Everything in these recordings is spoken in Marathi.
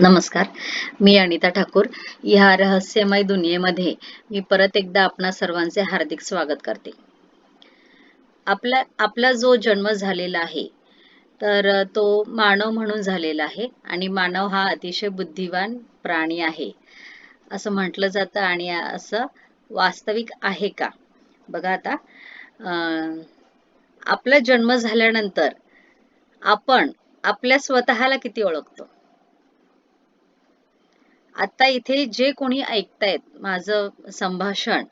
नमस्कार. मी अनिता ठाकूर. ह्या रहस्यमय दुनियेमध्ये मी परत एकदा आपणा सर्वांचे हार्दिक स्वागत करते. आपला जो जन्म झालेला आहे, तर तो मानव म्हणून झालेला आहे आणि मानव हा अतिशय बुद्धिवान प्राणी आहे, असं म्हटलं जातं आणि असं वास्तविक आहे का? बघा आता, अ, आपला जन्म झाल्यानंतर आपण आपल्या स्वतःला किती ओळखतो? आता इथे जे कोणी ऐकतायत माझं संभाषण,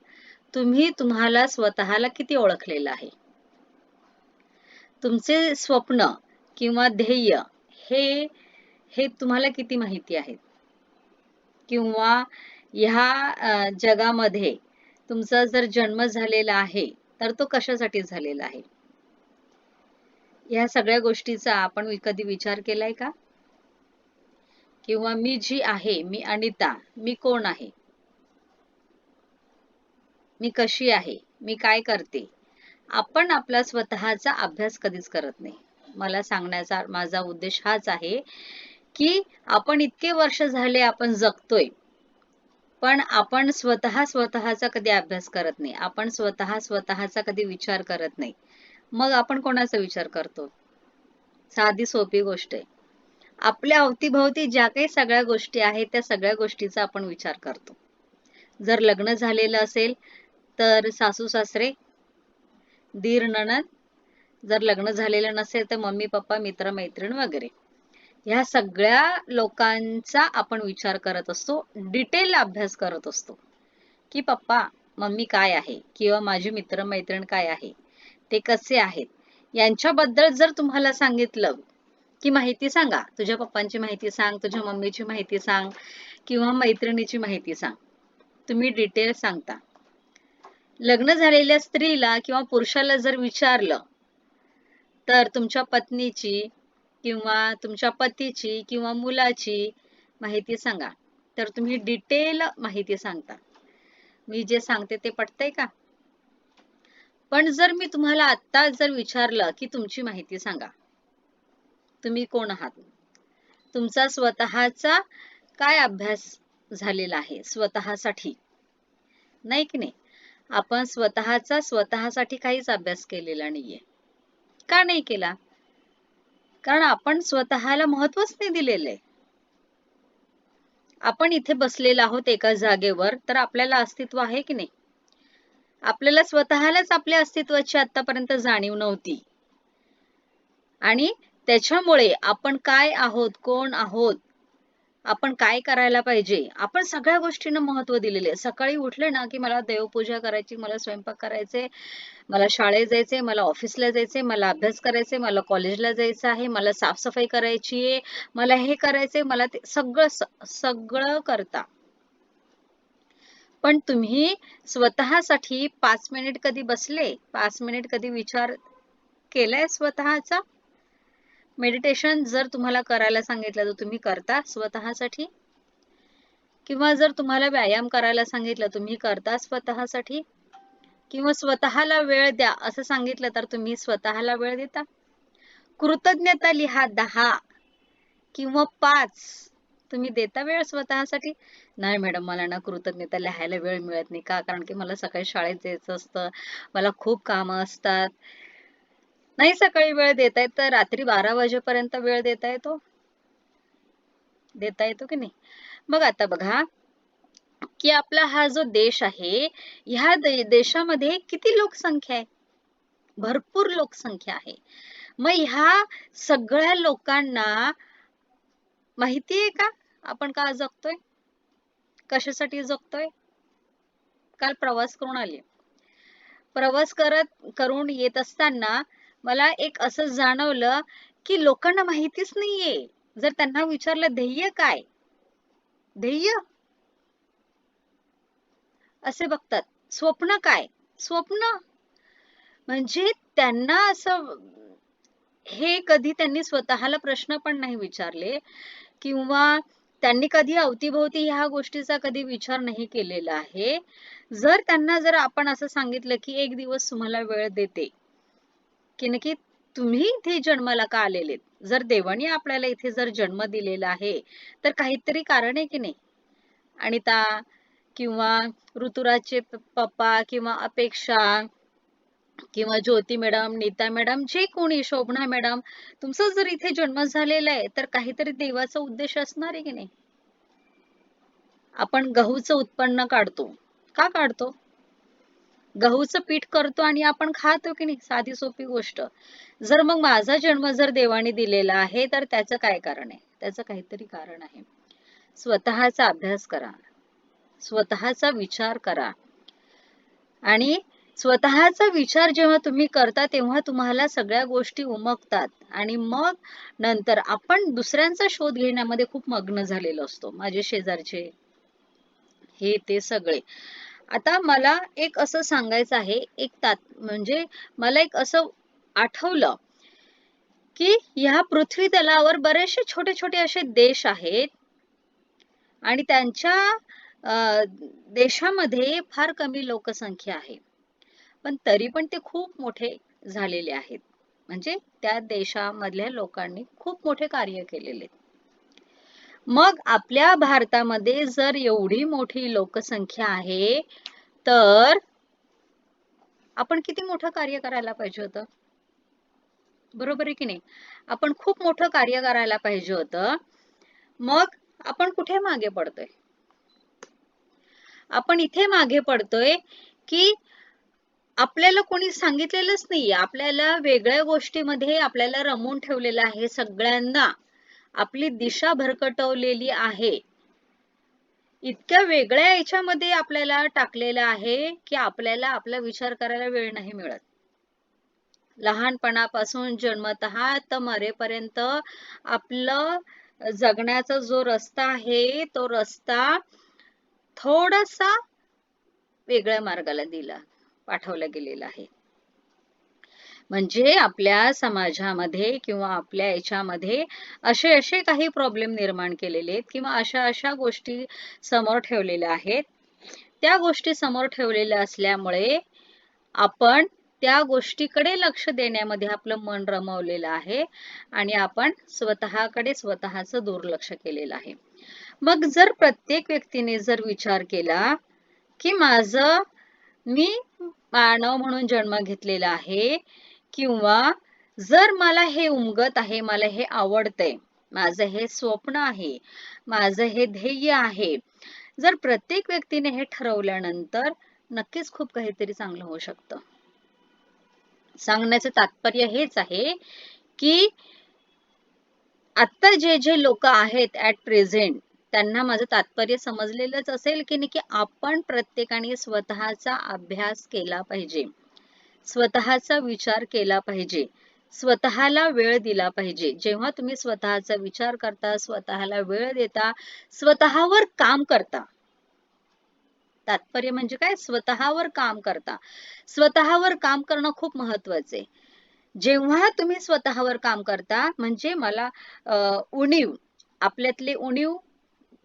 तुम्ही तुम्हाला स्वतःला किती ओळखलेलं आहे? तुमचे स्वप्न किंवा ध्येय हे हे तुम्हाला किती माहिती आहेत? किंवा ह्या जगामध्ये तुमचा जर जन्म झालेला आहे, तर तो कशासाठी झालेला आहे? ह्या सगळ्या गोष्टीचा आपण कधी विचार केलाय का? किंवा मी जी आहे, मी अनिता, मी कोण आहे? मी कशी आहे? मी काय करते? आपण आपला स्वतःचा अभ्यास कधीच करत नाही. मला सांगण्याचा माझा उद्देश हाच आहे, की आपण इतके वर्ष झाले आपण जगतोय, पण आपण स्वतःचा कधी अभ्यास करत नाही. आपण स्वतःचा कधी विचार करत नाही. मग आपण कोणाचा विचार करतो? साधी सोपी गोष्ट आहे. आपल्या अवतीभोवती ज्या काही सगळ्या गोष्टी आहेत, त्या सगळ्या गोष्टीचा आपण विचार करतो. जर लग्न झालेलं असेल, तर सासू-सासरे, दीर-नणंद, जर लग्न झालेलं नसेल तर मम्मी-पप्पा, मित्र-मैत्रीण वगैरे. ह्या सगळ्या लोकांचा आपण विचार करत असतो, डिटेल अभ्यास करत असतो, की पप्पा, मम्मी काय आहे किंवा माझी मित्र-मैत्रीण काय आहे, ते कसे आहेत. यांच्याबद्दल जर तुम्हाला सांगितलं, की माहिती सांगा, तुझ्या पप्पांची माहिती सांग, तुझ्या मम्मीची माहिती सांग किंवा मैत्रिणीची माहिती सांग. तुम्ही डिटेल सांगता. लग्न झालेल्या स्त्रीला किंवा पुरुषाला जर विचारलं, तर तुमच्या पत्नीची किंवा तुमच्या पतीची किंवा मुलाची माहिती सांगा. तर तुम्ही डिटेल माहिती सांगता. मी जे सांगते ते पटतंय का? पण जर मी तुम्हाला आत्ता जर विचारलं, की तुमची माहिती सांगा. तुम्ही कोण आहात? तुमचा स्वतःचा काय अभ्यास झालेला आहे स्वतःसाठी? नाही की नाही? आपण स्वतःसाठी काहीच अभ्यास केलेला नाहीये. का नाही केला? कारण आपण स्वतःला महत्त्वच नाही दिलेलं आहे. आपण इथे बसलेलो आहोत एका जागेवर, तर आपल्याला अस्तित्व आहे की नाही? आपल्याला स्वतःलाच आपल्या अस्तित्वाची आत्तापर्यंत जाणीव नव्हती. आणि त्याच्यामुळे आपण काय आहोत, कोण आहोत, आपण काय करायला पाहिजे, आपण सगळ्या गोष्टींना महत्त्व दिलेले आहे. सकाळी उठले ना, की मला देवपूजा करायची, मला स्वयंपाक करायचे, मला शाळेत जायचंय, मला ऑफिसला जायचंय, मला अभ्यास करायचंय, मला कॉलेजला जायचं आहे, मला साफ-सफाई करायची आहे, मला हे करायचंय, मला ते सगळं करता. पण तुम्ही स्वतःसाठी 5 मिनिट कधी बसले? 5 मिनिट कधी विचार केलाय स्वतःचा? मेडिटेशन जर तुम्हाला करायला सांगितलं, तर तुम्ही करता स्वतःसाठी? किंवा जर तुम्हाला व्यायाम करायला सांगितलं, तुम्ही करता स्वतःसाठी? किंवा स्वतःला वेळ द्या असं सांगितलं, तर तुम्ही स्वतःला वेळ देता? कृतज्ञता लिहा 10 किंवा 5. तुम्ही देता वेळ स्वतःसाठी? नाही मॅडम, मला ना कृतज्ञता लिहायला वेळ मिळत नाही. का? कारण की मला सकाळी शाळेत जायचं असतं, मला खूप कामं असतात. नाही सकाळी वेळ देता येत, तर रात्री 12 वाजेपर्यंत वेळ देता येतो? देता येतो की नाही? मग आता बघा, की आपला हा जो देश आहे, ह्या देशामध्ये किती लोकसंख्या आहे? भरपूर लोकसंख्या आहे. मग ह्या सगळ्या लोकांना माहिती आहे का आपण का जगतोय? कशासाठी जगतोय? काल प्रवास करून आले. प्रवास करून येत असताना मला एक असं जाणवलं, की लोकांना माहितीच नाहीये. जर त्यांना विचारलं ध्येय काय? ध्येय असे बघतात. स्वप्न काय? स्वप्न म्हणजे त्यांना असं हे कधी त्यांनी स्वतःला प्रश्न पण नाही विचारले किंवा त्यांनी कधी अवतीभोवती ह्या गोष्टीचा कधी विचार नाही केलेला आहे. जर त्यांना आपण असं सांगितलं, की एक दिवस तुम्हाला वेळ देते, की नक्की तुम्ही इथे जन्माला का आलेलेत? जर देवाने आपल्याला इथे जर जन्म दिलेला आहे, तर काहीतरी कारण आहे की नाही? अनिता किंवा ऋतुराजचे पप्पा किंवा अपेक्षा किंवा ज्योती मॅडम, नीता मॅडम, जे कोणी शोभना मॅडम, तुमचा जर इथे जन्म झालेला आहे, तर काहीतरी देवाचा उद्देश असणार आहे की नाही? आपण गहूचं उत्पन्न काढतो. का काढतो? गहूचं पीठ करतो आणि आपण खातो की नाही? साधी सोपी गोष्ट. जर मग माझा जन्म जर देवाने दिलेला आहे, तर त्याचं काय कारण आहे? त्याचं काहीतरी कारण आहे. स्वतःचा अभ्यास करा. स्वतःचा विचार करा. आणि स्वतःचा विचार जेव्हा तुम्ही करता तेव्हा तुम्हाला सगळ्या गोष्टी उमगतात आणि मग नंतर आपण दुसऱ्यांचा शोध घेण्यामध्ये खूप मग्न झालेलो असतो. माझे शेजारचे हे ते सगळे. आता मला एक असं सांगायचं आहे, म्हणजे मला एक असं आठवलं, की ह्या पृथ्वी तलावर बरेचसे छोटे छोटे असे देश आहेत आणि त्यांच्या देशामध्ये फार कमी लोकसंख्या आहे. पण तरी पण ते खूप मोठे झालेले आहेत. म्हणजे त्या देशामधल्या लोकांनी खूप मोठे कार्य केलेले. मग आपल्या भारतामध्ये जर एवढी मोठी लोकसंख्या आहे, तर आपण किती मोठं कार्य करायला पाहिजे होतं? बरोबर आहे की नाही? आपण खूप मोठं कार्य करायला पाहिजे होतं. मग आपण कुठे मागे पडतोय? आपण इथे मागे पडतोय, की आपल्याला कोणी सांगितलेलंच नाहीये. आपल्याला वेगळ्या गोष्टीमध्ये आपल्याला रमवून ठेवलेलं आहे सगळ्यांना. आपली दिशा भरकटवलेली आहे. इतक्या वेगळ्या याच्यामध्ये आपल्याला टाकलेलं आहे, की आपल्याला आपला विचार करायला वेळ नाही मिळत. लहानपणापासून जन्मतः तर मरेपर्यंत आपलं जगण्याचा जो रस्ता आहे, तो रस्ता थोडासा वेगळ्या मार्गाला पाठवला गेलेला आहे. म्हणजे आपल्या समाजामध्ये किंवा आपल्या याच्यामध्ये असे काही प्रॉब्लेम निर्माण केलेले आहेत किंवा अशा गोष्टी समोर ठेवलेल्या आहेत. त्या गोष्टी समोर ठेवलेल्या असल्यामुळे आपण त्या गोष्टीकडे लक्ष देण्यामध्ये आपलं मन रमवलेलं आहे आणि आपण स्वतःकडे स्वतःचं दुर्लक्ष केलेलं आहे. मग जर प्रत्येक व्यक्तीने जर विचार केला, की मी मानव म्हणून जन्म घेतलेला आहे किंवा जर मला हे उमगत आहे, मला हे आवडतंय, माझं हे स्वप्न आहे, माझं हे ध्येय आहे. जर प्रत्येक व्यक्तीने हे ठरवल्यानंतर नक्कीच खूप काहीतरी चांगलं होऊ शकतं. सांगण्याचं तात्पर्य हेच आहे, की आता जे लोक आहेत ऍट प्रेझेंट त्यांना माझं तात्पर्य समजलेलंच असेल की नाही, की आपण प्रत्येकाने स्वतःचा अभ्यास केला पाहिजे, स्वतःचा विचार केला पाहिजे, स्वतःला वेळ दिला पाहिजे. जेव्हा तुम्ही स्वतःचा विचार करता, स्वतःला वेळ देता, स्वतःवर काम करता, तात्पर्य म्हणजे काय, स्वतःवर काम करता. स्वतःवर काम करणं खूप महत्वाचं आहे. जेव्हा तुम्ही स्वतःवर काम करता म्हणजे उणीव, आपल्यातले उणीव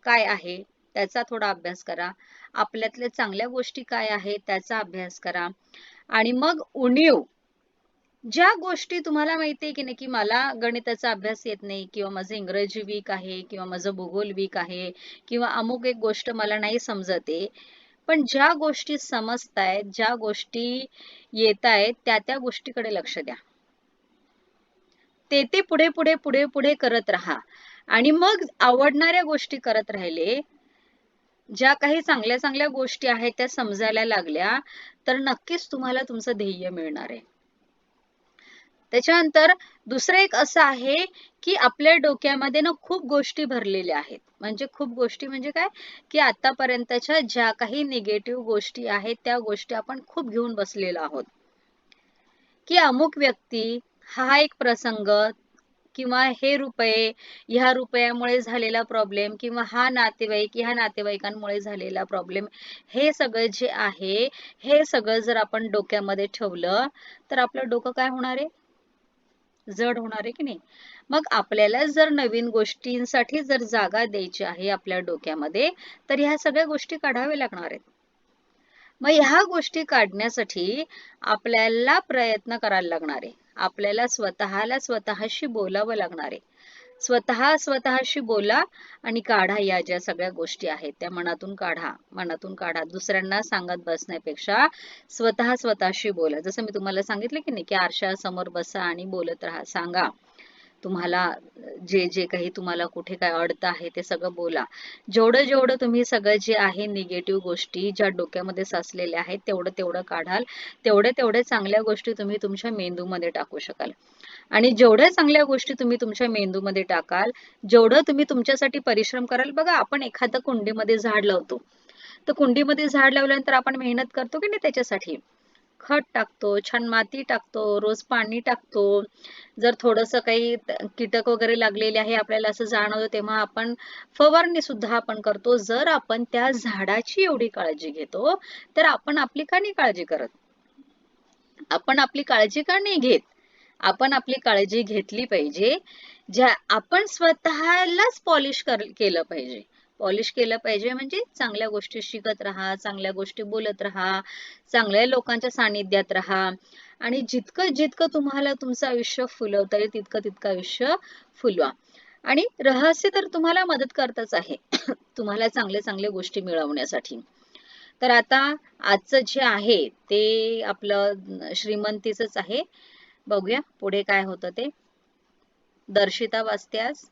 काय आहे त्याचा थोडा अभ्यास करा. आपल्यातल्या चांगल्या गोष्टी काय आहेत त्याचा अभ्यास करा. आणि मग उणीव, ज्या गोष्टी तुम्हाला माहिती आहे की नाही, की मला गणिताचा अभ्यास येत नाही किंवा माझं इंग्रजी वीक आहे किंवा माझं भूगोल वीक आहे किंवा अमुक एक गोष्ट मला नाही समजत आहे, पण ज्या गोष्टी समजतायत, ज्या गोष्टी येतायत त्या गोष्टीकडे लक्ष द्या. ते पुढे करत राहा आणि मग आवडणाऱ्या गोष्टी करत राहिले, ज्या काही चांगल्या चांगल्या गोष्टी आहेत त्या समजायला लागल्या, तर नक्कीच तुम्हाला तुमचं ध्येय मिळणार आहे. त्याच्यानंतर दुसरं एक असं आहे, की आपल्या डोक्यामध्ये ना खूप गोष्टी भरलेल्या आहेत. म्हणजे खूप गोष्टी म्हणजे काय, की आतापर्यंतच्या ज्या काही निगेटिव्ह गोष्टी आहेत त्या गोष्टी आपण खूप घेऊन बसलेलो आहोत. की अमुक व्यक्ती, हा एक प्रसंग किंवा हे रुपये, ह्या रुपयामुळे झालेला प्रॉब्लेम किंवा हा नातेवाईक, ह्या नातेवाईकांमुळे झालेला प्रॉब्लेम, हे सगळं जे आहे, हे सगळं जर आपण डोक्यामध्ये ठेवलं, तर आपलं डोकं काय होणार आहे? जड होणार आहे की नाही? मग आपल्याला जर नवीन गोष्टींसाठी जर जागा द्यायची आहे आपल्या डोक्यामध्ये, तर ह्या सगळ्या गोष्टी काढाव्या लागणार आहेत. मग ह्या गोष्टी काढण्यासाठी आपल्याला प्रयत्न करायला लागणार आहे. आपल्याला स्वतःशी बोलावं लागणार आहे. स्वतःशी बोला आणि काढा या ज्या सगळ्या गोष्टी आहेत त्या मनातून काढा. दुसऱ्यांना सांगत बसण्यापेक्षा स्वतःशी बोला. जसं मी तुम्हाला सांगितलं की नाही, की आरशासमोर बसा आणि बोलत राहा. सांगा तुम्हाला जे जे काही तुम्हाला कुठे काय अडतं आहे ते सगळं बोला. जेवढं तुम्ही सगळं जे आहे निगेटिव्ह गोष्टी ज्या डोक्यामध्ये साचलेल्या आहेत तेवढं काढाल, तेवढ्या चांगल्या गोष्टी तुम्ही तुमच्या मेंदूमध्ये टाकू शकाल. आणि जेवढ्या चांगल्या गोष्टी तुम्ही तुमच्या मेंदूमध्ये टाकाल, जेवढं तुम्ही तुमच्यासाठी परिश्रम कराल. बघा, आपण एखादं कुंडीमध्ये झाड लावतो, तर कुंडीमध्ये झाड लावल्यानंतर आपण मेहनत करतो की नाही त्याच्यासाठी. खत टाकतो, छान माती टाकतो, रोज पाणी टाकतो. जर थोडंसं काही कीटक वगैरे लागलेले आहे आपल्याला असं जाणवतं, तेव्हा आपण फवारणी सुद्धा आपण करतो. जर आपण त्या झाडाची एवढी काळजी घेतो, तर आपण आपली का नाही काळजी करत? आपण आपली काळजी का नाही घेत? आपण आपली काळजी घेतली पाहिजे. आपण स्वतःलाच केलं पाहिजे. पॉलिश केलं पाहिजे म्हणजे चांगल्या गोष्टी शिकत राहा, चांगल्या गोष्टी बोलत राहा, चांगल्या लोकांच्या सानिध्यात राहा आणि जितकं तुम्हाला तुमचं आयुष्य फुलवता येईल तितकं आयुष्य फुलवा. आणि रहस्य तर तुम्हाला मदत करतच आहे तुम्हाला चांगल्या गोष्टी मिळवण्यासाठी. तर आता आजचं जे आहे ते आपलं श्रीमंतीचंच आहे. बघूया पुढे काय होतं ते. दर्शिता वाचते आज.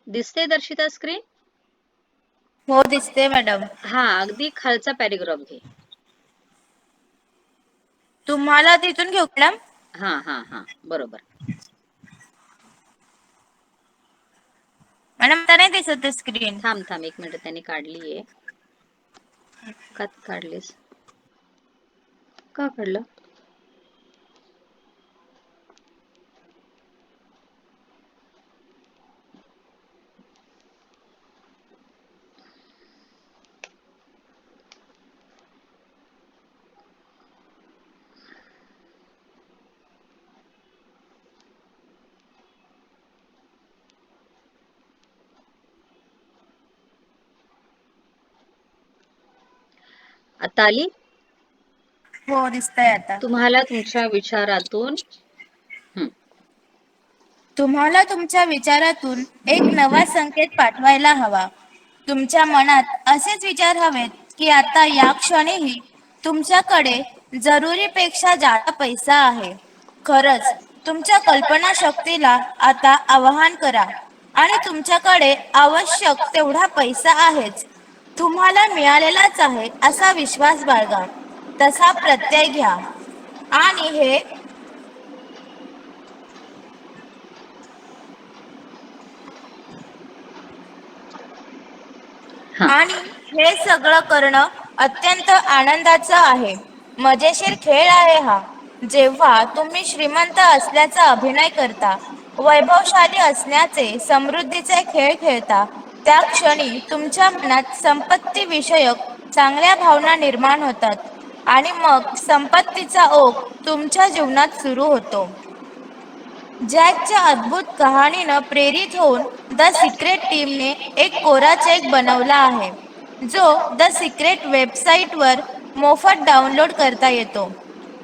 दिसते दर्शिता स्क्रीन? हो दिसते मॅडम. हा, अगदी खालचा पॅरेग्राफ घे. तुम्हाला तिथून घेऊ मॅडम? हा बरोबर. मॅडम आता नाही दिसत स्क्रीन. थांब 1 मिनिट, त्यांनी काढलीये. का काढलीस? का काढलं? आता आली? हो दिसतंय आता. तुम्हाला तुमच्या विचारातून तुम्हाला तुमच्या विचारातून एक नवा संकेत पाठवायला हवा. तुमच्या मनात असेच विचार हवेत की आता या क्षणीही तुमच्याकडे जरुरीपेक्षा जास्त पैसा आहे. खरंच तुमच्या कल्पनाशक्तीला आता आवाहन करा आणि तुमच्याकडे आवश्यक तेवढा पैसा आहेच. तुम्हाला मिळालेलाच आहे असा विश्वास बाळगा. तसा प्रत्यय घ्या आणि हे आणि हे सगळं करणं अत्यंत आनंदाचं आहे. मजेशीर खेळ आहे हा. जेव्हा तुम्ही श्रीमंत असल्याचा अभिनय करता, वैभवशाली असण्याचे समृद्धीचे खेळ खेळता, त्या क्षणी तुमच्या मनात संपत्ती विषयक चांगल्या भावना निर्माण होतात आणि मग संपत्तीचा ओघ तुमच्या जीवनात सुरू होतो. जॅकच्या अद्भुत कहाणीनं प्रेरित होऊन द सिक्रेट टीमने एक कोरा चेक बनवला आहे, जो द सिक्रेट वेबसाईटवर मोफत डाउनलोड करता येतो.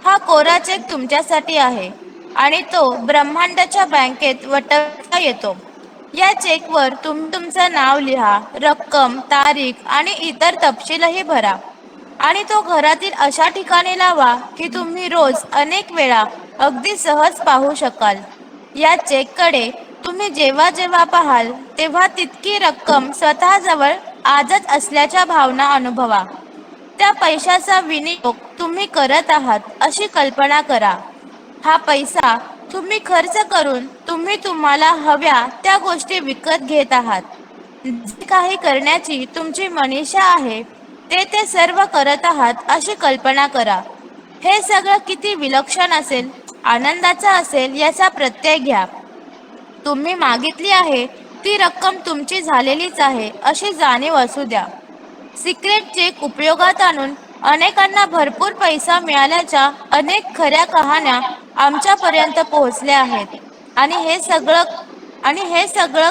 हा कोरा चेक तुमच्यासाठी आहे आणि तो ब्रह्मांडाच्या बँकेत वटवता येतो. या चेकवर तुम्ही तुमचं नाव लिहा, रक्कम, तारीख आणि इतर तपशीलही भरा आणि तो घरातील अशा ठिकाणी लावा की तुम्ही रोज अनेक वेळा अगदी सहज पाहू शकाल. या चेककडे तुम्ही जेव्हा जेव्हा पाहाल तेव्हा तितकी रक्कम स्वतःजवळ आजच असल्याच्या भावना अनुभवा. त्या पैशाचा विनियोग तुम्ही करत आहात अशी कल्पना करा. हा पैसा तुम्ही खर्च करून तुम्ही तुम्हाला हव्या त्या गोष्टी विकत घेत आहात. जे काही करण्याची तुमची मनीषा आहे ते सर्व करत आहात अशी कल्पना करा. हे सगळं किती विलक्षण असेल, आनंदाचा असेल याचा प्रत्यय घ्या. तुम्ही मागितली आहे ती रक्कम तुमची झालेलीच आहे अशी जाणीव असू द्या. सिक्रेट चेक उपयोगात आणून अनेकांना भरपूर पैसा मिळाल्याच्या अनेक खऱ्या कहाण्या आमच्यापर्यंत पोहोचल्या आहेत. आणि हे सगळं आणि हे सगळं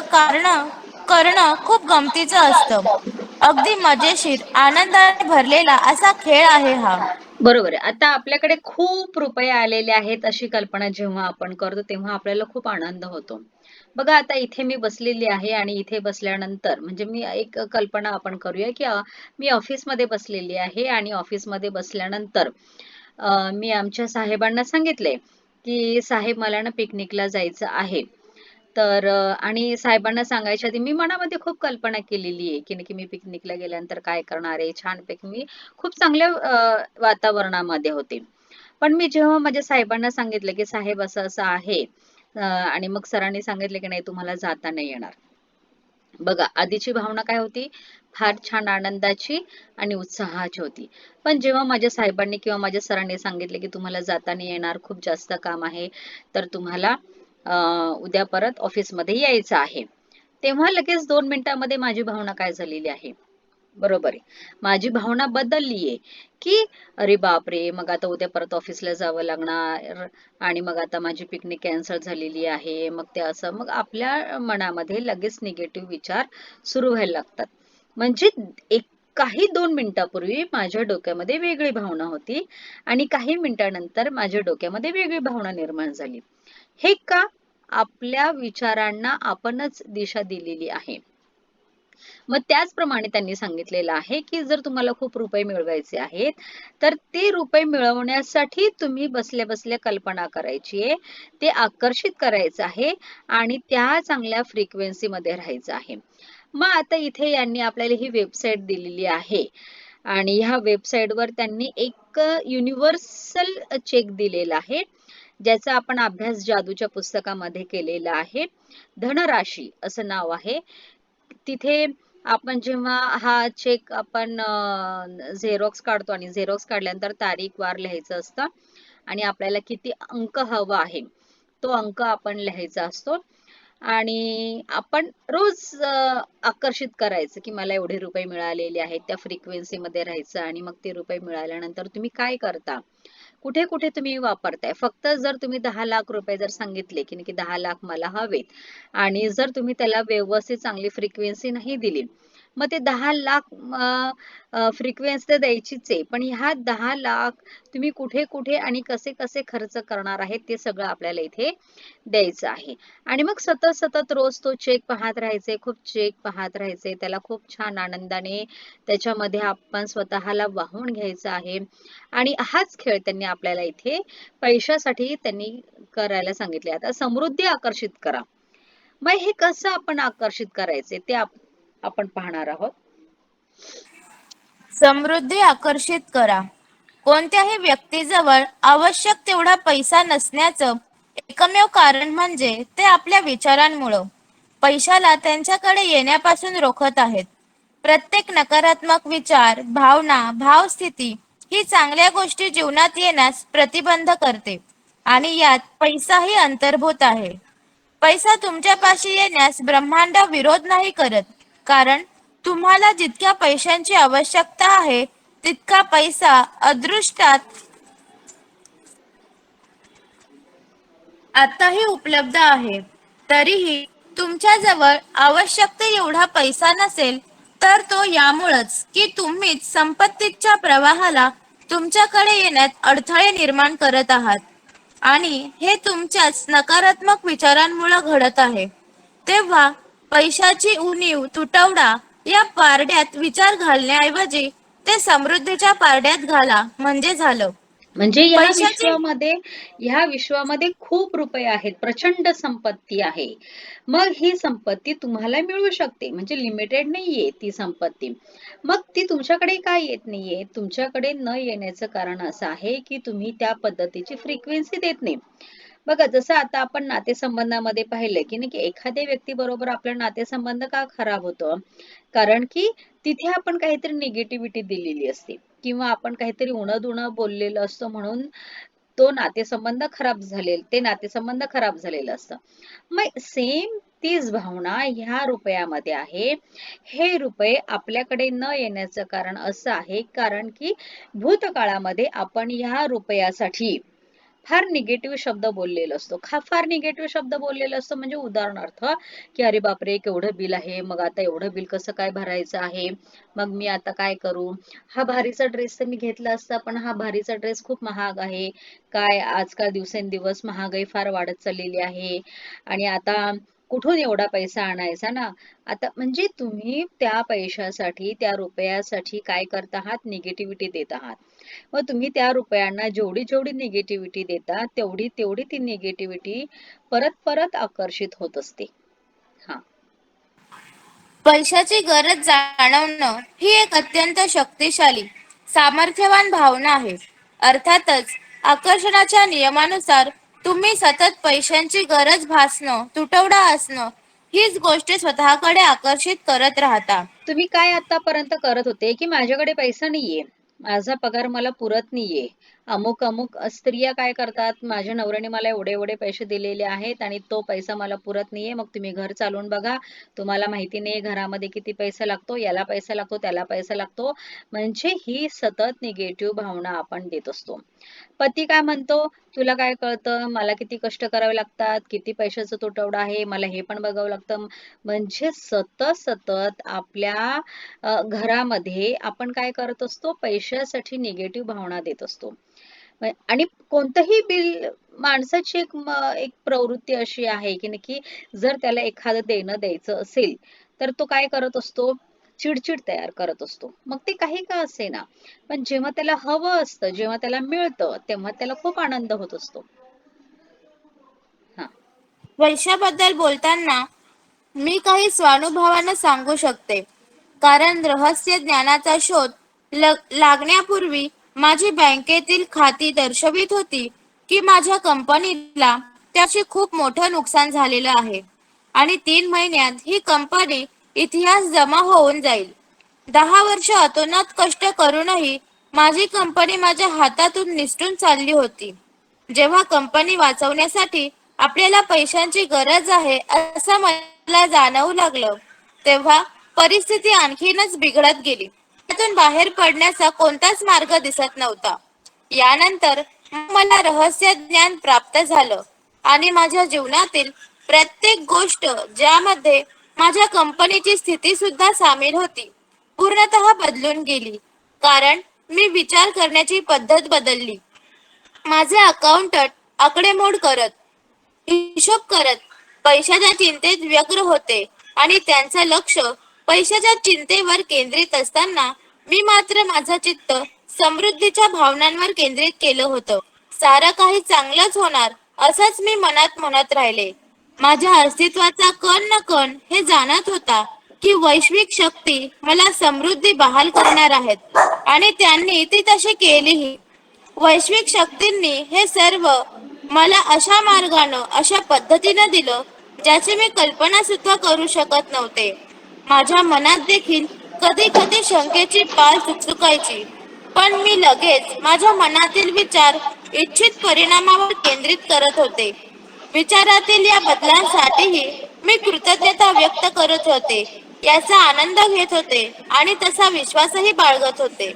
करणं खूप गमतीचं असतं. अगदी मजेशीर आनंदाने भरलेला असा खेळ आहे हा. बरोबर आहे. आता आपल्याकडे खूप रुपये आलेले आहेत अशी कल्पना जेव्हा आपण करतो तेव्हा आपल्याला खूप आनंद होतो. बघा आता इथे मी बसलेली आहे आणि इथे बसल्यानंतर म्हणजे मी एक कल्पना आपण करूया, की मी ऑफिसमध्ये बसलेली आहे आणि ऑफिसमध्ये बसल्यानंतर मी आमच्या साहेबांना सांगितले, की "साहेब मला ना पिकनिकला जायचं आहे." तर आणि साहेबांना सांगायच्या आधी मी मनामध्ये खूप कल्पना केलेली आहे, की नक्की मी पिकनिकला गेल्यानंतर काय करणार आहे. छानपैकी मी खूप चांगल्या वातावरणामध्ये होते. पण मी जेव्हा माझ्या साहेबांना सांगितलं, की "साहेब असं-असं आहे." आणि मग सरांनी सांगितले, की "नाही तुम्हाला जाता नाही येणार." बघा आधीची भावना काय होती? फार छान आनंदाची आणि उत्साहाची होती. पण जेव्हा माझ्या साहेबांनी किंवा माझ्या सरांनी सांगितले, की "तुम्हाला जाता नाही येणार, खूप जास्त काम आहे, तर तुम्हाला अ, उद्या परत ऑफिसमध्ये यायचं आहे." तेव्हा लगेच 2 मिनिटामध्ये माझी भावना काय झालेली आहे. बरोबर आहे. माझी भावना बदलली आहे, की "अरे बापरे! मग आता उद्या परत ऑफिसला जावं लागणार आणि मग आता माझी पिकनिक कॅन्सल झालेली आहे." मग ते असं मग आपल्या मनामध्ये लगेच निगेटिव्ह विचार सुरू व्हायला लागतात. म्हणजे एक काही 2 मिनिटापूर्वी माझ्या डोक्यामध्ये वेगळी भावना होती आणि काही मिनिटानंतर माझ्या डोक्यामध्ये वेगळी भावना निर्माण झाली. हे का? आपल्या विचारांना आपणच दिशा दिलेली आहे. मग त्याचप्रमाणे त्यांनी सांगितलेलं आहे, की जर तुम्हाला खूप रुपये मिळवायचे आहेत, तर ते रुपये मिळवण्यासाठी तुम्ही बसल्या-बसल्या कल्पना करायची आहे. ते आकर्षित करायचं आहे आणि त्या चांगल्या फ्रिक्वेन्सीमध्ये राहायचं आहे. मग आता इथे यांनी आपल्याला ही वेबसाईट दिलेली आहे आणि ह्या वेबसाईटवर त्यांनी एक युनिव्हर्सल चेक दिलेला आहे. ज्याचा आपण अभ्यास जादूच्या पुस्तकामध्ये केलेला आहे. धनराशी असं नाव आहे. तिथे आपण जेव्हा हा चेक आपण झेरॉक्स काढतो आणि झेरॉक्स काढल्यानंतर तारीख वार लिहायचं असतं आणि आपल्याला किती अंक हवा आहे, तो अंक आपण लिहायचा असतो आणि आपण रोज आकर्षित करायचं, की मला एवढे रुपये मिळालेले आहेत. त्या फ्रिक्वेन्सीमध्ये राहायचं आणि मग ते रुपये मिळाल्यानंतर तुम्ही काय करता? कुठे-कुठे तुम्ही वापरताय? फक्त जर तुम्ही 10,00,000 रुपये जर सांगितले, की 10,00,000 मला हवेत आणि जर तुम्ही त्याला व्यवस्थित चांगली फ्रिक्वेन्सी नाही दिली, मग ते 10,00,000 फ्रिक्वेन्सी तर द्यायचीच आहे. पण ह्या 10,00,000 तुम्ही कुठे-कुठे आणि कसे-कसे खर्च करणार आहेत, ते सगळं आपल्याला इथे द्यायचं आहे. आणि मग सतत-सतत रोज तो चेक पाहत राहायचे, खूप चेक पाहत राहायचे. त्याला खूप छान आनंदाने त्याच्यामध्ये आपण स्वतःला वाहून घ्यायचं आहे. आणि हाच खेळ त्यांनी आपल्याला इथे पैशासाठी त्यांनी करायला सांगितले. आता समृद्धी आकर्षित करा. मग हे कसं आपण आकर्षित करायचे ते आपण पाहणार आहोत. समृद्धी आकर्षित करा. कोणत्याही व्यक्तीजवळ आवश्यक तेवढा पैसा नसण्याचं एकमेव कारण म्हणजे ते आपल्या विचारांमुळं पैशाला त्यांच्याकडे येण्यापासून रोखत आहेत. प्रत्येक नकारात्मक विचार, भावना, भावस्थिती ही चांगल्या गोष्टी जीवनात येण्यास प्रतिबंध करते आणि यात पैसाही अंतर्भूत आहे. पैसा तुमच्यापाशी येण्यास ब्रह्मांड विरोध नाही करत, कारण तुम्हाला जितक्या पैशांची आवश्यकता आहे तितका पैसा अदृष्टात आताही उपलब्ध आहे. तरीही तुमच्याजवळ आवश्यक ते एवढा पैसा नसेल, तर तो यामुळंच की तुम्हीच संपत्तीच्या प्रवाहाला तुमच्याकडे येण्यात अडथळे निर्माण करत आहात आणि हे तुमच्याच नकारात्मक विचारांमुळे घडत आहे. तेव्हा पैशाची उणीव, तुटवडा या पारड्यात विचार घालण्याऐवजी ते समृद्धीच्या पारड्यात घाला म्हणजे झालं. म्हणजे पैशाची ह्या विश्वामध्ये खूप रुपये आहेत, प्रचंड संपत्ती आहे. मग ही संपत्ती तुम्हाला मिळू शकते, म्हणजे लिमिटेड नाहीये ती संपत्ती. मग ती तुमच्याकडे का येत नाहीये? तुमच्याकडे न येण्याचं कारण असं आहे, की तुम्ही त्या पद्धतीची फ्रिक्वेन्सी देत नाही. बघा जसं आता आपण नातेसंबंधामध्ये पाहिलं, की नाही की एखाद्या व्यक्तीबरोबर आपलं नातेसंबंध का खराब होतं? कारण की तिथे आपण काहीतरी निगेटिव्हिटी दिलेली असते किंवा आपण काहीतरी उणं-दुणं बोललेलं असतं म्हणून ते नातेसंबंध खराब झालेलं असतं. मग सेम तीच भावना ह्या रुपयामध्ये आहे. हे रुपये आपल्याकडे न येण्याचं कारण असं आहे, कारण की भूतकाळामध्ये आपण ह्या रुपयासाठी फार निगेटिव्ह शब्द बोललेलो असतो. फार निगेटिव्ह शब्द बोललेलो असतो म्हणजे उदाहरणार्थ, की "अरे बापरे! केवढं बिल आहे. मग आता एवढं बिल कसं काय भरायचं आहे? मग मी आता काय करू? हा भारीचा ड्रेस तर मी घेतला असता, पण हा भारीचा ड्रेस खूप महाग आहे. काय आजकाल दिवसेंदिवस महागाई फार वाढत चाललेली आहे आणि आता कुठून एवढा पैसा आणायचा ना?" आता म्हणजे तुम्ही त्या पैशासाठी, त्या रुपयासाठी काय करत आहात? निगेटिव्हिटी देत आहात. मग तुम्ही त्या रुपयांना जेवढी निगेटिव्हिटी देता, तेवढी ती निगेटिव्हिटी परत आकर्षित होत असते. हां. पैशाची गरज जाणवणं ही एक अत्यंत शक्तिशाली, सामर्थ्यवान भावना आहे. अर्थातच, आकर्षणाच्या नियमानुसार तुम्ही सतत पैशांची गरज भासणं, तुटवडा असणं हीच गोष्ट स्वतःकडे आकर्षित करत राहता. तुम्ही काय आतापर्यंत करत होते, की माझ्याकडे पैसा नाहीये. माझा पगार मला पुरत नाहीये. अमुक स्त्रिया काय करतात, माझ्या नवऱ्याने मला एवढे पैसे दिलेले आहेत आणि तो पैसा मला पुरत नाहीये. मग तुम्ही घर चालवून बघा. तुम्हाला माहिती नाहीये घरामध्ये किती पैसा लागतो, याला पैसा लागतो, त्याला पैसा लागतो. म्हणजे ही सतत निगेटिव्ह भावना आपण देत असतो. पती काय म्हणतो, "तुला काय कळतं? मला किती कष्ट करावे लागतात, किती पैशाचा तुटवडा आहे, मला हे पण बघावं लागतं." म्हणजे सतत आपल्या घरामध्ये आपण काय करत असतो, पैशासाठी निगेटिव्ह भावना देत असतो. आणि कोणतंही बिल माणसाची एक प्रवृत्ती अशी आहे, की नक्की जर त्याला एखादं देणं द्यायचं असेल, तर तो काय करत असतो, चिड तयार करत असतो. मग ते काही का असेना. पण जेव्हा त्याला हवं असतं, जेव्हा त्याला मिळतं, तेव्हा त्याला खूप आनंद होत असतो. हां. पैशाबद्दल बोलताना मी काही स्वानुभवानं सांगू शकते. कारण रहस्य ज्ञानाचा शोध लागण्यापूर्वी माझी बँकेतील खाती दर्शवित होती की माझ्या कंपनीला त्याचे खूप मोठं नुकसान झालेलं आहे आणि 3 महिन्यात ही कंपनी इतिहास जमा होऊन जाईल. 10 वर्ष अतोनात कष्ट करूनही माझी कंपनी माझ्या हातातून निसटून चालली होती. जेव्हा कंपनी वाचवण्यासाठी आपल्याला पैशांची गरज आहे असं मला जाणवू लागलं, तेव्हा परिस्थिती आणखीनच बिघडत गेली. त्यातून बाहेर पडण्याचा कोणताच मार्ग दिसत नव्हता. यानंतर मला रहस्य ज्ञान प्राप्त झालं आणि माझ्या जीवनातील प्रत्येक गोष्ट, ज्यामध्ये माझ्या कंपनीची स्थिती सुद्धा सामील होती, पूर्णतः बदलून गेली. कारण मी विचार करण्याची पद्धत बदलली. माझे अकाउंटंट आकडेमोड करत, हिशोब करत पैशाच्या चिंतेत व्यग्र होते आणि त्यांचं लक्ष पैशाच्या चिंतेवर केंद्रित असताना मी मात्र माझं चित्त समृद्धीच्या भावनांवर केंद्रित केलं होतं. सारं काही चांगलंच होणार असंच मी मनात म्हणत राहिले. माझ्या अस्तित्वाचा कण न कण हे जाणत होता की वैश्विक शक्ती मला समृद्धी बहाल करणार आहेत आणि त्यांनी ती तशी केलीही. वैश्विक शक्तींनी हे सर्व मला अशा मार्गानं, अशा पद्धतीनं दिलं ज्याची मी कल्पना सुद्धा करू शकत नव्हते. माझ्या मनात देखील कधी कधी शंकेची पाल चुकचुकायची, पण मी लगेच माझ्या मनातील विचार इच्छित परिणामावर केंद्रित करत होते. विचारातील या बदलांसाठीही मी कृतज्ञता व्यक्त करत होते, याचा आनंद घेत होते आणि तसा विश्वासही बाळगत होते.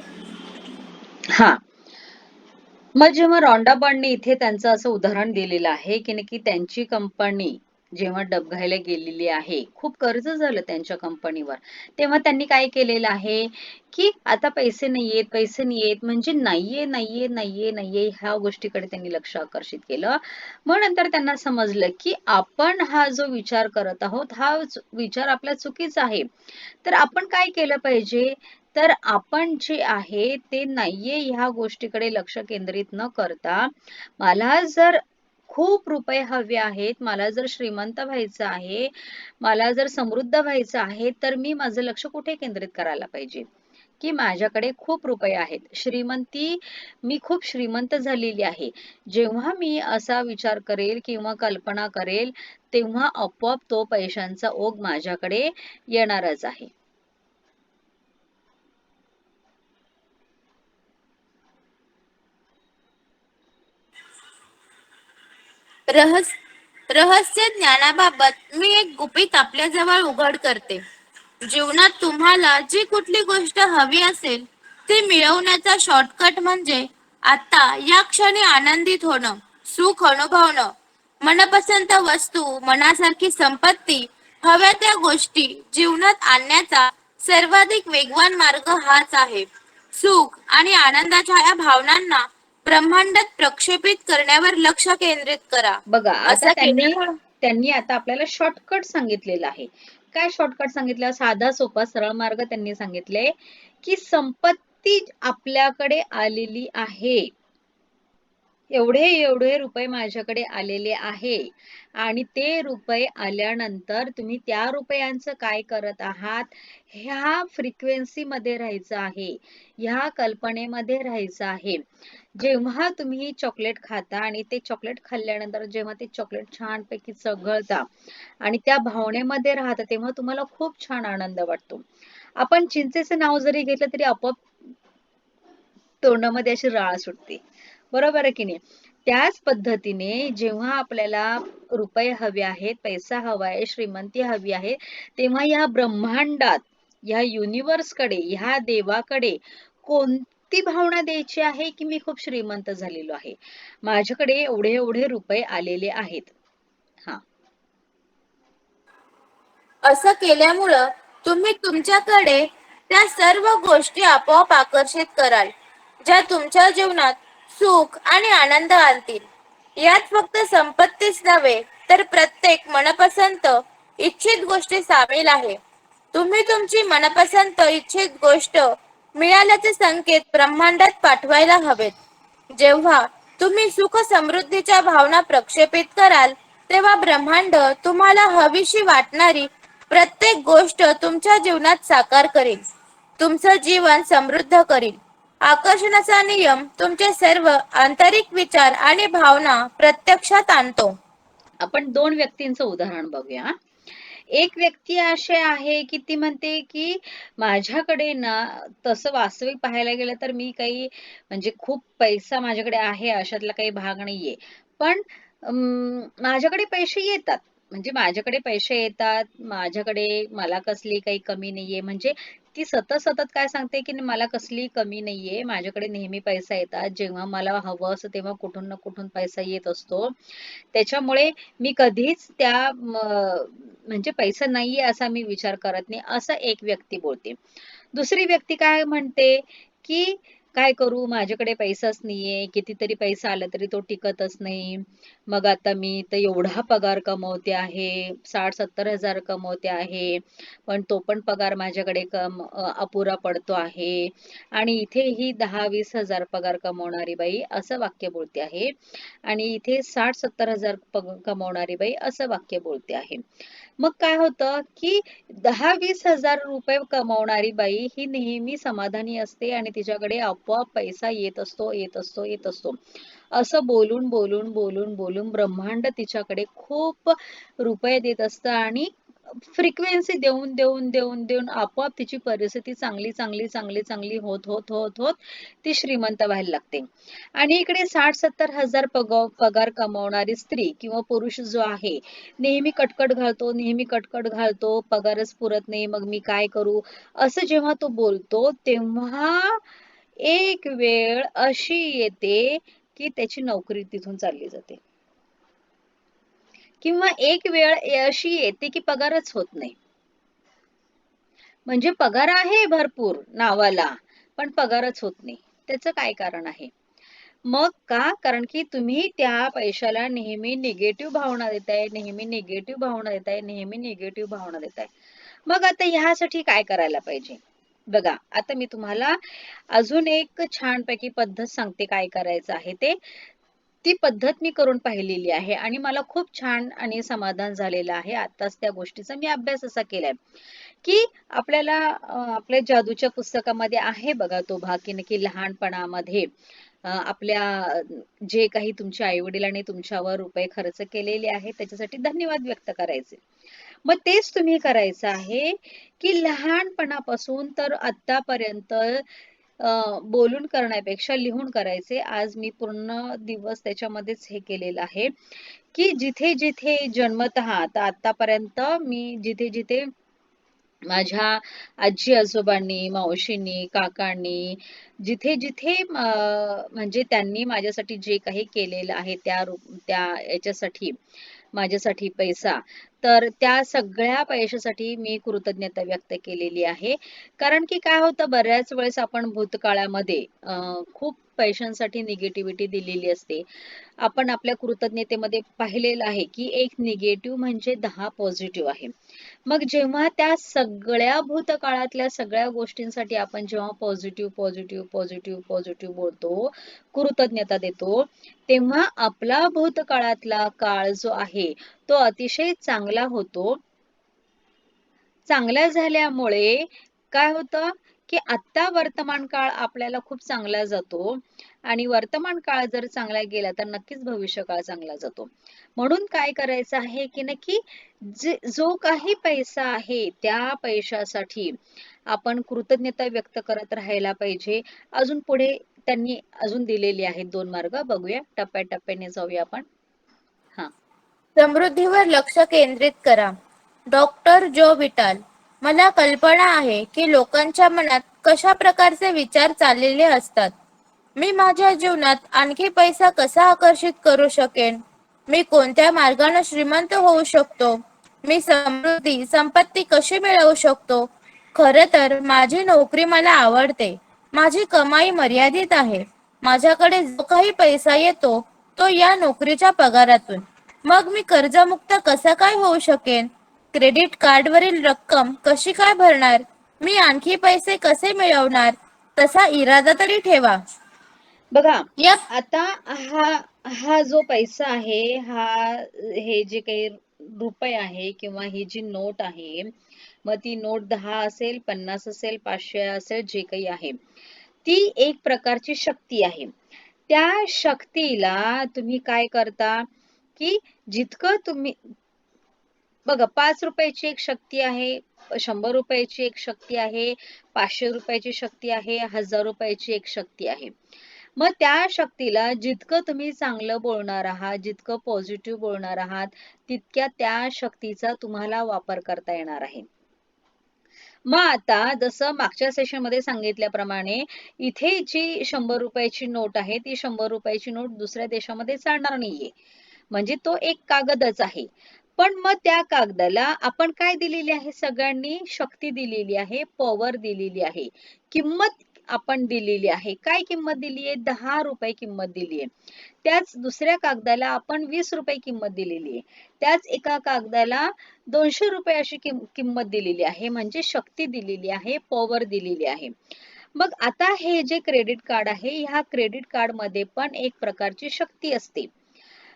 हां. मग जेव्हा रॉन्डा बर्नने इथे त्यांचं असं उदाहरण दिलेलं आहे, की नक्की त्यांची कंपनी जेव्हा डबघाईला गेलेली आहे, खूप कर्ज झालं त्यांच्या कंपनीवर. तेव्हा त्यांनी काय केलेलं आहे, की आता पैसे नाहीयेत म्हणजे नाहीये ह्या गोष्टीकडे त्यांनी लक्ष आकर्षित केलं. मग नंतर त्यांना समजलं, की आपण हा जो विचार करत आहोत, हा विचार आपला चुकीचा आहे. तर आपण काय केलं पाहिजे? तर आपण जे आहे ते नाहीये ह्या गोष्टीकडे लक्ष केंद्रित न करता, मला जर खूप रुपये हवे आहेत, मला जर श्रीमंत व्हायचं आहे, मला जर समृद्ध व्हायचं आहे, तर मी माझं लक्ष कुठे केंद्रित करायला पाहिजे? की माझ्याकडे खूप रुपये आहेत. मी खूप श्रीमंत झालेली आहे. जेव्हा मी असा विचार करेल किंवा कल्पना करेल, तेव्हा आपोआप तो पैशांचा ओघ माझ्याकडे येणारच आहे. रहस्य रहस्य ज्ञानाबाबत मी एक गुपित आपल्याजवळ उघड करते. जीवनात तुम्हाला जी कुठली गोष्ट हवी असेल ती मिळवण्याचा शॉर्टकट म्हणजे आता या क्षणी आनंदित होणं, सुख अनुभवणं. मनपसंत वस्तू, मनासारखी संपत्ती, हव्या त्या गोष्टी जीवनात आणण्याचा सर्वाधिक वेगवान मार्ग हाच आहे. सुख आणि आनंदाच्या या भावनांना ब्रह्मांडात प्रक्षेपित करण्यावर लक्ष केंद्रित करा. बघा, आता असं त्यांनी केल्यामुळे त्यांनी आता आपल्याला शॉर्टकट सांगितलेला आहे. काय शॉर्टकट सांगितलं? साधा सोपा सरळ मार्ग त्यांनी सांगितले की संपत्ती आपल्याकडे आलेली आहे. एवढे एवढे रुपये माझ्याकडे आलेले आहे आणि ते रुपये आल्यानंतर तुम्ही त्या रुपयांचं काय करत आहात, ह्या फ्रिक्वेन्सी मध्ये राहायचं आहे, ह्या कल्पनेमध्ये राहायचं आहे. जेव्हा तुम्ही चॉकलेट खाता आणि ते चॉकलेट खाल्ल्यानंतर जेव्हा ते चॉकलेट छानपैकी चघळता आणि त्या भावनेमध्ये राहता तेव्हा तुम्हाला खूप छान आनंद वाटतो. आपण चिंचेचं नाव जरी घेतलं तरी आपोआप तोंडामध्ये अशी राळ सुटते. बरोबर आहे की नाही? त्याच पद्धतीने जेव्हा आपल्याला रुपये हवे आहेत, पैसा हवा आहे, श्रीमंती हवी आहे, तेव्हा या ब्रह्मांडात, ह्या युनिव्हर्सकडे, ह्या देवाकडे कोणती भावना द्यायची आहे की मी खूप श्रीमंत झालेलो आहे, माझ्याकडे एवढे एवढे रुपये आलेले आहेत. हा, असं केल्यामुळं तुम्ही तुमच्याकडे त्या सर्व गोष्टी आपोआप आकर्षित कराल, ज्या तुमच्या जीवनात सुख आणि आनंद आणतील. यात फक्त संपत्तीच नव्हे तर प्रत्येक मनपसंत इच्छित गोष्टी सामील आहे. तुम्ही तुमची मनपसंत इच्छित गोष्ट मिळाल्याचे संकेत ब्रह्मांडात पाठवायला हवेत. जेव्हा तुम्ही सुख समृद्धीच्या भावना प्रक्षेपित कराल तेव्हा ब्रह्मांड तुम्हाला हवीशी वाटणारी प्रत्येक गोष्ट तुमच्या जीवनात साकार करेल, तुमचं जीवन समृद्ध करील. आकर्षणाचा नियम तुमचे सर्व आंतरिक विचार आणि भावना प्रत्यक्षात आणतो. आपण दोन व्यक्तींचं उदाहरण बघूया. एक व्यक्ती अशी आहे की ती म्हणते की माझ्याकडे ना, तसं वास्तविक पाहायला गेलं तर मी काही म्हणजे खूप पैसा माझ्याकडे आहे अशातला काही भाग नाहीये. पण माझ्याकडे पैसे येतात, म्हणजे माझ्याकडे पैसे येतात, माझ्याकडे मला कसली काही कमी नाहीये. म्हणजे ती सतत सतत काय सांगते की मला कसली कमी नाहीये, माझ्याकडे नेहमी पैसा येतात, जेव्हा मला हवं असं तेव्हा कुठून ना कुठून पैसा येत असतो. त्याच्यामुळे मी कधीच त्या म्हणजे पैसा नाहीये असा मी विचार करत नाही, असं एक व्यक्ती बोलते. दुसरी व्यक्ती काय म्हणते की काय करू, माझ्याकडे पैसाच नाहीये, कितीतरी पैसा आला तरी तो टिकतच नाही. मग आता मी तर एवढा पगार कमवते आहे, 60-70 हजार कमवते आहे, पण तो पण पगार माझ्याकडे अपुरा पडतो आहे. आणि इथे ही 10-20 हजार पगार कमवणारी बाई असं वाक्य बोलते आहे आणि इथे 60-70 हजार कमवणारी बाई असं वाक्य बोलते आहे. मग काय होतं की 10-20 हजार रुपये कमवणारी बाई ही नेहमी समाधानी असते आणि तिच्याकडे आपोआप पैसा येत असतो, येत असतो, येत असतो. असं बोलून बोलून बोलून बोलून ब्रह्मांड तिच्याकडे खूप रुपये देत असतं आणि फ्रिक्वेन्सी देऊन देऊन देऊन देऊन आपोआप तिची परिस्थिती चांगली चांगली चांगली चांगली होत होत होत होत ती श्रीमंत व्हायला लागते. आणि इकडे 60-70 हजार पगार कमवणारी स्त्री किंवा पुरुष जो आहे, नेहमी कटकट घालतो, नेहमी कटकट घालतो, पगारच पुरत नाही, मग मी काय करू, असं जेव्हा तो बोलतो तेव्हा एक वेळ अशी येते की त्याची नोकरी तिथून चालली जाते. किंवा एक वेळ अशी येते की पगारच होत नाही. म्हणजे पगार आहे भरपूर नावाला, पण पगारच होत नाही. त्याचं काय कारण आहे? मग का? कारण की तुम्ही त्या पैशाला नेहमी निगेटिव्ह भावना देताय, नेहमी निगेटिव्ह भावना देताय, नेहमी निगेटिव्ह भावना देताय. मग आता ह्यासाठी काय करायला पाहिजे? बघा, आता मी तुम्हाला अजून एक छानपैकी पद्धत सांगते काय करायचं आहे ते. ती पद्धत मी करून पाहिलेली आहे आणि मला खूप छान आणि समाधान झालेलं आहे. आत्ताच त्या गोष्टीचा मी अभ्यास असा केलाय की आपल्याला आपल्या जादूच्या पुस्तकामध्ये आहे बघा तो भाग की नक्की लहानपणामध्ये आपल्या जे काही तुमच्या आई-वडिलांनी तुमच्यावर रुपये खर्च केलेले आहेत त्याच्यासाठी धन्यवाद व्यक्त करायचे. मग तेच तुम्ही करायचं आहे की लहानपणापासून तर आत्तापर्यंत बोलून करण्यापेक्षा लिहून करायचे. आज मी पूर्ण दिवस त्याच्यामध्येच हे केलेलं आहे, की जिथे-जिथे जन्मतः आता आत्तापर्यंत मी जिथे-जिथे माझ्या आजी-आजोबांनी, मावशींनी, काकांनी जिथे-जिथे म्हणजे त्यांनी माझ्यासाठी जे काही केलेलं आहे त्या याच्यासाठी माझ्यासाठी पैसा, तर त्या सगळ्या पैशासाठी मी कृतज्ञता व्यक्त केलेली आहे. कारण की काय होतं बऱ्याच वेळेस आपण भूतकाळामध्ये खूप पैशांसाठी निगेटिव्हिटी दिलेली असते. आपण आपल्या कृतज्ञतेमध्ये पाहिलेलं आहे, की एक निगेटिव्ह म्हणजे 10 पॉझिटिव्ह आहे. मग जेव्हा त्या सगळ्या भूतकाळातल्या सगळ्या गोष्टींसाठी आपण जेव्हा पॉझिटिव्ह, पॉझिटिव्ह, पॉझिटिव्ह, पॉझिटिव्ह बोलतो, कृतज्ञता देतो, तेव्हा आपला भूतकाळातला काळ जो आहे, तो अतिशय चांगला होतो. चांगल्या झाल्यामुळे काय होतं, की आत्ता वर्तमान काळ आपल्याला खूप चांगला जातो आणि वर्तमान काळ जर चांगला गेला तर नक्कीच भविष्य काळ चांगला जातो. म्हणून काय करायचं आहे, की नक्की जो काही पैसा आहे त्या पैशासाठी आपण कृतज्ञता व्यक्त करत राहायला पाहिजे. अजून पुढे त्यांनी अजून दिलेली आहेत 2 मार्ग बघूया. टप्प्याटप्प्याने जाऊया आपण. हां. समृद्धीवर लक्ष केंद्रित करा. डॉक्टर जो विटाल. मला कल्पना आहे की लोकांच्या मनात कशा प्रकारचे विचार चाललेले असतात. मी माझ्या जीवनात आणखी पैसा कसा आकर्षित करू शकेन? मी कोणत्या मार्गाने श्रीमंत होऊ शकतो? मी समृद्धी, संपत्ती कशी मिळवू शकतो? खरं तर माझी नोकरी मला आवडते. माझी कमाई मर्यादित आहे. माझ्याकडे जो काही पैसा येतो तो या नोकरीच्या पगारातून. मग मी कर्जमुक्त कसा काय होऊ शकेन? क्रेडिट कार्डवरील रक्कम कशी काय भरणार? मी आणखी पैसे कसे मिळवणार? तसा इरादा तरी ठेवा. बघा, या आता हा हा जो पैसा आहे, हे जे काही रुपये आहे किंवा ही जी नोट आहे, मग ती नोट 10 असेल, 50 असेल, 500 असेल, जे काही आहे, ती एक प्रकारची शक्ती आहे. त्या शक्तीला तुम्ही काय करता, की जितकं तुम्ही बघा 5 रुपयाची एक शक्ती आहे, 100 रुपयाची एक शक्ती आहे, 500 रुपयाची शक्ती आहे, 1000 रुपयाची एक शक्ती आहे. मग त्या शक्तीला जितकं तुम्ही चांगलं बोलणार आहात, जितकं पॉझिटिव्ह बोलणार आहात, तितक्या त्या शक्तीचा तुम्हाला वापर करता येणार आहे. मग आता जसं मागच्या सेशनमध्ये सांगितल्याप्रमाणे इथे जी 100 रुपयाची नोट आहे, ती 100 रुपयाची नोट दुसऱ्या देशामध्ये चालणार नाहीये. म्हणजे तो एक कागदच आहे. पण मग त्या कागदाला आपण काय दिलेली आहे सगळ्यांनी? शक्ती दिलेली आहे, पॉवर दिलेली आहे, किंमत आपण दिलेली आहे. काय किंमत दिली आहे? 10 रुपये किंमत दिली आहे. त्याच दुसऱ्या कागदाला आपण 20 रुपये किंमत दिलेली आहे. त्याच एका कागदाला 200 रुपये अशी किंमत दिलेली आहे. म्हणजे शक्ती दिलेली आहे, पॉवर दिलेली आहे. मग आता हे जे क्रेडिट कार्ड आहे, ह्या क्रेडिट कार्डमध्ये पण एक प्रकारची शक्ती असते.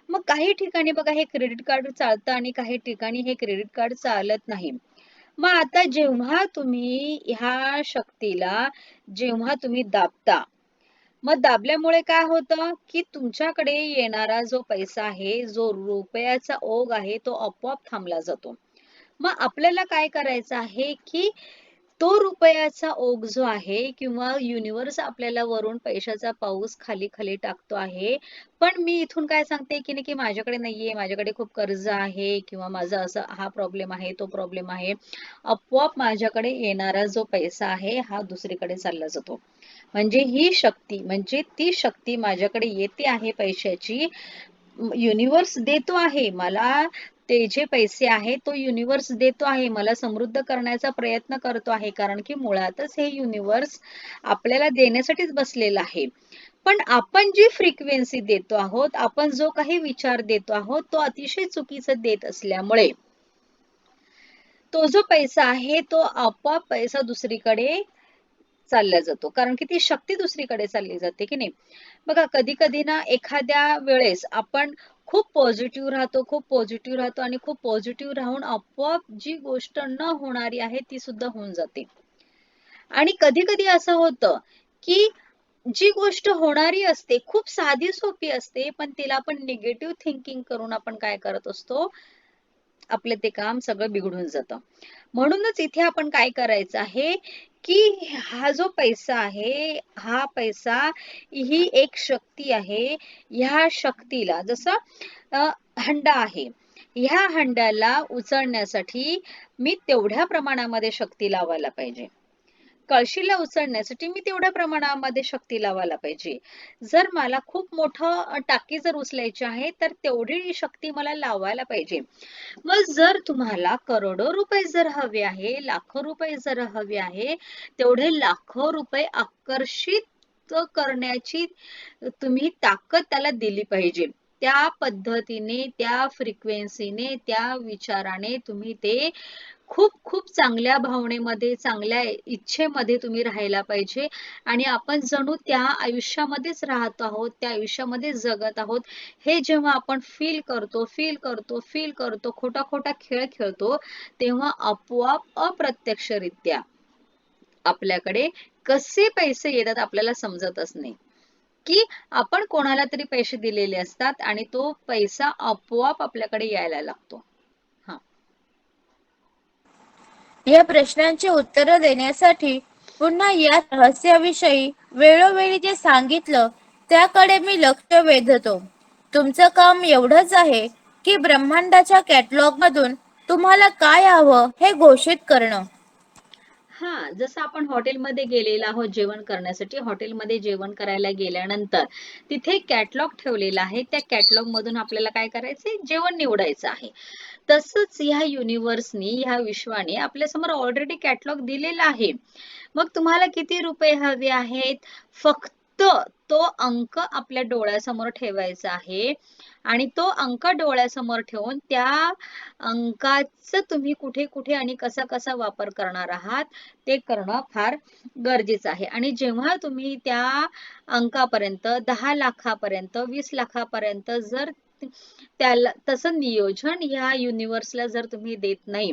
मग काही ठिकाणी बघा हे क्रेडिट कार्ड चालतं आणि काही ठिकाणी हे क्रेडिट कार्ड चालत नाही. मग आता जेव्हा तुम्ही दाबता, मग दाबल्यामुळे काय होतं, की तुमच्याकडे येणारा जो पैसा आहे, जो रुपयाचा ओघ आहे, तो आपोआप थांबला जातो. मग आपल्याला काय करायचं आहे, की तो रुपयाचा ओघ जो आहे किंवा युनिव्हर्स आपल्याला वरून पैशाचा पाऊस खाली-खाली टाकतो आहे. पण मी इथून काय सांगते, की नाही की माझ्याकडे नाहीये, माझ्याकडे खूप कर्ज आहे किंवा माझा असा हा प्रॉब्लेम आहे, तो प्रॉब्लेम आहे. आपोआप माझ्याकडे येणारा जो पैसा आहे, हा दुसरीकडे चालला जातो. म्हणजे ही शक्ती म्हणजे ती शक्ती माझ्याकडे येते आहे पैशाची. युनिव्हर्स देतो आहे मला ते जे पैसे आहेत तो युनिव्हर्स देतो आहे. मला समृद्ध करण्याचा प्रयत्न करतो आहे. कारण की मुळातच हे युनिव्हर्स आपल्याला देण्यासाठीच बसलेलं आहे. पण आपण जी फ्रिक्वेन्सी देतो आहोत, आपण जो काही विचार देतो आहोत, तो अतिशय चुकीचं देत असल्यामुळे तो जो पैसा आहे, तो आपोआप पैसा दुसरीकडे चालला जातो. कारण की ती शक्ती दुसरीकडे चालली जाते, की नाही? बघा कधी-कधी ना एखाद्या वेळेस आपण खूप पॉझिटिव्ह राहतो, खूप पॉझिटिव्ह राहतो आणि खूप पॉझिटिव्ह राहून आपोआप जी गोष्ट न होणारी आहे ती सुद्धा होऊन जाते. आणि कधी-कधी असं होतं, की जी गोष्ट होणारी असते, खूप साधी सोपी असते, पण तिला आपण निगेटिव्ह थिंकिंग करून आपण काय करत असतो, आपलं ते काम सगळं बिघडून जातं. म्हणूनच इथे आपण काय करायचं आहे, की हा जो पैसा आहे, हा पैसा ही एक शक्ती आहे. ह्या शक्तीला जसं अ, हंडा आहे. ह्या हंड्याला उचलण्यासाठी मी तेवढ्या प्रमाणामध्ये शक्ती लावायला पाहिजे. कळशीला उचलण्यासाठी मी तेवढ्या प्रमाणामध्ये शक्ती लावायला पाहिजे. जर मला खूप मोठं टाकी जर उचलायची आहे, तर तेवढी शक्ती मला लावायला पाहिजे. मग जर तुम्हाला करोडो रुपये जर हवे आहे, लाखो रुपये जर हवे आहे, तेवढे लाखो रुपये आकर्षित करण्याची तुम्ही ताकद त्याला दिली पाहिजे. त्या पद्धतीने, त्या फ्रिक्वेन्सीने, त्या विचाराने तुम्ही ते खूप खूप चांगल्या भावनेमध्ये, चांगल्या इच्छेमध्ये तुम्ही राहायला पाहिजे आणि आपण जणू त्या आयुष्यामध्येच राहत आहोत, त्या आयुष्यामध्ये जगत आहोत. हे जेव्हा आपण फील करतो, खोटा-खोटा खेळ खेळतो, तेव्हा आपोआप अप्रत्यक्षरित्या आपल्याकडे कसे पैसे येतात आपल्याला समजतच नाही, की आपण कोणाला तरी पैसे दिलेले असतात आणि तो पैसा आपोआप आपल्याकडे यायला लागतो. हां. या प्रश्नांची उत्तरं देण्यासाठी पुन्हा या रहस्याविषयी वेळोवेळी जे सांगितलं त्याकडे मी लक्ष वेधतो. तुमचं काम एवढंच आहे की ब्रह्मांडाच्या कॅटलॉगमधून तुम्हाला काय हवं हे घोषित करणं. हां, जसं आपण हॉटेलमध्ये गेलेलो आहोत जेवण करण्यासाठी. हॉटेलमध्ये जेवण करायला गेल्यानंतर तिथे कॅटलॉग ठेवलेला आहे. त्या कॅटलॉगमधून आपल्याला काय करायचंय? जेवण निवडायचं आहे. तसंच ह्या युनिव्हर्सनी, ह्या विश्वाने आपल्यासमोर ऑलरेडी कॅटलॉग दिलेला आहे. मग तुम्हाला किती रुपये हवे आहेत? फक्त तो अंक आपल्या डोळ्यासमोर ठेवायचा आहे आणि तो अंक डोळ्यासमोर ठेवून त्या अंकाचं तुम्ही कुठे-कुठे आणि कसा-कसा वापर करणार आहात, ते करणं फार गरजेचं आहे. आणि जेव्हा तुम्ही त्या अंकापर्यंत 10 लाखापर्यंत, 20 लाखापर्यंत जर त्याला तसं नियोजन ह्या युनिव्हर्सला जर तुम्ही देत नाही,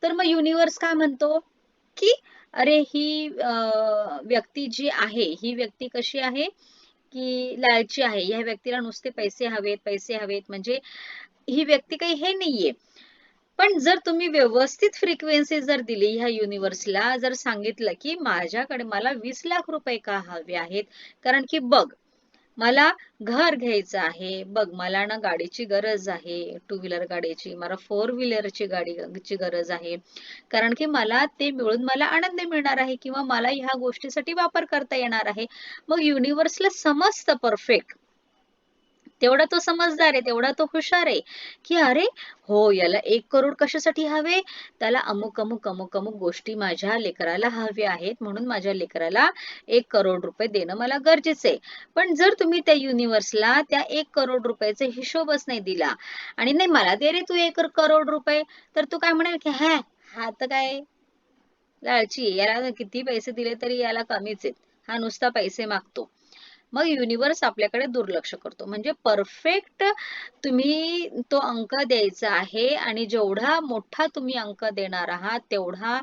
तर मग युनिव्हर्स काय म्हणतो, की अरे ही व्यक्ती जी आहे, ही व्यक्ती कशी आहे, की लालची आहे. ह्या व्यक्तीला नुसते पैसे हवेत, पैसे हवेत म्हणजे ही व्यक्ती काही हे नाहीये. पण जर तुम्ही व्यवस्थित फ्रिक्वेन्सी जर दिली ह्या युनिव्हर्सला, जर सांगितलं, की माझ्याकडे मला 20 लाख रुपये का हवे आहेत? कारण की बघ, मला घर घ्यायचं आहे. बघ, मला ना गाडीची गरज आहे, टू व्हीलर गाडीची. मला फोर व्हीलरची गाडीची गरज आहे. कारण की मला ते मिळून मला आनंद मिळणार आहे किंवा मला ह्या गोष्टीसाठी वापर करता येणार आहे. मग युनिव्हर्सला समजतं परफेक्ट. तेवढा तो समजदार आहे, तेवढा तो हुशार आहे, की अरे हो, याला 1 करोड कशासाठी हवे? त्याला अमुक गोष्टी माझ्या लेकराला हव्या आहेत, म्हणून माझ्या लेकराला 1 करोड रुपये देणं मला गरजेचं आहे. पण जर तुम्ही त्या युनिव्हर्सला त्या 1 करोड रुपयाचा हिशोबच नाही दिला आणि नाही मला दे रे तू 1 करोड रुपये, तर तू काय म्हणेल, की हा तर काय लालची आहे. याला किती पैसे दिले तरी याला कमीच आहेत. हा नुसता पैसे मागतो. मग युनिव्हर्स आपल्याकडे दुर्लक्ष करतो. म्हणजे परफेक्ट तुम्ही तो अंक द्यायचा आहे आणि जेवढा मोठा तुम्ही अंक देणार आहात, तेवढा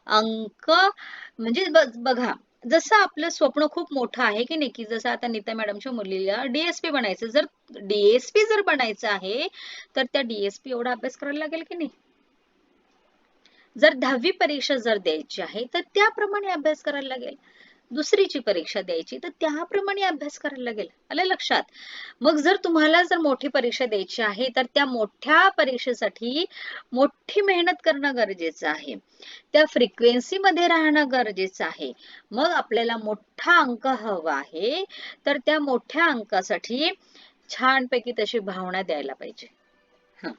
अंक म्हणजे बघा, जसं आपलं स्वप्न खूप मोठं आहे की नाही, की जसं आता नीता मॅडमच्या मुलीला डी बनायचं. जर डी जर बनायचं आहे, तर त्या डी एवढा अभ्यास करायला लागेल की नाही? जर 10वी परीक्षा जर द्यायची आहे, तर त्याप्रमाणे अभ्यास करायला लागेल. दुसरीची परीक्षा द्यायची, तर त्याप्रमाणे अभ्यास करायला लागेल. आलं लक्षात? मग जर तुम्हाला जर मोठी परीक्षा द्यायची आहे, तर त्या मोठ्या परीक्षेसाठी मोठी मेहनत करणं गरजेचं आहे. त्या फ्रिक्वेन्सीमध्ये राहणं गरजेचं आहे. मग आपल्याला मोठा अंक हवा आहे, तर त्या मोठ्या अंकासाठी छानपैकी तशी भावना द्यायला पाहिजे. हं.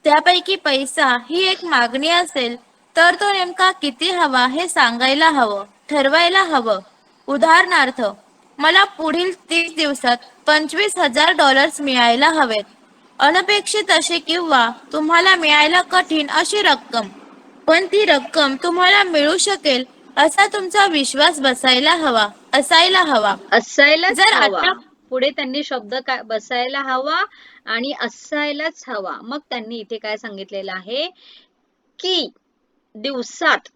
त्यापैकी पैसा ही एक मागणी असेल तर तो नेमका किती हवा हे सांगायला हवं, ठरवायला हवं. उदाहरणार्थ, मला पुढील 30 दिवसात $25,000 मिळायला हवेत. अनपेक्षित अशी किंवा तुम्हाला मिळायला कठीण अशी रक्कम. पण ती रक्कम तुम्हाला मिळू शकेल असा तुमचा विश्वास असायला हवा. असायलाच जर हवा. आता पुढे त्यांनी शब्द काय बसायला हवा आणि असायलाच हवा. मग त्यांनी इथे काय सांगितलेलं आहे, की दिवसात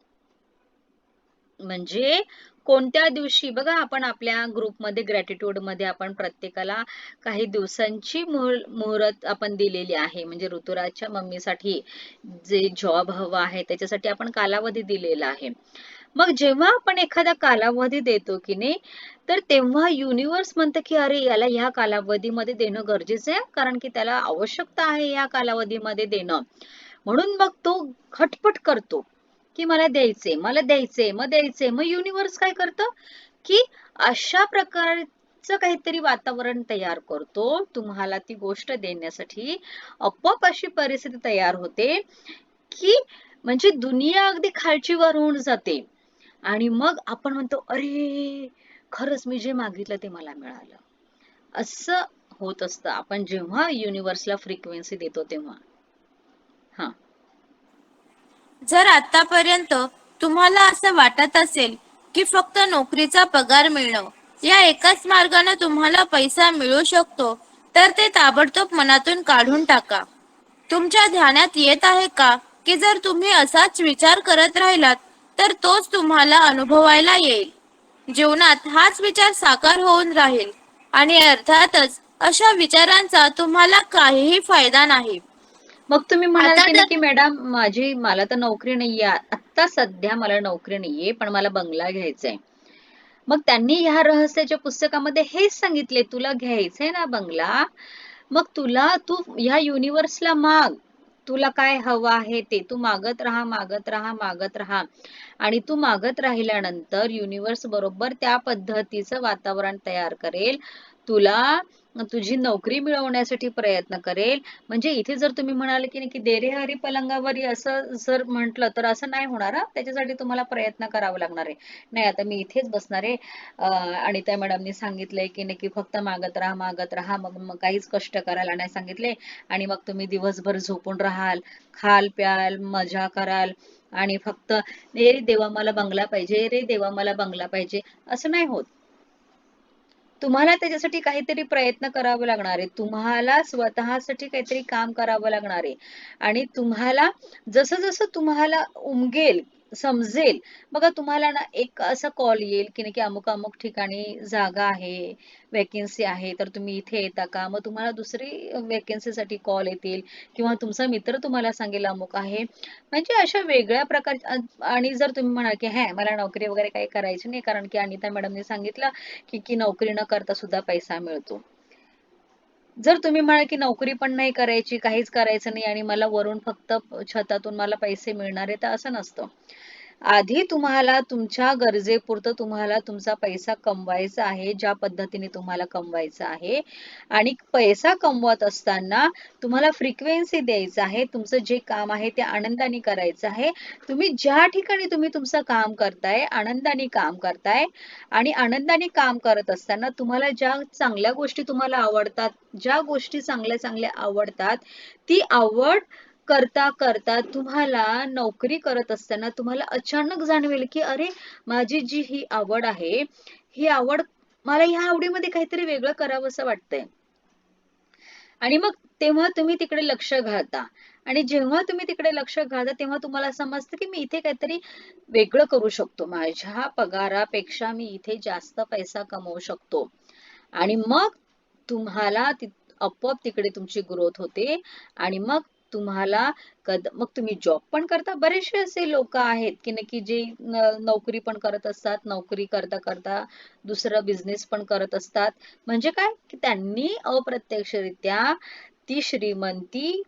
म्हणजे कोणत्या दिवशी बघा, आपण आपल्या ग्रुपमध्ये ग्रॅटिट्यूड मध्ये आपण प्रत्येकाला काही दिवसांची मुहूर्त आपण दिलेली आहे. म्हणजे ऋतुराजच्या मम्मीसाठी जे जॉब हवा आहे त्याच्यासाठी आपण कालावधी दिलेला आहे. मग जेव्हा आपण एखादा कालावधी देतो की नाही, तर तेव्हा युनिवर्स म्हणतं की अरे याला ह्या कालावधीमध्ये देणं गरजेचं आहे, कारण की त्याला आवश्यकता आहे या कालावधीमध्ये देणं. म्हणून मग तो खटपट करतो की मला द्यायचे, मला द्यायचे, मग द्यायचे. मग युनिवर्स काय करतं की अशा प्रकारचं काहीतरी वातावरण तयार करतो तुम्हाला ती गोष्ट देण्यासाठी. आपोआप अशी परिस्थिती तयार होते की म्हणजे दुनिया अगदी खालची वर होऊन जाते. आणि मग आपण म्हणतो अरे खरंच मी जे मागितलं ते मला मिळालं. असं होत असतं आपण जेव्हा युनिवर्सला फ्रिक्वेन्सी देतो तेव्हा. हा. जर आतापर्यंत तुम्हाला असं वाटत असेल की फक्त नोकरीचा पगार मिळणं या एकाच मार्गाने तुम्हाला पैसा मिळू शकतो, तर ते ताबडतोब मनातून काढून टाका. तुमच्या ध्यानात येत आहे का की जर तुम्ही असाच विचार करत राहिलात तर तोच तुम्हाला अनुभवायला येईल. जीवनात हाच विचार साकार होऊन राहील आणि अर्थातच अशा विचारांचा तुम्हाला काहीही फायदा नाही. मग तुम्ही म्हणाल आता की नाही तर की मॅडम मला तर नोकरी नाहीये, आत्ता सध्या मला नोकरी नाहीये, पण मला बंगला घ्यायचा आहे. मग त्यांनी ह्या रहस्याच्या पुस्तकामध्ये हेच सांगितले, तुला घ्यायचंय ना बंगला, मग तू ह्या युनिव्हर्सला माग. तुला काय हवं आहे ते तू मागत राहा, मागत राहा, मागत राहा. आणि तू मागत राहिल्यानंतर युनिव्हर्स बरोबर त्या पद्धतीचं वातावरण तयार करेल. तुला तुझी नोकरी मिळवण्यासाठी प्रयत्न करेल. म्हणजे इथे जर तुम्ही म्हणाले की नाही की दे रे हरी पलंगावरी असं जर म्हटलं तर असं नाही होणार. त्याच्यासाठी तुम्हाला प्रयत्न करावा लागणार आहे. नाही आता मी इथेच बसणार आहे आणि त्या मॅडमनी सांगितलंय की नाही की फक्त मागत राहा, मागत राहा, मग मग काहीच कष्ट करायला नाही सांगितले. आणि मग तुम्ही दिवसभर झोपून राहाल, खाल प्याल, मजा कराल आणि फक्त "ए रे देवा मला बंगला पाहिजे, रे देवा मला बंगला पाहिजे", असं नाही होत. तुम्हाला त्याच्यासाठी काहीतरी प्रयत्न करावे लागणार आहे. तुम्हाला स्वतःसाठी काहीतरी काम करावं लागणार आहे. आणि तुम्हाला जसं जसं तुम्हाला उमगेल, समजेल, बघा तुम्हाला ना एक असा कॉल येईल की नाही की अमुक अमुक ठिकाणी जागा आहे, वॅकन्सी आहे, तर तुम्ही इथे येता का? मग तुम्हाला दुसरी वॅकन्सीसाठी कॉल येतील किंवा तुमचा मित्र तुम्हाला सांगेल अमुक आहे. म्हणजे अशा वेगळ्या प्रकार. आणि जर तुम्ही म्हणाल की "हॅ, मला नोकरी वगैरे काही करायची नाही, कारण की अनिता मॅडमने सांगितलं की नोकरी न करता सुद्धा पैसा मिळतो." जर तुम्ही म्हणाल की नोकरी पण नाही करायची, काहीच करायचं नाही आणि मला वरून फक्त छतातून मला पैसे मिळणार आहे, तर असं नसतं. आधी तुम्हाला तुमच्या गरजेपुरतं तुम्हाला तुमचा पैसा कमवायचा आहे, ज्या पद्धतीने तुम्हाला कमवायचा आहे. आणि पैसा कमवत असताना तुम्हाला फ्रिक्वेन्सी द्यायचं आहे. तुमचं जे काम आहे ते आनंदाने करायचं आहे. तुम्ही ज्या ठिकाणी तुम्ही तुमचं काम करताय, आनंदाने काम करताय आणि आनंदाने काम करत असताना तुम्हाला ज्या चांगल्या गोष्टी तुम्हाला आवडतात, ज्या गोष्टी चांगल्या चांगल्या आवडतात, ती आवड करता करता तुम्हाला नोकरी करत असताना तुम्हाला अचानक जाणवेल की अरे माझी जी ही आवड आहे, ही आवड मला ह्या आवडीमध्ये काहीतरी वेगळं करावंसं वाटतंय. आणि मग तेव्हा तुम्ही तिकडे लक्ष घालता. आणि जेव्हा तुम्ही तिकडे लक्ष घालता तेव्हा तुम्हाला समजतं की मी इथे काहीतरी वेगळं करू शकतो. माझ्या पगारापेक्षा मी इथे जास्त पैसा कमवू शकतो. आणि मग तुम्हाला आपोआप तिकडे तुमची ग्रोथ होते. आणि मग तुम्हाला मग तुम्ही जॉब पण करता. बरेचसे असे लोक आहेत की नक्की जे नोकरी पण करत असतात, नोकरी करता करता दुसरा बिझनेस पण करत असतात. म्हणजे काय की त्यांनी अप्रत्यक्षरित्या ती श्रीमंती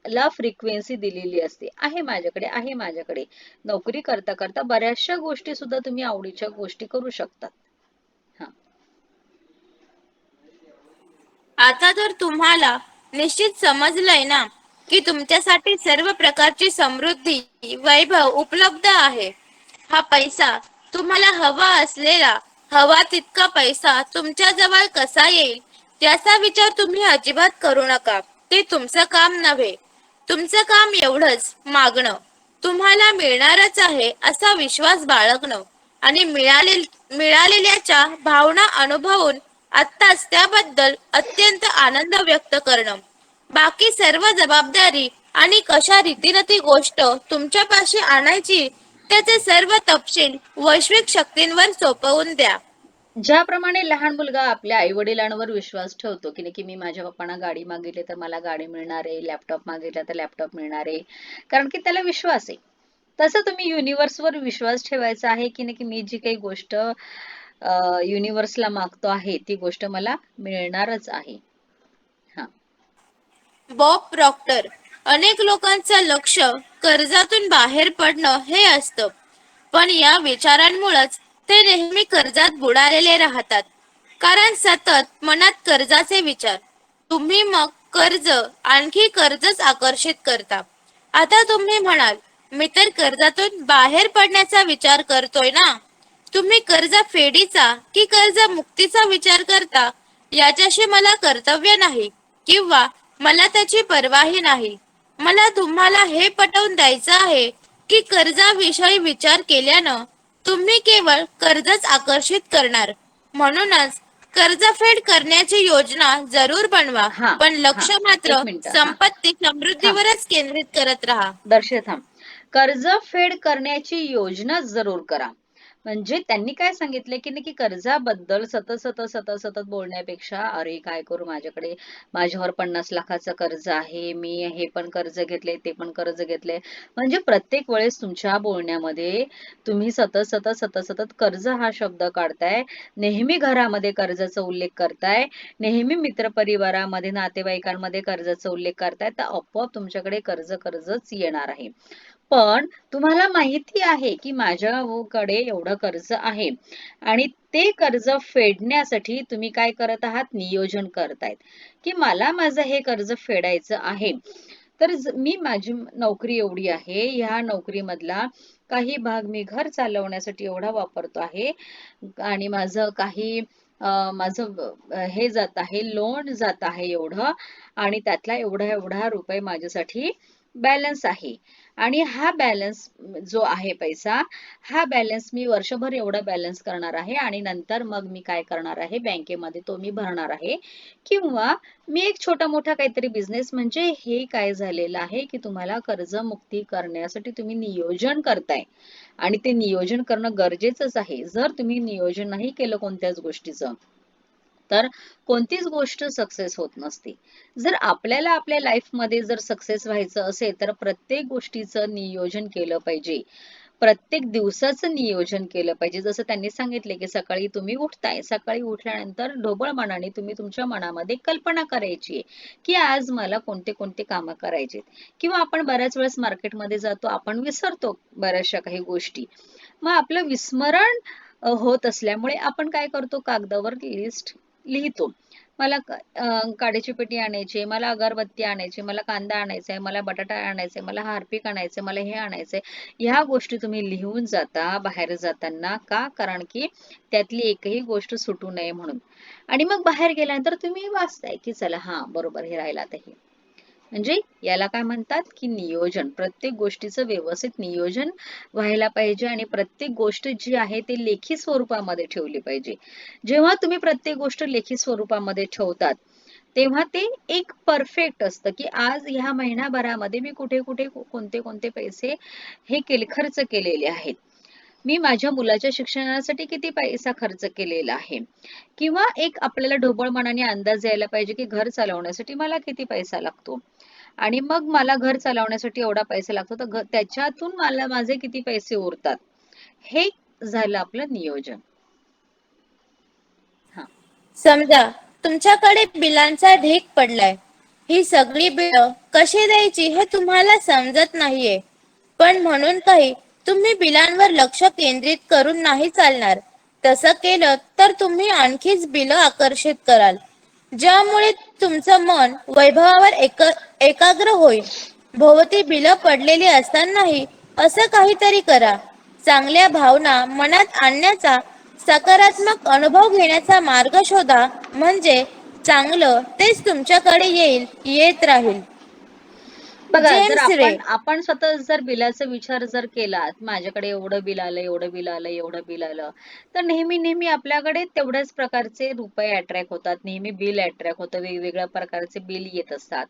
ला फ्रिक्वेन्सी दिलेली असते. आहे माझ्याकडे, आहे माझ्याकडे. नोकरी करता करता बऱ्याचशा गोष्टी सुद्धा तुम्ही आवडीच्या गोष्टी करू शकतात. हा. आता तर तुम्हाला निश्चित समजलंय ना की तुमच्यासाठी सर्व प्रकारची समृद्धी, वैभव उपलब्ध आहे. हा पैसा तुम्हाला हवा असलेला, हवा तितका पैसा तुमच्या जवळ कसा येईल याचा विचार तुम्ही अजिबात करू नका. ते तुमचं काम नव्हे. तुमचं काम एवढंच मागणं, तुम्हाला मिळणारच आहे असा विश्वास बाळगणं आणि मिळालेल्याच्या भावना अनुभवून आत्ताच त्याबद्दल अत्यंत आनंद व्यक्त करणं. बाकी सर्व जबाबदारी आणि कशा रीतीने ती गोष्ट तुमच्यापाशी आणायची त्याचे सर्व तपशील वैश्विक शक्तींवर सोपवून द्या. ज्याप्रमाणे लहान मुलगा आपल्या आई वडिलांवर विश्वास ठेवतो की नाही की मी माझ्या पप्पांना गाडी मागितली तर मला गाडी मिळणार आहे, लॅपटॉप मागितला तर लॅपटॉप मिळणार आहे, कारण की त्याला विश्वास आहे. तसं तुम्ही युनिव्हर्सवर विश्वास ठेवायचा आहे की नाही की मी जी काही गोष्ट युनिव्हर्सला मागतो आहे ती गोष्ट मला मिळणारच आहे. हा. Bob Procter. अनेक लोकांचं लक्ष कर्जातून बाहेर पडणं हे असतं, पण या विचारांमुळेच ते नेहमी कर्जात बुडालेले राहतात. कारण सतत मनात कर्जाचे विचार. तुम्ही मग कर्ज आणखी कर्जच आकर्षित करता. आता तुम्ही म्हणाल, मी तर कर्जातून बाहेर पडण्याचा विचार करतोय ना. तुम्ही कर्ज फेडीचा की कर्ज मुक्तीचा विचार करता याच्याशी मला कर्तव्य नाही किंवा मला त्याची पर्वाही नाही. मला तुम्हाला हे पटवून द्यायचं आहे की कर्जाविषयी विचार केल्यानं तुम्ही केवळ कर्जच आकर्षित करणार. म्हणूनच कर्जफेड करण्याची योजना जरूर बनवा, हा. पण हा. लक्ष मात्र एक मिनिट. हा. संपत्ती थांब. समृद्धीवरच केंद्रित करत राहा. दर्शे थांब. कर्ज फेड करण्याची योजना जरूर करा. म्हणजे त्यांनी काय सांगितले की नक्की कर्जाबद्दल सतत सतत सतत सतत बोलण्यापेक्षा अरे काय करू, माझ्यावर 50 लाखाचं कर्ज आहे, मी हे पण कर्ज घेतले ते पण कर्ज घेतले. म्हणजे प्रत्येक वेळेस तुमच्या बोलण्यामध्ये तुम्ही सतत सतत सतत सतत कर्ज हा शब्द काढताय, नेहमी घरामध्ये कर्जाचा उल्लेख करताय, नेहमी मित्रपरिवारामध्ये नातेवाईकांमध्ये कर्जाचा उल्लेख करताय, तर आपोआप तुमच्याकडे कर्जच येणार आहे. पण तुम्हाला माहिती आहे की माझ्याकडे एवढं कर्ज आहे आणि ते कर्ज फेडण्यासाठी तुम्ही काय करत आहात, नियोजन करतायत की मला माझं हे कर्ज फेडायचं आहे. तर मी माझी नोकरी एवढी आहे, ह्या नोकरीमधला काही भाग मी घर चालवण्यासाठी एवढा वापरतो आहे आणि माझं हे जात आहे, लोन जात आहे एवढं, आणि त्यातला एवढा एवढा रुपये माझ्यासाठी बॅलन्स आहे. आणि हा बॅलन्स जो आहे पैसा, हा बॅलन्स मी वर्षभर एवढा बॅलन्स करणार आहे आणि नंतर मग मी काय करणार आहे, बँकेमध्ये तो मी भरणार आहे किंवा मी एक छोटा मोठा काहीतरी बिझनेस. म्हणजे हे काय झालेलं आहे की तुम्हाला कर्जमुक्ती करण्यासाठी तुम्ही नियोजन करताय आणि ते नियोजन करणं गरजेचंच आहे. जर तुम्ही नियोजन नाही केलं कोणत्याच गोष्टीचं तर कोणतीच गोष्ट सक्सेस होत नसते. जर आपल्याला आपल्या लाईफमध्ये जर सक्सेस व्हायचं असेल तर प्रत्येक गोष्टीचं नियोजन केलं पाहिजे. प्रत्येक दिवसाचं नियोजन केलं पाहिजे. जसं त्यांनी सांगितले की सकाळी तुम्ही उठताय, सकाळी उठल्यानंतर ढोबळ मनाने तुम्ही तुमच्या मनामध्ये कल्पना करायची आहे की आज मला कोणते कोणते कामं करायचे. किंवा आपण बऱ्याच वेळेस मार्केटमध्ये जातो, आपण विसरतो बऱ्याचशा काही गोष्टी. मग आपलं विस्मरण होत असल्यामुळे आपण काय करतो, कागदावर लिस्ट लिहितो. मला काड्याची पेटी आणायची, मला अगरबत्ती आणायची, मला कांदा आणायचा आहे, मला बटाटा आणायचा आहे, मला हार्पिक आणायचं, मला हे आणायचंय. ह्या गोष्टी तुम्ही लिहून जाता बाहेर जाताना. का? कारण की त्यातली एकही गोष्ट सुटू नये म्हणून. आणि मग बाहेर गेल्यानंतर तुम्ही वाचताय की चला हा बरोबर हे राहिलं आता हे. म्हणजे याला काय म्हणतात की नियोजन. प्रत्येक गोष्टीचं व्यवस्थित नियोजन व्हायला पाहिजे आणि प्रत्येक गोष्ट जी आहे ते लेखी स्वरूपामध्ये ठेवली पाहिजे. जेव्हा तुम्ही प्रत्येक गोष्ट लेखी स्वरूपामध्ये ठेवतात तेव्हा ते एक परफेक्ट असतं की आज ह्या महिनाभरामध्ये मी कुठे कुठे कोणते कोणते पैसे हे खर्च केलेले आहेत. मी माझ्या मुलाच्या शिक्षणासाठी किती पैसा खर्च केलेला आहे. किंवा एक आपल्याला ढोबळ मनाने अंदाज यायला पाहिजे की घर चालवण्यासाठी मला किती पैसा लागतो आणि मग मला घर चालवण्यासाठी एवढा पैसा लागतो, तर त्याच्यातून मला माझे किती पैसे उरतात. हे झालं आपलं नियोजन. हा. समजा तुमच्याकडे बिलांचा ढीग पडलाय. ही सगळी बिलं कशी द्यायची हे तुम्हाला समजत नाहीये. पण म्हणून काही तुम्ही बिलांवर लक्ष केंद्रित करून नाही चालणार. तसं केलं तर तुम्ही आणखीच बिलं आकर्षित कराल, ज्यामुळे तुमचं मन वैभवावर एकाग्र होईल. भोवती बिलं पडलेली असतानाही असं काहीतरी करा. चांगल्या भावना मनात आणण्याचा, सकारात्मक अनुभव घेण्याचा मार्ग शोधा, म्हणजे चांगलं तेच तुमच्याकडे येत राहील. बघा, जर जेम्स रे. आपण आपण स्वतः जर बिलाचा विचार जर केला, माझ्याकडे एवढं बिल आलं, एवढं बिल आलं, एवढं बिल आलं, तर नेहमी आपल्याकडे तेवढ्याच प्रकारचे रुपये अट्रॅक्ट होतात. नेहमी बिल अट्रॅक्ट होतं, वेगवेगळ्या प्रकारचे बिल येत असतात.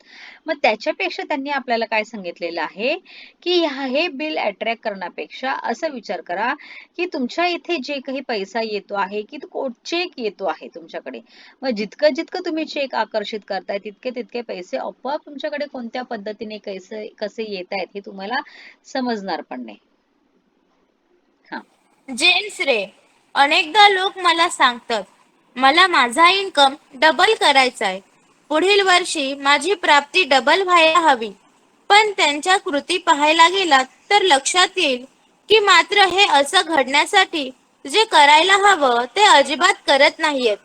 मग त्याच्यापेक्षा त्यांनी आपल्याला काय सांगितलेलं आहे, की हे बिल अट्रॅक्ट करण्यापेक्षा असा विचार करा, की तुमच्या इथे जे काही पैसा येतो आहे, की तो चेक येतो आहे तुमच्याकडे. मग जितकं तुम्ही चेक आकर्षित करताय तितके पैसे आपोआप तुमच्याकडे कोणत्या पद्धतीने कसे येत आहेत हे तुम्हाला समजणार पण नाही. हा. जेम्स रे. अनेकदा लोक मला सांगतात, मला माझा इन्कम डबल करायचा आहे. पुढील वर्षी माझी प्राप्ती डबल व्हायला हवी. पण त्यांच्या कृती पाहायला गेलात तर लक्षात येईल की मात्र हे असं घडण्यासाठी जे करायला हवं ते अजिबात करत नाहीयेत.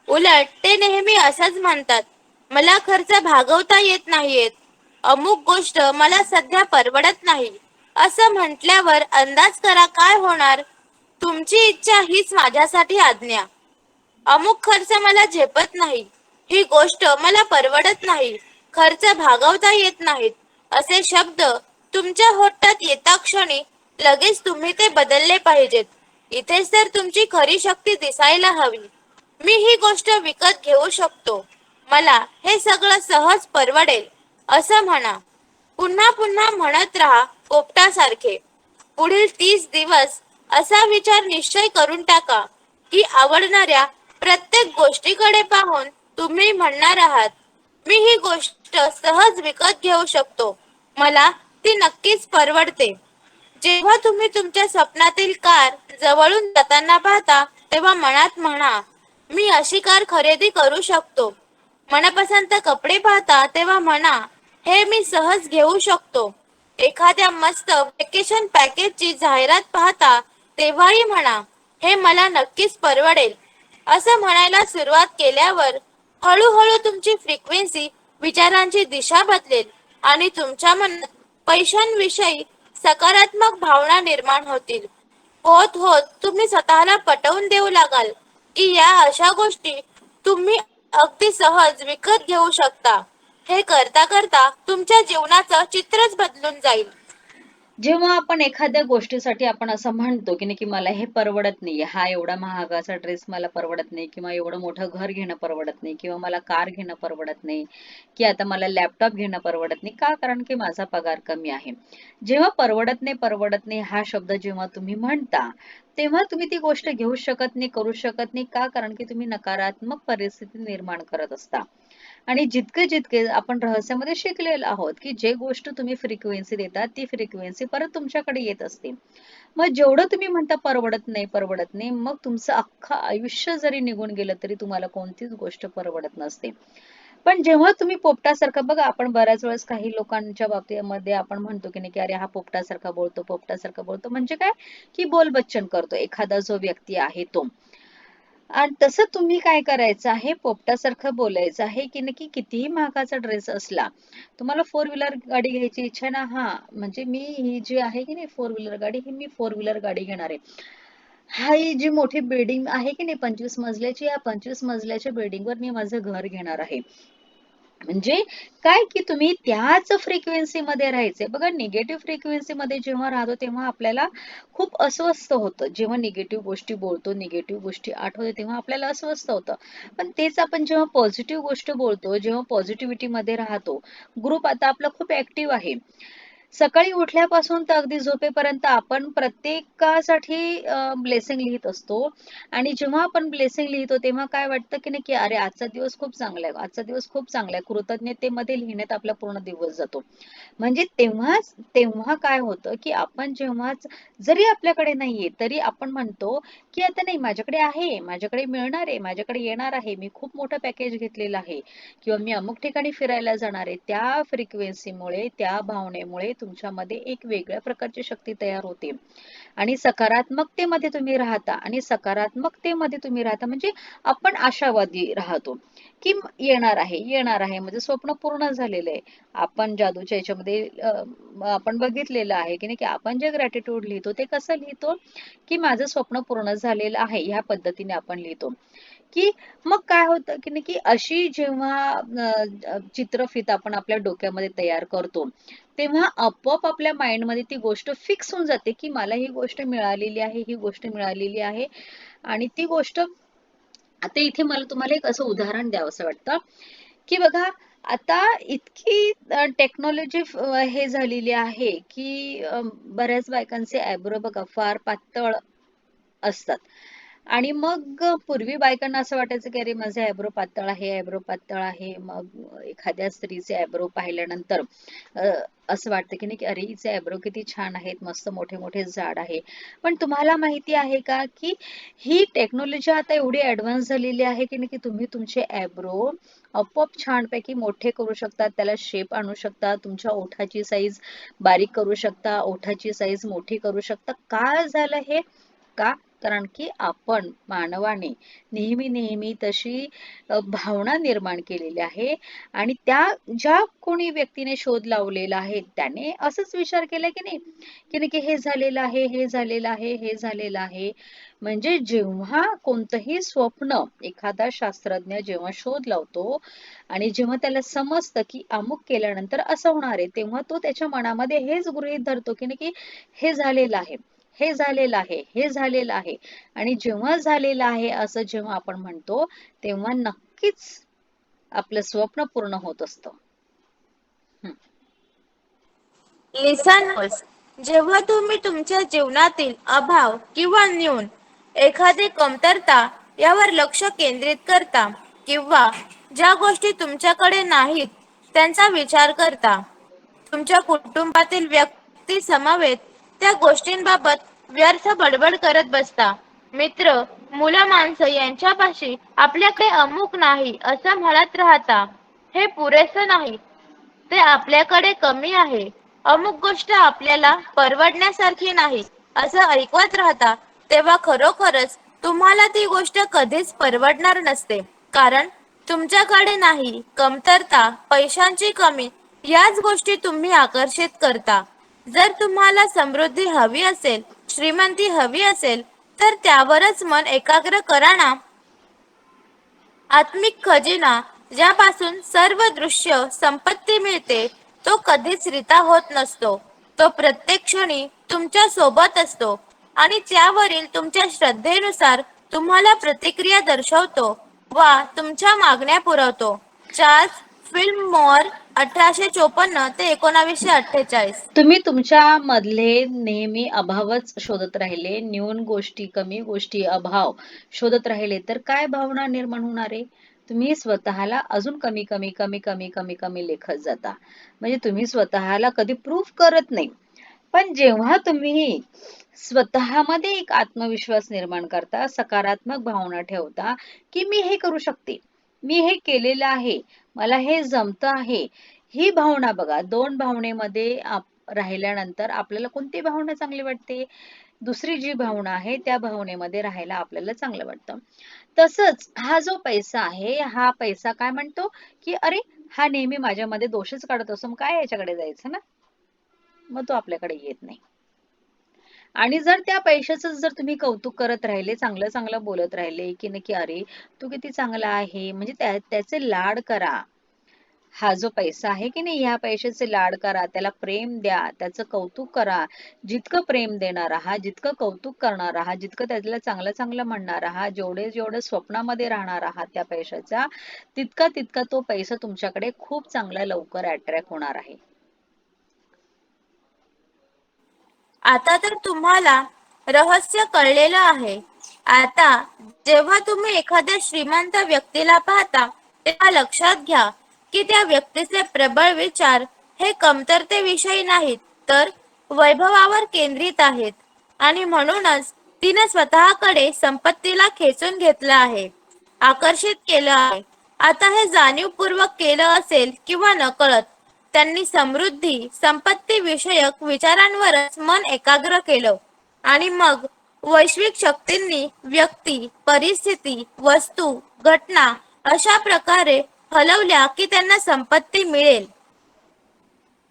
उलट ते नेहमी असंच म्हणतात, मला खर्च भागवता येत नाहीयेत. अमुक गोष्ट मला सध्या परवडत नाही. असं म्हटल्यावर अंदाज करा काय होणार. तुमची इच्छा हीच माझ्यासाठी आज्ञा. अमुक खर्च मला झेपत नाही. ही गोष्ट मला परवडत नाही. खर्च भागवता येत नाहीत. असे शब्द तुमच्या होठात येता क्षणी लगेच तुम्ही ते बदलले पाहिजेत. इथेच तर तुमची खरी शक्ती दिसायला हवी. मी ही गोष्ट विकत घेऊ शकतो. मला हे सगळं सहज परवडेल असं म्हणा. पुन्हा पुन्हा म्हणत राहा पोपटासारखे. पुढील 30 दिवस असा विचार निश्चय करून टाका की आवडणाऱ्या प्रत्येक गोष्टीकडे पाहून तुम्ही म्हणणार आहात, मी ही गोष्ट सहज विकत घेऊ शकतो. मला ती नक्कीच परवडते. जेव्हा तुम्ही तुमच्या स्वप्नातील कार जवळून जाताना पाहता तेव्हा मनात म्हणा, मी अशी कार खरेदी करू शकतो. मनपसंत कपडे पाहता तेव्हा म्हणा, हे मी सहज घेऊ शकतो. एखाद्या मस्त वेकेशन पॅकेजची जाहिरात पाहता तेव्हाही म्हणा, हे मला नक्कीच परवडेल. असं म्हणायला सुरुवात केल्यावर हळूहळू तुमची फ्रिक्वेन्सी विचारांची दिशा बदलेल आणि तुमच्या मनात पैशांविषयी सकारात्मक भावना निर्माण होतील. होत होत तुम्ही स्वतःला पटवून देऊ लागाल की या अशा गोष्टी तुम्ही अगदी सहज विकत घेऊ शकता. हे करता करता तुमच्या जीवनाचं चित्रच बदलून जाईल. जेव्हा आपण एखाद्या गोष्टीसाठी आपण असं म्हणतो की नाही की मला हे परवडत नाही, हा एवढा महागाचा ड्रेस मला परवडत नाही, किंवा एवढं मोठं घर घेणं परवडत नाही, किंवा मला कार घेणं परवडत नाही, की आता मला लॅपटॉप घेणं परवडत नाही, का? कारण की माझा पगार कमी आहे. जेव्हा परवडत नाही हा शब्द जेव्हा तुम्ही म्हणता, तेव्हा तुम्ही ती गोष्ट घेऊ शकत नाही, करू शकत नाही, का? कारण की तुम्ही नकारात्मक परिस्थिती निर्माण करत असता. आणि जितके आपण रहस्यामध्ये शिकलेलो आहोत, की जे गोष्ट तुम्ही फ्रिक्वेन्सी देतात ती फ्रिक्वेन्सी परत तुमच्याकडे येत असते. मग जेवढं तुम्ही म्हणता परवडत नाही, मग तुमचं अख्खं आयुष्य जरी निघून गेलं तरी तुम्हाला कोणतीच गोष्ट परवडत नसते. पण जेव्हा तुम्ही पोपटासारखं, बघा, आपण बऱ्याच वेळेस काही लोकांच्या बाबतीमध्ये आपण म्हणतो की नाही की अरे हा पोपटासारखा बोलतो म्हणजे काय, की बोलबच्चन करतो एखादा जो व्यक्ती आहे तो. आणि तसं तुम्ही काय करायचं आहे, पोपटासारखं बोलायचं आहे, की नक्की कितीही महागाचा ड्रेस असला, तुम्हाला फोर व्हीलर गाडी घ्यायची इच्छा आहे ना, हा म्हणजे मी ही जी आहे की नाही फोर व्हीलर गाडी, ही मी फोर व्हीलर गाडी घेणार आहे. हा ही जी मोठी बिल्डिंग आहे की नाही 25 मजल्याची, या 25 मजल्याच्या बिल्डिंगवर मी माझं घर घेणार आहे. म्हणजे काय, की तुम्ही त्याच फ्रिक्वेन्सी मध्ये राहायचे. बघा, निगेटिव्ह फ्रिक्वेन्सी मध्ये जेव्हा राहतो तेव्हा आपल्याला खूप अस्वस्थ होतं. जेव्हा निगेटिव्ह गोष्टी बोलतो, निगेटिव्ह गोष्टी आठवतो तेव्हा आपल्याला अस्वस्थ होतं. पण तेच आपण जेव्हा पॉझिटिव्ह गोष्ट बोलतो, जेव्हा पॉझिटिव्हिटी मध्ये राहतो, ग्रुप आता आपला खूप ऍक्टिव्ह आहे. सकाळी उठल्यापासून तर अगदी झोपेपर्यंत आपण प्रत्येकासाठी ब्लेसिंग लिहित असतो. आणि जेव्हा आपण ब्लेसिंग लिहितो तेव्हा काय वाटतं की नाही, की अरे आजचा दिवस खूप चांगला आहे, आजचा दिवस खूप चांगला आहे. कृतज्ञतेमध्ये लिहिण्यात आपला पूर्ण दिवस जातो. म्हणजे तेव्हा काय होतं, की आपण जेव्हाच जरी आपल्याकडे नाहीये तरी आपण म्हणतो, की आता नाही, माझ्याकडे आहे, माझ्याकडे मिळणार आहे, माझ्याकडे येणार आहे, मी खूप मोठं पॅकेज घेतलेलं आहे, किंवा मी अमुक ठिकाणी फिरायला जाणार आहे. त्या फ्रिक्वेन्सीमुळे, त्या भावनेमुळे तुमच्यामध्ये एक वेगळ्या प्रकारची शक्ती तयार होते. आणि सकारात्मकतेमध्ये तुम्ही राहता म्हणजे आपण आशावादी राहतो, की येणार आहे म्हणजे स्वप्न पूर्ण झालेलं आहे. आपण जादूच्या याच्यामध्ये आपण बघितलेलं आहे की नाही, की आपण जे ग्रॅटिट्यूड लिहितो ते कसं लिहितो, की माझं स्वप्न पूर्ण झालेलं आहे ह्या पद्धतीने आपण लिहितो. की मग काय होतं की नाही, की अशी जेव्हा चित्रफित आपण आपल्या डोक्यामध्ये तयार करतो, तेव्हा आपोआप आपल्या माइंडमध्ये ती गोष्ट फिक्स होऊन जाते, की मला ही गोष्ट मिळालेली आहे, ही गोष्ट मिळालेली आहे. आणि ती गोष्ट आता इथे मला तुम्हाला एक असं उदाहरण द्यावंसं वाटतं, की बघा आता इतकी टेक्नॉलॉजी हे झालेली आहे, की बऱ्याच बायकांचे आयब्रो बघा फार पातळ असतात. आणि मग पूर्वी बायकांना असं वाटायचं की अरे माझे आयब्रो पातळ आहे, आयब्रो पातळ आहे. मग एखाद्या स्त्रीचे आयब्रो पाहिल्यानंतर अ, असं वाटतं की नाही की अरे हिचे आयब्रो किती छान आहेत, मस्त मोठे मोठे जाड आहे. पण तुम्हाला माहिती आहे का की ही टेक्नॉलॉजी आता एवढी ऍडव्हान्स झालेली आहे की नाही की तुम्ही तुमचे आयब्रो आपोआप छानपैकी मोठे करू शकता, त्याला शेप आणू शकता, तुमच्या ओठाची साईज बारीक करू शकता, ओठाची साईज मोठी करू शकता. का झालं हे? का? कारण की आपण मानवाने नेहमी नेहमी तशी भावना निर्माण केलेली आहे आणि त्या ज्या कोणी व्यक्तीने शोध लावलेला आहे त्याने असंच विचार केला की नाही की नाही की हे झालेलं आहे, हे झालेलं आहे, हे झालेलं आहे. म्हणजे जेव्हा कोणतंही स्वप्न एखादा शास्त्रज्ञ जेव्हा शोध लावतो आणि जेव्हा त्याला समजतं की अमुक केल्यानंतर असं होणार आहे, तेव्हा तो त्याच्या मनामध्ये हेच गृहीत धरतो की नाही की हे झालेलं आहे, हे झालेलं आहे, हे झालेलं आहे. आणि जेव्हा झालेलं आहे असं जेव्हा आपण म्हणतो, तेव्हा नक्कीच आपलं स्वप्न पूर्ण होत असतं. हं. लिसन नोट्स. जेव्हा तुम्ही तुमच्या जीवनातील अभाव किंवा न्यून, एखादी कमतरता यावर लक्ष केंद्रित करता किंवा ज्या गोष्टी तुमच्याकडे नाहीत त्यांचा विचार करता, तुमच्या कुटुंबातील व्यक्ती समवेत त्या गोष्टींबाबत व्यर्थ बडबड करत बसता. मित्र, मुलं माणसं यांच्यापाशी आपल्याकडे अमुक नाही असं म्हणत राहता. हे पुरेसं नाही, ते आपल्याकडे कमी आहे. अमुक गोष्ट आपल्याला परवडण्यासारखी नाही असं ऐकवत राहता, तेव्हा खरोखरच तुम्हाला ती गोष्ट कधीच परवडणार नसते. कारण तुमच्याकडे नाही, कमतरता, पैशांची कमी याच गोष्टी तुम्ही आकर्षित करता. जर तुम्हाला समृद्धी हवी असेल, श्रीमंती हवी असेल, तर त्यावरच मन एकाग्र करा ना. आत्मिक खजिना, ज्यापासून सर्व दृश्य संपत्ती मिळते, तो कधीच रिता होत नसतो. तो प्रत्येक क्षणी तुमच्या सोबत असतो आणि त्यावरील तुमच्या श्रद्धेनुसार तुम्हाला प्रतिक्रिया दर्शवतो वा तुमच्या मागण्या पुरवतो. चार्ल्स फिल्ममोअर, 1854 ते 1948. तुम्ही तुमच्या मधले नेहमी अभावच शोधत राहिले, न्यून गोष्टी, कमी गोष्टी, अभाव शोधत राहिले, तर काय भावना निर्माण होणार आहे? तुम्ही स्वतःला अजून कमी, कमी, कमी, कमी, कमी, कमी लेखत जाता. म्हणजे तुम्ही स्वतःला कधी प्रूफ करत नाही. पण जेव्हा तुम्ही स्वतःमध्ये एक आत्मविश्वास निर्माण करता, सकारात्मक भावना ठेवता, की मी हे करू शकते, मी हे केलेलं आहे, मला हे जमतं आहे. ही भावना बघा, 2 भावनेमध्ये राहिल्यानंतर आपल्याला कोणती भावना चांगली वाटते? दुसरी जी भावना आहे, त्या भावनेमध्ये राहायला आपल्याला चांगलं वाटतं. तसंच हा जो पैसा आहे, हा पैसा काय म्हणतो, की "अरे, हा नेहमी माझ्यामध्ये दोषच काढत असतो, मग काय याच्याकडे जायचं ना?" मग तो आपल्याकडे येत नाही. आणि जर त्या पैशाचं जर तुम्ही कौतुक करत राहिले, चांगलं-चांगलं बोलत राहिले, की नाही की "अरे, तू किती चांगला आहे." म्हणजे त्याचे लाड करा. हा जो पैसा आहे की नाही, ह्या पैशाचे लाड करा, त्याला प्रेम द्या, त्याचं कौतुक करा. जितकं प्रेम देणार आहात, जितकं कौतुक करणार आहात, जितकं त्याला चांगलं-चांगलं म्हणणार आहात, जेवढे स्वप्नामध्ये राहणार आहात त्या पैशाच्या, तितका तो पैसा तुमच्याकडे खूप चांगला लवकर अट्रॅक्ट होणार आहे. आता तर तुम्हाला रहस्य कळलेलं आहे. आता जेव्हा तुम्ही एखाद्या श्रीमंत व्यक्तीला पाहता, तेव्हा लक्षात घ्या की त्या व्यक्तीचे प्रबळ विचार हे कमतरतेविषयी नाहीत, तर वैभवावर केंद्रित आहेत. आणि म्हणूनच तिने स्वतःकडे संपत्तीला खेचून घेतलं आहे, आकर्षित केलं आहे. आता हे जाणीवपूर्वक केलं असेल किंवा नकळत, त्यांनी समृद्धी, संपत्ती विषयक विचारांवरच मन एकाग्र केलं आणि मग वैश्विक शक्तींनी व्यक्ती, परिस्थिती, वस्तू, घटना अशा प्रकारे हलवल्या की त्यांना संपत्ती मिळेल.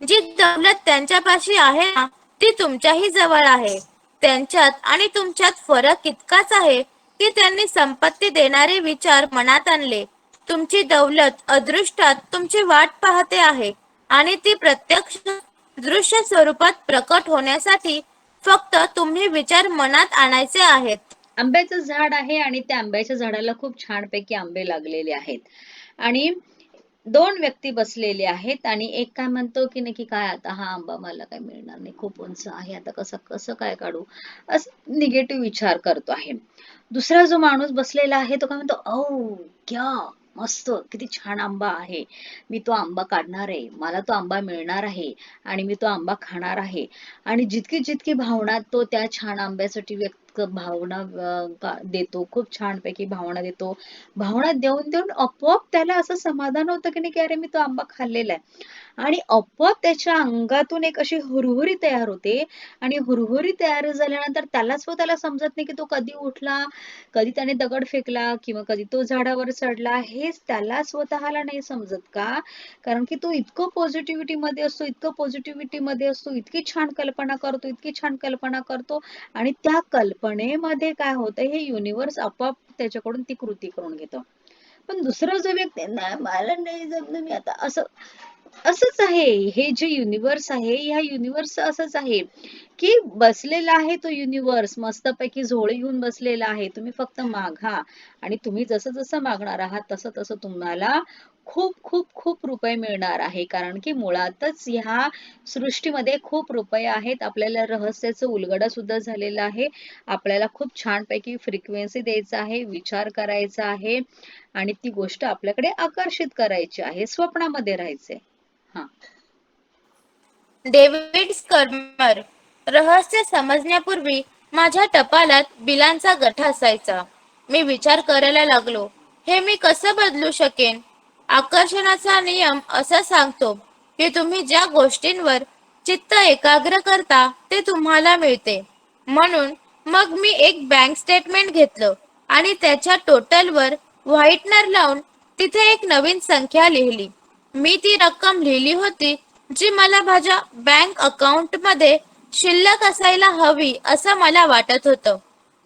जी दौलत त्यांच्यापाशी आहे ना, ती तुमच्याही जवळ आहे. त्यांच्यात आणि तुमच्यात फरक इतकाच आहे की त्यांनी संपत्ती देणारे विचार मनात आणले. तुमची दौलत अदृष्टात तुमची वाट पाहते आहे आणि ती प्रत्यक्ष दृश्य स्वरूपात प्रकट होण्यासाठी फक्त तुम्ही विचार मनात आणायचे आहेत. आंब्याचं झाड आहे आणि त्या आंब्याच्या झाडाला खूप छानपैकी आंबे लागलेले आहेत आणि दोन व्यक्ती बसलेले आहेत आणि एक काय म्हणतो की नक्की काय आता हा आंबा मला काय मिळणार नाही, खूप उंच आहे, आता कसं कसं काय काढू, असं निगेटिव्ह विचार करतो आहे. दुसरा जो माणूस बसलेला आहे तो काय म्हणतो, औ क्या मस्त, किती छान आंबा आहे, मी तो आंबा काढणार आहे, मला तो आंबा मिळणार आहे आणि मी तो आंबा खाणार आहे. आणि जितकी जितकी भावना तो त्या छान आंब्यासाठी व्यक्त भावना देतो, खूप छानपैकी भावना देतो. भावना देऊन देऊन आपोआप त्याला असं समाधान होतं की नाही की अरे मी तो आंबा खाल्लेला आहे आणि आपोआप त्याच्या अंगातून एक अशी हुरहुरी तयार होते आणि हुरहुरी तयार झाल्यानंतर त्याला स्वतःला समजत नाही की तो कधी उठला, कधी त्याने दगड फेकला किंवा कधी तो झाडावर चढला, हेच त्याला स्वतःला नाही समजत का? कारण की तो इतकं पॉझिटिव्हिटी मध्ये असतो, इतकं पॉझिटिव्हिटी मध्ये असतो, इतकी छान कल्पना करतो, इतकी छान कल्पना करतो आणि त्या कल्पनेमध्ये काय होतं, हे युनिव्हर्स आपोआप त्याच्याकडून ती कृती करून घेतं. पण दुसरा जो व्यक्ती नाही मला नाही जमलं मी आता असं, असंच आहे हे जे युनिव्हर्स आहे, ह्या युनिव्हर्स असंच आहे की बसलेला आहे तो युनिव्हर्स मस्तपैकी झोळी घेऊन बसलेला आहे, तुम्ही फक्त मागा आणि तुम्ही जसं जसं मागणार आहात तसं तसं तुम्हाला खूप खूप खूप रुपये मिळणार आहे. कारण की मुळातच ह्या सृष्टीमध्ये खूप रुपये आहेत. आपल्याला रहस्याचं उलगडा सुद्धा झालेलं आहे. आपल्याला खूप छानपैकी फ्रिक्वेन्सी द्यायचा आहे, विचार करायचा आहे आणि ती गोष्ट आपल्याकडे आकर्षित करायची आहे, स्वप्नामध्ये राहायचंय. हा. डेव्हिड स्कर्मर. रहस्य समजण्यापूर्वी माझ्या टपालात बिलांचा गठा असायचा. मी विचार करायला लागलो, हे मी कसं बदलू शकेन? आकर्षणाचा नियम असं सांगतो की तुम्ही ज्या गोष्टींवर चित्त एकाग्र करता ते तुम्हाला मिळते. म्हणून मग मी एक बँक स्टेटमेंट घेतलं आणि त्याच्या टोटलवर व्हाईटनर लावून तिथे एक नवीन संख्या लिहिली. मी ती रक्कम लिहिली होती जी मला माझ्या बँक अकाउंटमध्ये शिल्लक असायला हवी असं मला वाटत होतं.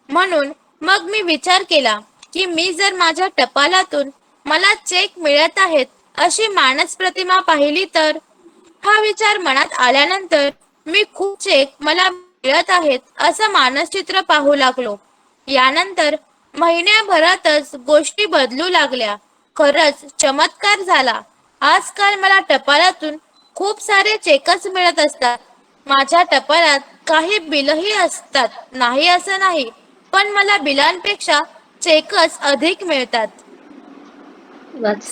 म्हणून मग मी विचार केला की मी जर माझ्या टपालातून मला चेक मिळत आहेत अशी मानस प्रतिमा पाहिली तर. हा विचार मनात आल्यानंतर मी खूप चेक मला मिळत आहेत असं मानसचित्र पाहू लागलो. यानंतर महिन्याभरातच गोष्टी बदलू लागल्या. खरंच चमत्कार झाला. आजकाल मला टपालातून खूप सारे चेकच मिळत असतात. माझ्या टपालात काही बिलही असतात, नाही असं नाही, पण मला बिलांपेक्षा चेकच अधिक मिळतात. वाच.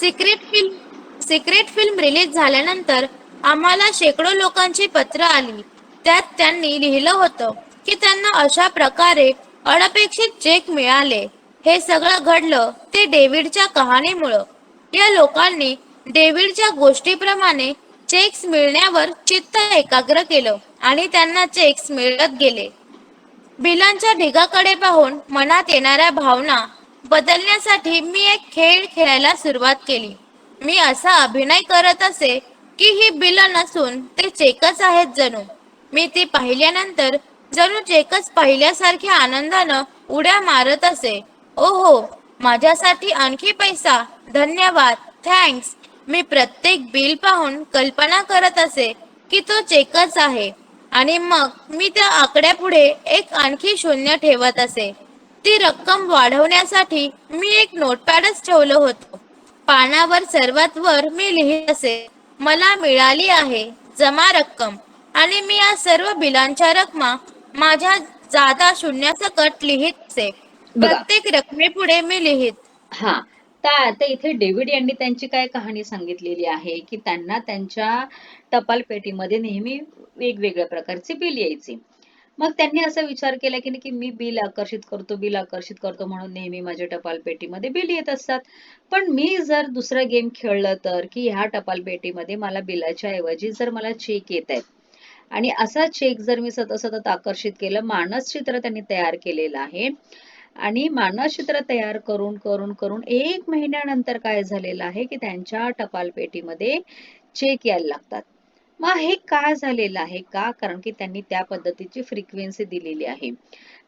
सिक्रेट फिल्म रिलीज झाल्यानंतर आम्हाला शेकडो लोकांची पत्र आली. त्यात त्यांनी लिहिलं होतं की त्यांना अशा प्रकारे अनपेक्षित चेक मिळाले. हे सगळं घडलं ते डेव्हिडच्या कहाणीमुळं. या लोकांनी डेव्हिडच्या गोष्टीप्रमाणे चेक्स मिळण्यावर चित्त एकाग्र केलं आणि त्यांना चेक्स मिळत गेले. बिलांच्या ढिगाकडे पाहून मनात येणाऱ्या भावना बदलण्यासाठी मी एक खेळ खेळायला सुरुवात केली. मी असा अभिनय करत असे की ही बिलं नसून ते चेकच आहेत जणू. मी ती पाहिल्यानंतर जणू चेकच पाहिल्यासारख्या आनंदानं उड्या मारत असे. ओहो, माझ्यासाठी आणखी पैसा, धन्यवाद, थँक्स. मी प्रत्येक बिल पाहून कल्पना करत असे की तो चेकच आहे आणि मग मी त्या आकड्यापुढे एक आणखी शून्य ठेवत असे. ती रक्कम वाढवण्यासाठी मी एक नोटपॅडच ठेवलं होतं. पानावर सर्वात वर मी लिहित असे, मला मिळाली आहे जमा रक्कम. आणि मी या सर्व बिलांच्या रकमा माझ्या जादा शून्यासकट लिहित असे. बघा. प्रत्येक रकमेपुढे मी लिहित. हा. तर आता इथे डेव्हिड यांनी त्यांची काय कहाणी सांगितलेली आहे की त्यांना त्यांच्या टपाल पेटीमध्ये नेहमी वेगवेगळ्या प्रकारचे बिल यायचे. मग त्यांनी असा विचार केला की नाही की मी बिल आकर्षित करतो, बिल आकर्षित करतो म्हणून नेहमी माझ्या टपाल पेटीमध्ये बिल येत असतात. पण मी जर दुसरा गेम खेळलं तर की ह्या टपाल पेटीमध्ये मला बिलाच्या ऐवजी जर मला चेक येत आहेत आणि असा चेक जर मी सतत सतत आकर्षित केलं, मानसचित्र त्यांनी तयार केलेलं आहे आणि मानसचित्र तयार करून करून करून 1 महिन्यानंतर काय झालेलं आहे की त्यांच्या टपाल पेटीमध्ये चेक यायला लागतात. मग हे का झालेलं आहे का? कारण की त्यांनी त्या पद्धतीची फ्रिक्वेन्सी दिलेली आहे.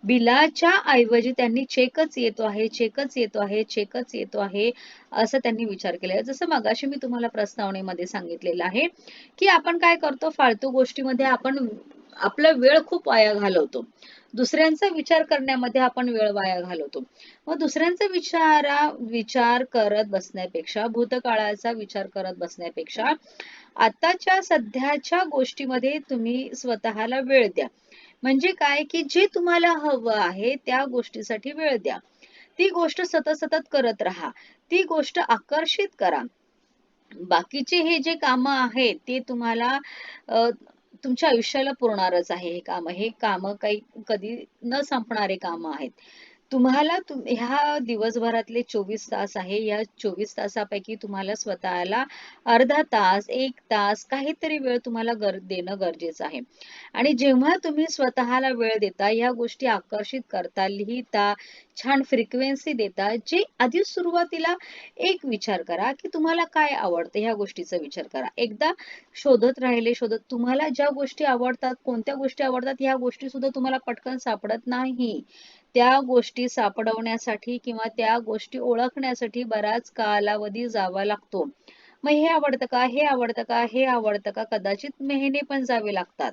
बिलाच्या ऐवजी त्यांनी चेकच येतो आहे, चेकच येतो आहे, चेकच येतो आहे, असं त्यांनी विचार केला. जसं मगाशी मी तुम्हाला प्रस्तावनेमध्ये सांगितलेलं आहे, की आपण काय करतो फालतू गोष्टीमध्ये आपण आपला वेळ खूप वाया घालवतो. दुसऱ्यांचा विचार करण्यामध्ये आपण वेळ वाया घालवतो. मग दुसऱ्यांचा विचार करत बसण्यापेक्षा, भूतकाळाचा विचार करत बसण्यापेक्षा आताच्या सध्याच्या गोष्टीमध्ये तुम्ही स्वतःला वेळ द्या. म्हणजे काय, की जे तुम्हाला हवं आहे त्या गोष्टीसाठी वेळ द्या. ती गोष्ट सतत सतत करत राहा. ती गोष्ट आकर्षित करा. बाकीचे हे जे कामं आहेत ते तुम्हाला अ, तुमच्या आयुष्याला पुरणारच आहे हे कामं. हे कामं काही कधी न संपणारे कामं आहेत. तुम्हाला ह्या दिवसभरातले 24 तास आहे. या 24 तासापैकी तुम्हाला स्वतःला अर्धा तास, 1 तास काहीतरी वेळ तुम्हाला देणं गरजेचं आहे. आणि जेव्हा तुम्ही स्वतःला वेळ देता, ह्या गोष्टी आकर्षित करता, लिहिता, छान फ्रिक्वेन्सी देता, जे आधी सुरुवातीला एक विचार करा, की तुम्हाला काय आवडतं ह्या गोष्टीचा विचार करा. एकदा शोधत तुम्हाला ज्या गोष्टी आवडतात, कोणत्या गोष्टी आवडतात ह्या गोष्टी सुद्धा तुम्हाला पटकन सापडत नाही. त्या गोष्टी सापडवण्यासाठी किंवा त्या गोष्टी ओळखण्यासाठी बराच कालावधी जावा लागतो. मग हे आवडतं का? हे आवडतं का? हे आवडतं का? कदाचित महिने पण जावे लागतात.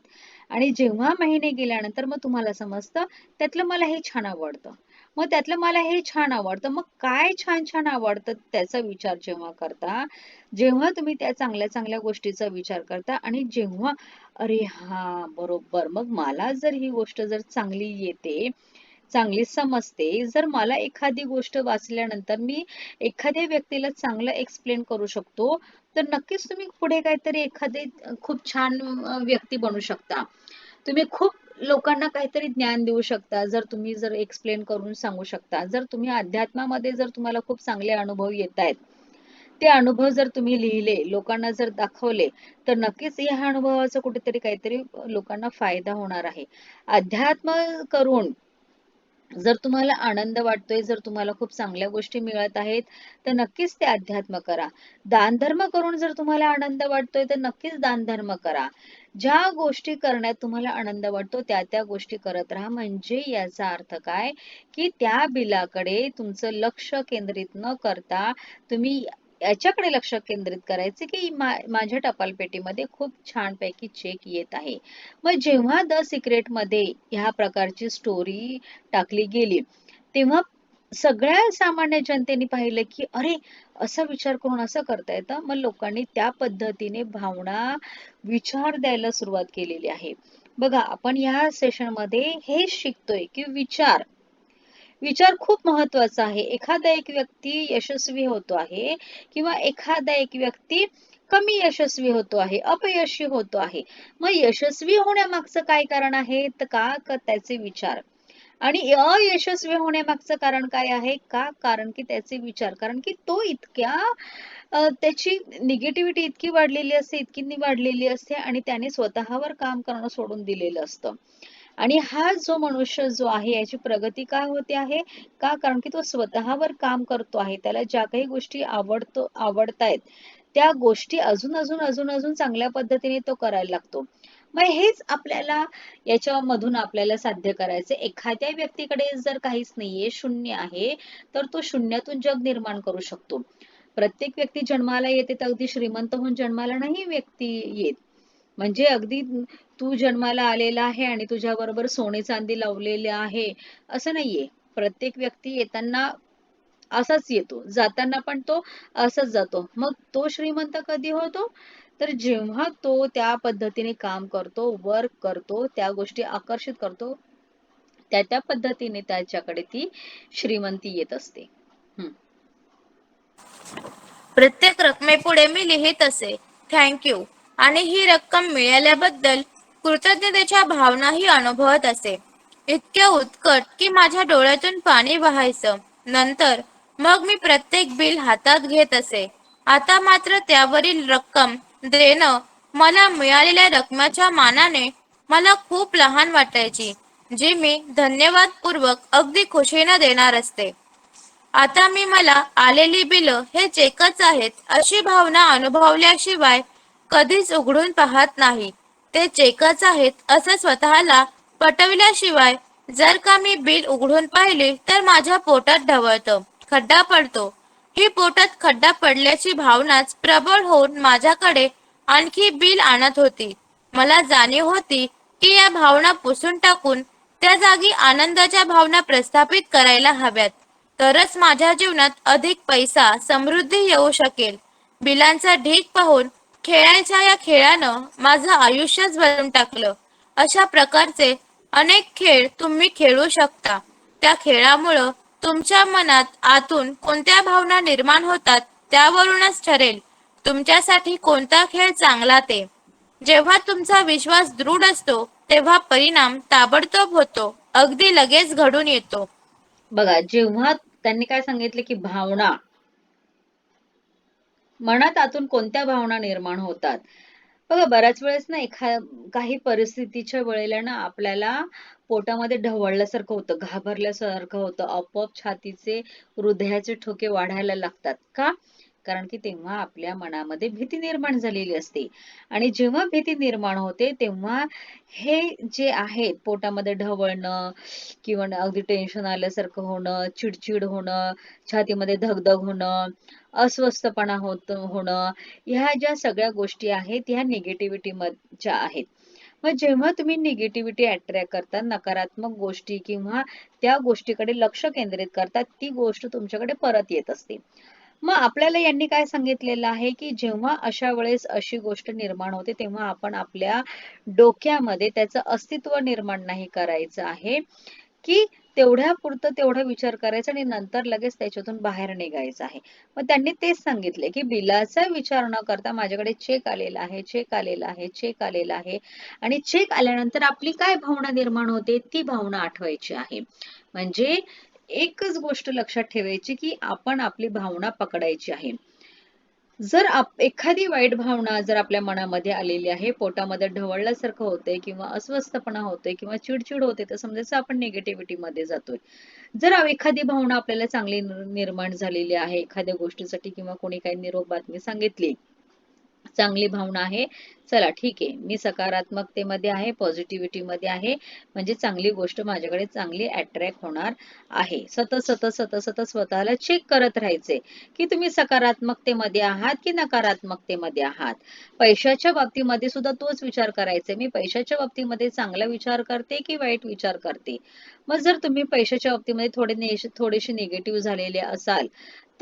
आणि जेव्हा महिने गेल्यानंतर मग तुम्हाला समजतं, त्यातलं मला हे छान आवडतं. मग त्यातलं मला हे छान आवडतं. मग काय छान-छान आवडतं त्याचा विचार जेव्हा करता, जेव्हा तुम्ही त्या चांगल्या-चांगल्या गोष्टीचा विचार करता आणि जेव्हा अरे हां, बरोबर. मग मला जर ही गोष्ट जर चांगली येते, चांगली समजते, जर मला एखादी गोष्ट वाचल्यानंतर मी एखाद्या व्यक्तीला चांगलं एक्सप्लेन करू शकतो, तर नक्कीच तुम्ही पुढे काहीतरी एखादे खूप छान व्यक्ती बनू शकता. तुम्ही खूप लोकांना काहीतरी ज्ञान देऊ शकता. जर एक्सप्लेन करून सांगू शकता. जर तुम्ही अध्यात्मामध्ये जर तुम्हाला खूप चांगले अनुभव येतायत, ते अनुभव जर तुम्ही लिहिले, लोकांना जर दाखवले, तर नक्कीच ह्या अनुभवाचा कुठेतरी काहीतरी लोकांना फायदा होणार आहे. अध्यात्म करून जर तुम्हाला आनंद वाटतोय, जर तुम्हाला खूप चांगल्या गोष्टी मिळत आहेत, तर नक्कीच ते अध्यात्म करा. दानधर्म करून जर तुम्हाला आनंद वाटतोय, तर नक्कीच दानधर्म करा. ज्या गोष्टी करण्यात तुम्हाला आनंद वाटतो, त्या गोष्टी करत राहा. म्हणजे याचा अर्थ काय, की त्या बिलाकडे तुमचं लक्ष केंद्रित न करता तुम्ही याच्याकडे लक्ष केंद्रित करायचे, की माझ्या टपालपेटीमध्ये खूप छानपैकी चेक येत आहे. मग जेव्हा द सिक्रेटमध्ये ह्या प्रकारची स्टोरी टाकली गेली, तेव्हा सगळ्या सामान्य जनतेने पाहिलं, की अरे, असा विचार करून असं करता येतं. मग लोकांनी त्या पद्धतीने भावना, विचार द्यायला सुरुवात केलेली आहे. बघा, आपण ह्या सेशनमध्ये हेच शिकतोय, की विचार खूप महत्वाचा आहे. एखादा एक व्यक्ती यशस्वी होतो आहे किंवा एखादा एक व्यक्ती कमी यशस्वी होतो आहे, अपयशी होतो आहे. मग यशस्वी होण्यामागचं काय कारण आहे? तर त्याचे विचार. आणि अयशस्वी होण्यामागचं कारण काय आहे? कारण की त्याचे विचार. कारण की तो त्याची निगेटिव्हिटी इतकी वाढलेली असते, इतकी वाढलेली असते आणि त्याने स्वतःवर काम करणं सोडून दिलेलं असतं. आणि हा जो मनुष्य जो आहे याची प्रगती का होते आहे? कारण की तो स्वतःवर काम करतो आहे. त्याला ज्या काही गोष्टी आवडतायत, त्या गोष्टी अजून चांगल्या पद्धतीने तो करायला लागतो. मग हेच याच्यामधून आपल्याला साध्य करायचं. एखाद्या व्यक्तीकडे जर काहीच नाहीये, शून्य आहे, तर तो शून्यातून जग निर्माण करू शकतो. प्रत्येक व्यक्ती जन्माला येते तर अगदी श्रीमंत होऊन जन्माला नाही व्यक्ती येत. म्हणजे अगदी तू जन्माला आलेला आहे आणि तुझ्याबरोबर सोने चांदी लावलेले आहे, असं नाहीये. प्रत्येक व्यक्ती येताना असाच येतो, जाताना पण तो असाच जातो. मग तो श्रीमंत कधी होतो? तर जेव्हा तो त्या पद्धतीने काम करतो, वर्क करतो, त्या गोष्टी आकर्षित करतो, त्या पद्धतीने त्याच्याकडे ती श्रीमंती येत असते. हम्म. प्रत्येक रकमेपुढे मी लिहित असे थँक यू आणि ही रक्कम मिळाल्याबद्दल कृतज्ञतेच्या भावनाही अनुभवत असे. इतक्या उत्कट की माझ्या डोळ्यातून पाणी वाहायचं. नंतर मग मी प्रत्येक बिल हातात घेत असे. आता मात्र त्यावरील रक्कम देणं मला मिळालेल्या रकमेच्या मानाने मला खूप लहान वाटायची, जी मी धन्यवादपूर्वक अगदी खुशीनं देणार असते. आता मी मला आलेली बिलं हे चेकच आहेत अशी भावना अनुभवल्याशिवाय कधीच उघडून पाहत नाही. ते चेकच आहेत असं स्वतःला पटविल्याशिवाय जर का मी बिल उघडून पाहिले तर माझ्या पोटात ढवळतं, खड्डा पडतो. ही पोटात खड्डा पडल्याची भावनाच प्रबळ होऊन माझ्याकडे आणखी बिल आणत होती. मला जाणीव होती की या भावना पुसून टाकून त्या जागी आनंदाच्या भावना प्रस्थापित करायला हव्यात. तरच माझ्या जीवनात अधिक पैसा, समृद्धी येऊ शकेल. बिलांचा ढीग पाहून खेळायच्या या खेळानं माझं आयुष्यच बदलून टाकलं. अशा प्रकारचे अनेक खेळ तुम्ही खेळू शकता. त्या खेळामुळं तुमच्या मनात आतून कोणत्या भावना निर्माण होतात त्यावरूनच ठरेल तुमच्यासाठी कोणता खेळ चांगला ते. जेव्हा तुमचा विश्वास दृढ असतो तेव्हा परिणाम ताबडतोब होतो, अगदी लगेच घडून येतो. बघा, जेव्हा त्यांनी काय सांगितले की भावना, मनात आतून कोणत्या भावना निर्माण होतात. बघा, बऱ्याच वेळेस ना काही परिस्थितीच्या वेळेला ना आपल्याला पोटामध्ये ढवळल्यासारखं होतं, घाबरल्यासारखं होतं, आपोआप छातीचे, हृदयाचे ठोके वाढायला लागतात. का? कारण की तेव्हा आपल्या मनामध्ये भीती निर्माण झालेली असते. आणि जेव्हा भीती निर्माण होते तेव्हा हे जे आहेत पोटामध्ये ढवळणं किंवा अगदी टेन्शन आल्यासारखं होणं, चिडचिड होणं, छातीमध्ये धगधग होणं, अस्वस्थपणा होणं, ह्या ज्या सगळ्या गोष्टी आहेत ह्या निगेटिव्हिटी च्या आहेत. मग जेव्हा तुम्ही निगेटिव्हिटी अट्रॅक्ट करता, नकारात्मक गोष्टी किंवा त्या गोष्टीकडे लक्ष केंद्रित करतात, ती गोष्ट तुमच्याकडे परत येत असते. मग आपल्याला यांनी काय सांगितलेलं आहे की जेव्हा अशा वेळेस अशी गोष्ट निर्माण होते तेव्हा आपण आपल्या डोक्यामध्ये त्याचं अस्तित्व निर्माण नाही करायचं आहे, की तेवढ्यापुरतं तेवढा विचार करायचा आणि नंतर लगेच त्याच्यातून बाहेर निघायचं आहे. मग त्यांनी तेच सांगितले, की बिलाचा विचार न करता माझ्याकडे चेक आलेला आहे, चेक आलेला आहे, चेक आलेला आहे आणि चेक आल्यानंतर आपली काय भावना निर्माण होते ती भावना आठवायची आहे. म्हणजे एकच गोष्ट लक्षात ठेवायची, की आपण आपली भावना पकडायची आहे. जर एखादी वाईट भावना जर आपल्या मनामध्ये आलेली आहे, पोटामध्ये ढवळल्यासारखं होतंय किंवा अस्वस्थपणा होतोय किंवा चिड होते, तर समजायचं आपण निगेटिव्हिटीमध्ये जातोय. जर एखादी भावना आपल्याला चांगली निर्माण झालेली आहे एखाद्या गोष्टीसाठी किंवा कोणी काही निरोप बातमी सांगितली, चांगली भावना आहे, चला ठीक आहे, मी सकारात्मकतेमध्ये आहे, पॉझिटिव्हिटीमध्ये आहे, म्हणजे चांगली गोष्ट माझ्याकडे चांगली अट्रॅक्ट होणार आहे. सतत सतत सतत सतत स्वतःला चेक करत राहायचे, की तुम्ही सकारात्मकतेमध्ये आहात की नकारात्मकतेमध्ये आहात. पैशाच्या बाबतीमध्ये सुद्धा तोच विचार करायचा, मी पैशाच्या बाबतीमध्ये चांगला विचार करते की वाईट विचार करते. मग जर तुम्ही पैशाच्या बाबतीमध्ये थोडेसे निगेटिव्ह झालेले असाल,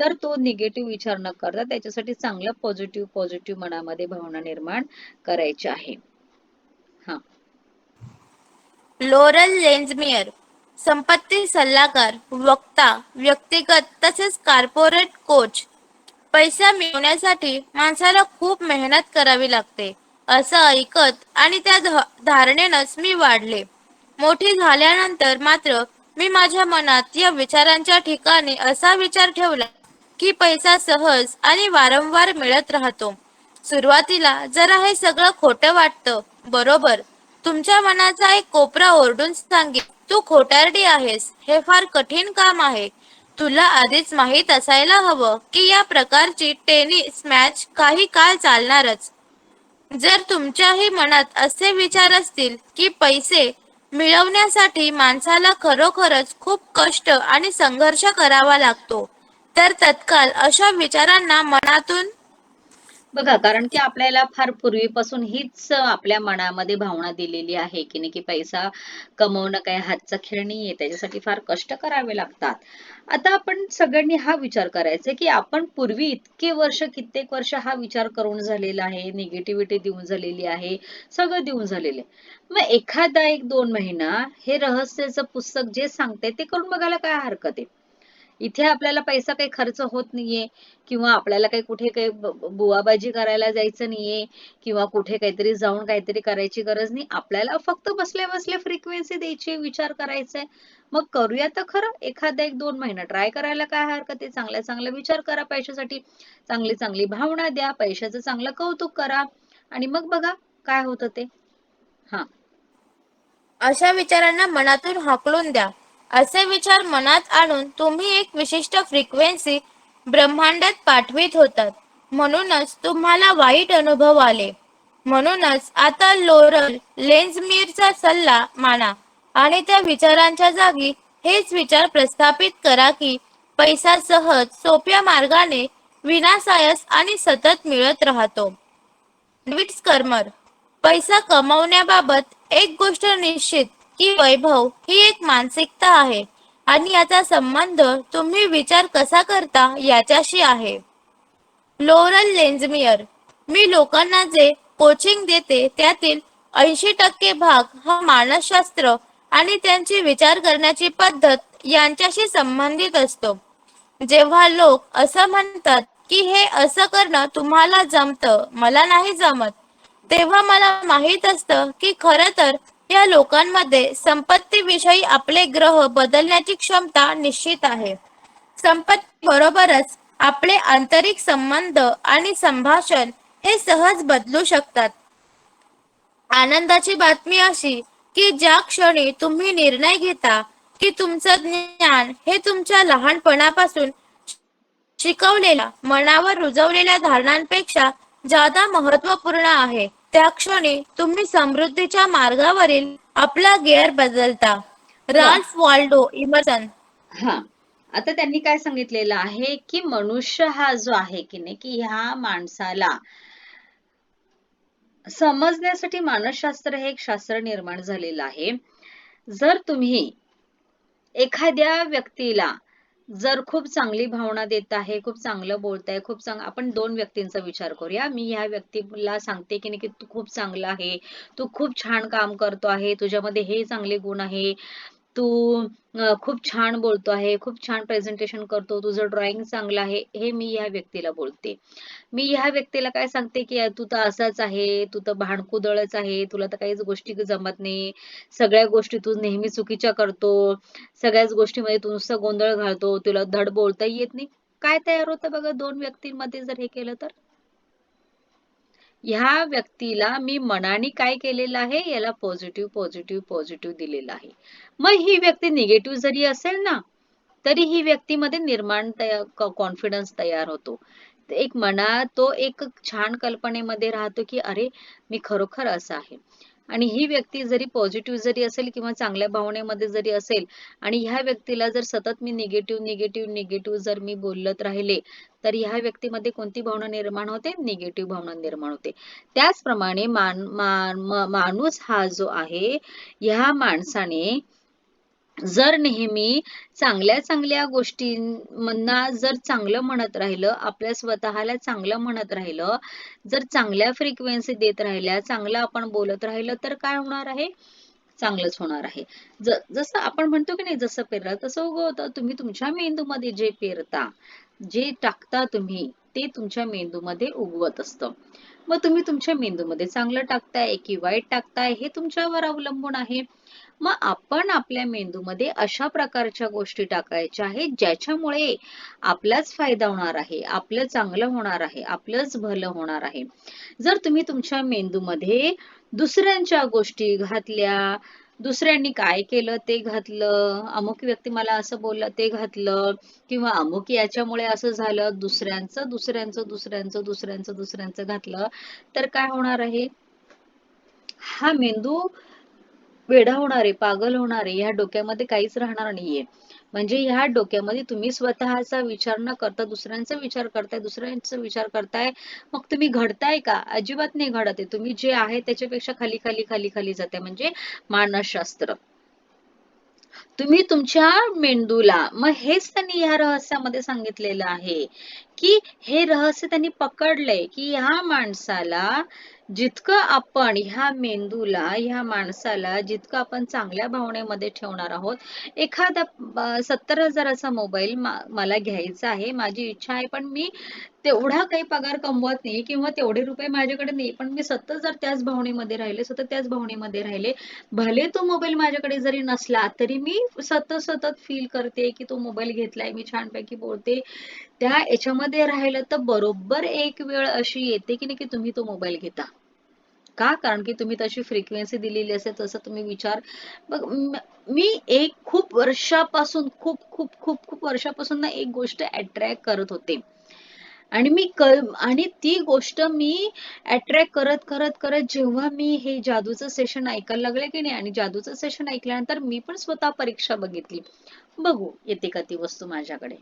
तर तो निगेटिव्ह विचार न करता त्याच्यासाठी चांगलं पॉझिटिव्ह पॉझिटिव्ह मनामध्ये भावना निर्माण करायची आहे. हा. लोरल लेन्झमियर, संपत्ती सल्लागार, वक्ता, व्यक्तिगत तसेच कॉर्पोरेट कोच. पैसा मिळवण्यासाठी माणसाला खूप मेहनत करावी लागते असं ऐकत आणि त्या धारणेनंच मी वाढले. मोठी झाल्यानंतर मात्र मी माझ्या मनात या विचारांच्या ठिकाणी असा विचार ठेवला की पैसा सहज आणि वारंवार मिळत राहतो. सुरुवातीला जरा हे सगळं खोटं वाटतं, बरोबर. तुमच्या मनाचा एक कोपरा ओरडून सांगेल, तू खोटारडी आहेस, हे फार कठीण काम आहे. तुला आधीच माहीत असायला हवं की या प्रकारची टेनिस मॅच काही काळ चालणारच. जर तुमच्याही मनात असे विचार असतील की पैसे मिळवण्यासाठी माणसाला खरोखरच खूप कष्ट आणि संघर्ष करावा लागतो, तर तत्काळ अशा विचारांना मनातून बघा, कारण की आपल्याला फार पूर्वीपासून हीच आपल्या मनामध्ये भावना दिलेली आहे की नाही, की पैसा कमवणं काही हातचा खेळ नाहीये, त्याच्यासाठी फार कष्ट करावे लागतात. आता आपण सगळ्यांनी हा विचार करायचा की आपण पूर्वी इतके वर्ष, कित्येक वर्ष हा विचार करून झालेला आहे, निगेटिव्हिटी देऊन झालेली आहे, सगळं देऊन झालेलं आहे. मग एखादा 1-2 महिना हे रहस्याचं पुस्तक जे सांगते ते करून बघायला काय हरकत आहे. इथे आपल्याला पैसा काही खर्च होत नाहीये किंवा आपल्याला काही कुठे काही बुवाबाजी करायला जायचं नाहीये किंवा कुठे काहीतरी जाऊन काहीतरी करायची गरज नाही. आपल्याला फक्त बसल्या बसल्या फ्रिक्वेन्सी द्यायची, विचार करायचाय. मग करूया तर खरं. एखादा 1-2 महिना ट्राय करायला काय हरकत आहे. चांगला चांगला विचार करा पैशासाठी. चांगली चांगली भावना द्या. पैशाचं चांगलं कौतुक करा आणि मग बघा काय होतं ते. हा. अशा विचारांना मनातून हाकलून द्या. असे विचार मनात आणून तुम्ही एक विशिष्ट फ्रिक्वेन्सी ब्रह्मांडात पाठवित होतात. म्हणूनच तुम्हाला वाईट अनुभव आले. म्हणूनच आता लोरल लेन्झमीरचा सल्ला माना आणि त्या विचारांच्या जागी हेच विचार प्रस्थापित करा की पैसा सहज सोप्या मार्गाने विनासायास आणि सतत मिळत राहतो. डेव्हिड स्कर्मर. पैसा कमवण्याबाबत एक गोष्ट निश्चित की वैभव ही एक मानसिकता आहे आणि याचा संबंध तुम्ही विचार कसा करता याच्याशी आहे. लॉरेल लेन्झमियर. मी लोकांना जे कोचिंग देते त्यातील 80% भाग हा मानसशास्त्र आणि त्यांची विचार करण्याची पद्धत यांच्याशी संबंधित असतो. जेव्हा लोक असं म्हणतात की हे असं करणं तुम्हाला जमतं, मला नाही जमत, तेव्हा मला माहीत असतं की खरं तर या लोकांमध्ये संपत्तीविषयी आपले ग्रह बदलण्याची क्षमता निश्चित आहे. संपत्ती बरोबरच आपले आंतरिक संबंध आणि संभाषण हे सहज बदलू शकतात. आनंदाची बातमी अशी की ज्या क्षणी तुम्ही निर्णय घेता की तुमचं ज्ञान हे तुमच्या लहानपणापासून शिकवलेल्या मनावर रुजवलेल्या धारणांपेक्षा जादा महत्त्वपूर्ण आहे, त्या क्षणी तुम्ही समृद्धीच्या मार्गावरील आपला गिअर बदलता. वा. Ralph Waldo Emerson. हा. आता त्यांनी काय सांगितलेलं आहे की मनुष्य हा जो आहे की नाही की ह्या माणसाला समजण्यासाठी मानसशास्त्र हे एक शास्त्र निर्माण झालेलं आहे. जर तुम्ही एखाद्या व्यक्तीला जर खूप चांगली भावना देत आहे, खूप चांगलं बोलताय, आपण दोन व्यक्तींचा विचार करूया. मी ह्या व्यक्तीला सांगते की नाही की तू खूप चांगला आहे, तू खूप छान काम करतो आहे, तुझ्यामध्ये हे चांगले गुण आहे, तू खूप छान बोलतो आहे, खूप छान प्रेझेंटेशन करतो, तुझं ड्रॉइंग चांगलं आहे, हे मी ह्या व्यक्तीला बोलते. मी ह्या व्यक्तीला काय सांगते की तू तर असाच आहे, तू तर भांडकुदळच आहे, तुला तर काहीच गोष्टी जमत नाही, सगळ्या गोष्टी तू नेहमी चुकीच्या करतो, सगळ्याच गोष्टीमध्ये तू नुसतं गोंधळ घालतो, तुला धड बोलताही येत नाही. काय तयार होतं बघा दोन व्यक्तींमध्ये जर हे केलं तर? ह्या व्यक्तीला मी मनाने काय केलेलं आहे, याला पॉझिटिव्ह पॉझिटिव्ह पॉझिटिव्ह दिलेलं आहे. मग ही व्यक्ती निगेटिव्ह जरी असेल ना, तरी ही व्यक्तीमध्ये कॉन्फिडन्स तयार होतो. एक मनात तो एक छान कल्पनेमध्ये राहतो की अरे मी खरोखर असा आहे. आणि ही व्यक्ती जरी पॉझिटिव्ह जरी असेल किंवा चांगल्या भावनेमध्ये जरी असेल आणि ह्या व्यक्तीला जर सतत मी निगेटिव्ह निगेटिव्ह निगेटिव्ह जर मी बोलत राहिले, तर ह्या व्यक्तीमध्ये कोणती भावना निर्माण होते? निगेटिव्ह भावना निर्माण होते. त्याचप्रमाणे माणूस हा जो आहे, ह्या माणसाने जर नेहमी चांगल्या चांगल्या गोष्टींना जर चांगलं म्हणत राहिलं, आपल्या स्वतःला चांगलं म्हणत राहिलं, जर चांगल्या फ्रिक्वेन्सी देत राहिल्या, चांगलं आपण बोलत राहिलं, तर काय होणार आहे? चांगलंच होणार आहे. जसं आपण म्हणतो की नाही, जसं पेरलं तसं उगवतं. तुम्ही तुमच्या मेंदूमध्ये जे पेरता, जे टाकता तुम्ही, ते तुमच्या मेंदूमध्ये उगवत असतं. मग तुम्ही तुमच्या मेंदूमध्ये चांगलं टाकताय की वाईट टाकताय, हे तुमच्यावर अवलंबून आहे. मग आपण आपल्या मेंदूमध्ये अशा प्रकारच्या गोष्टी टाकायच्या आहेत, ज्याच्यामुळे आपलाच फायदा होणार आहे, आपलं चांगलं होणार आहे, आपलंच भलं होणार आहे. जर तुम्ही तुमच्या मेंदूमध्ये दुसऱ्यांच्या गोष्टी घातल्या, दुसऱ्यांनी काय केलं ते घातलं, अमुक व्यक्ती मला असं बोलला ते घातलं, किंवा अमुक याच्यामुळे असं झालं, दुसऱ्यांचं घातलं, तर काय होणार आहे? हा मेंदू वेडा होणार आहे, पागल होणार आहे, ह्या डोक्यामध्ये काहीच राहणार नाहीये. म्हणजे ह्या डोक्यामध्ये तुम्ही स्वतःचा विचार न करता दुसऱ्यांचा विचार करताय. मग तुम्ही घडताय का? अजिबात नाही घडत आहे. तुम्ही जे आहे त्याच्यापेक्षा खाली खाली खाली खाली जाते, म्हणजे मानसशास्त्र. तुम्ही तुमच्या मेंदूला, मग हेच त्यांनी ह्या रहस्यामध्ये सांगितलेलं आहे की हे रहस्य त्यांनी पकडलंय की ह्या माणसाला जितकं आपण ह्या मेंदूला, ह्या माणसाला जितकं आपण चांगल्या भावनेमध्ये ठेवणार आहोत. एखादा 70,000चा मोबाईल मला घ्यायचा आहे, माझी इच्छा आहे, पण मी तेवढा काही पगार कमवत नाही किंवा तेवढे रुपये माझ्याकडे नाही, पण मी सतत जर त्याच भावनेमध्ये राहिले, सतत त्याच भावनेमध्ये राहिले, भले तो मोबाईल माझ्याकडे जरी नसला तरी मी सतत सतत फील करते की तो मोबाईल घेतलाय, मी छानपैकी बोलते, त्या याच्यामध्ये राहिलं तर बरोबर एक वेळ अशी येते की नाही की तुम्ही तो मोबाईल घेता. का? कारण की तुम्ही तशी फ्रिक्वेन्सी दिलेली असेल, तसं तुम्ही विचार. बघ, मी एक खूप वर्षापासून, खूप खूप खूप खूप वर्षापासून ना एक गोष्ट अट्रॅक्ट करत होते. आणि आणि ती गोष्ट मी अट्रॅक्ट करत करत करत जेव्हा मी हे जादूचं सेशन ऐकायला लागले की नाही, आणि जादूचं सेशन ऐकल्यानंतर मी पण स्वतः परीक्षा बघितली. बघू येते का ती वस्तू माझ्याकडे,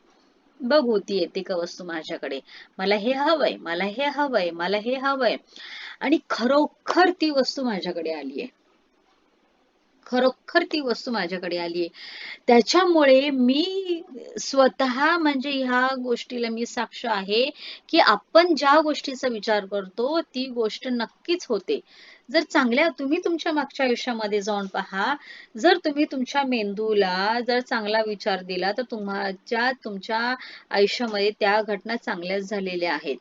बघू ती येते का वस्तू माझ्याकडे. मला हे हवंय, मला हे हवंय, मला हे हवंय. आणि खरोखर ती वस्तू माझ्याकडे आलीये. खरोखर ती वस्तू माझ्याकडे आलीये. त्याच्यामुळे मी स्वतः म्हणजे ह्या गोष्टीला मी साक्ष आहे, की आपण ज्या गोष्टीचा विचार करतो ती गोष्ट नक्कीच होते. जर चांगल्या तुम्ही तुमच्या मागच्या आयुष्यामध्ये जाऊन पहा, जर तुम्ही तुमच्या मेंदूला जर चांगला विचार दिला तर तुमच्या आयुष्यामध्ये त्या घटना चांगल्याच झालेल्या आहेत.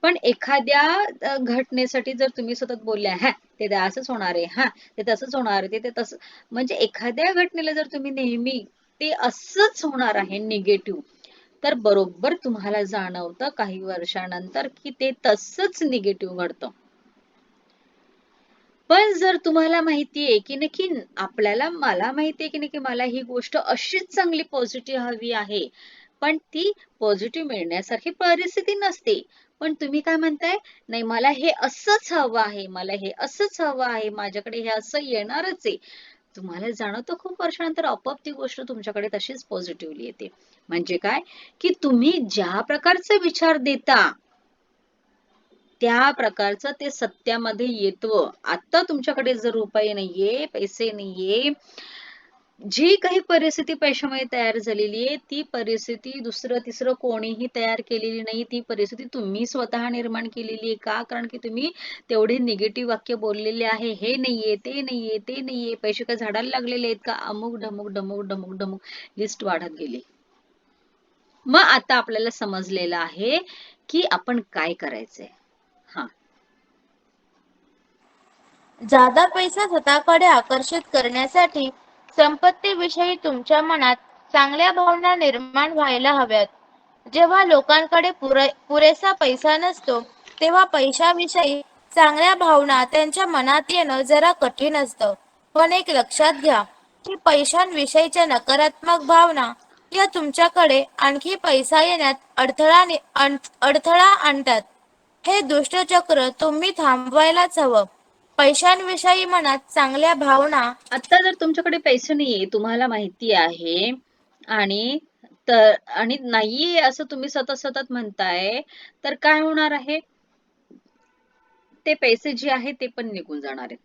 पण एखाद्या घटनेसाठी जर तुम्ही सतत बोलल्या, "हां, ते असंच होणार आहे. हां, ते तसंच होणार आहे. ते तसं." म्हणजे एखाद्या घटनेला जर तुम्ही नेहमी ते असंच होणार आहे निगेटिव्ह, तर बरोबर तुम्हाला जाणवतं काही वर्षानंतर की ते तसंच निगेटिव्ह घडतं. पण जर तुम्हाला माहितीये की नक्की मला माहितीये की नक्की मला ही गोष्ट अशीच चांगली पॉझिटिव्ह हवी आहे, पण ती पॉझिटिव्ह मिळण्यासारखी परिस्थिती नसते. पण तुम्ही काय म्हणताय, नाही मला हे असंच हवं आहे, मला हे असंच हवं आहे, माझ्याकडे हे असं येणारच आहे. तुम्हाला जाणवतं खूप वर्षानंतर आपोआप ती गोष्ट तुमच्याकडे तशीच पॉझिटिव्हली येते. म्हणजे काय, की तुम्ही ज्या प्रकारचा विचार देता, त्या प्रकारचं ते सत्यामध्ये येतं. आता तुमच्याकडे जर रुपये नाहीये, पैसे नाहीये, जी काही परिस्थिती पैशामुळे तयार झालेली आहे, ती परिस्थिती दुसरं तिसरं कोणीही तयार केलेली नाही. ती परिस्थिती तुम्ही स्वतः निर्माण केलेली आहे. का? कारण की तुम्ही तेवढे निगेटिव्ह वाक्य बोललेले आहे. हे नाहीये, ते नाहीये, ते नाहीये, पैसे काय झाडाला लागलेले आहेत का? अमुक, ढमुक, ढमुक, ढमुक, ढमुक लिस्ट वाढत गेली. मग आता आपल्याला समजलेलं आहे, की आपण काय करायचंय. हां. जादा पैसा स्वतःकडे आकर्षित करण्यासाठी संपत्तीविषयी तुमच्या मनात चांगल्या भावना निर्माण व्हायला हव्यात. जेव्हा लोकांकडे पुरेसा पैसा नसतो, तेव्हा पैशाविषयी चांगल्या भावना त्यांच्या मनात येणं जरा कठीण असतं. पण एक लक्षात घ्या, की पैशांविषयीच्या नकारात्मक भावना या तुमच्याकडे आणखी पैसा येण्यात अडथळा आणतात. हे दुष्टचक्र तुम्ही थांबवायलाच हवं. पैशांविषयी मनात चांगल्या भावना आता जर तुमच्याकडे पैसे नाहीये, तुम्हाला माहिती आहे, आणि तर आणि नाहीये असं तुम्ही सतत सतत म्हणताय, तर काय होणार आहे? ते पैसे जे आहेत ते पण निघून जाणार आहेत.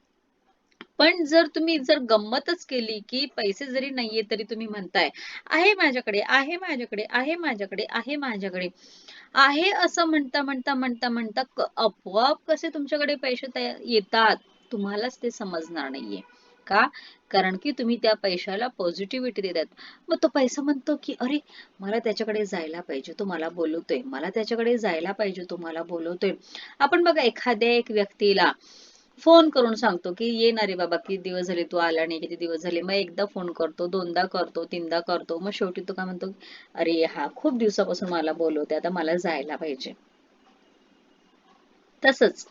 पण जर तुम्ही जर गंमतच केली, की पैसे जरी नाहीये तरी तुम्ही म्हणताय, "आहे माझ्याकडे, आहे माझ्याकडे, आहे माझ्याकडे, आहे माझ्याकडे." आहे असं म्हणता, म्हणता, म्हणता, म्हणता आपोआप कसे तुमच्याकडे पैसे येतात, तुम्हालाच ते समजणार नाहीये. का? कारण की तुम्ही त्या पैशाला पॉझिटिव्हिटी देतात. मग तो पैसा म्हणतो, की "अरे, मला त्याच्याकडे जायला पाहिजे, तो मला बोलवतोय. मला त्याच्याकडे जायला पाहिजे, तो मला बोलवतोय." आपण बघा एखाद्या एक व्यक्तीला फोन करून सांगतो, की "ये ना रे बाबा, किती दिवस झाले तू आला नाही, किती दिवस झाले." मग एकदा फोन करतो, दोनदा करतो, तीनदा करतो. मग शेवटी तो काय म्हणतो, "अरे हा खूप दिवसापासून मला बोलवते, आता मला जायला पाहिजे." तसंच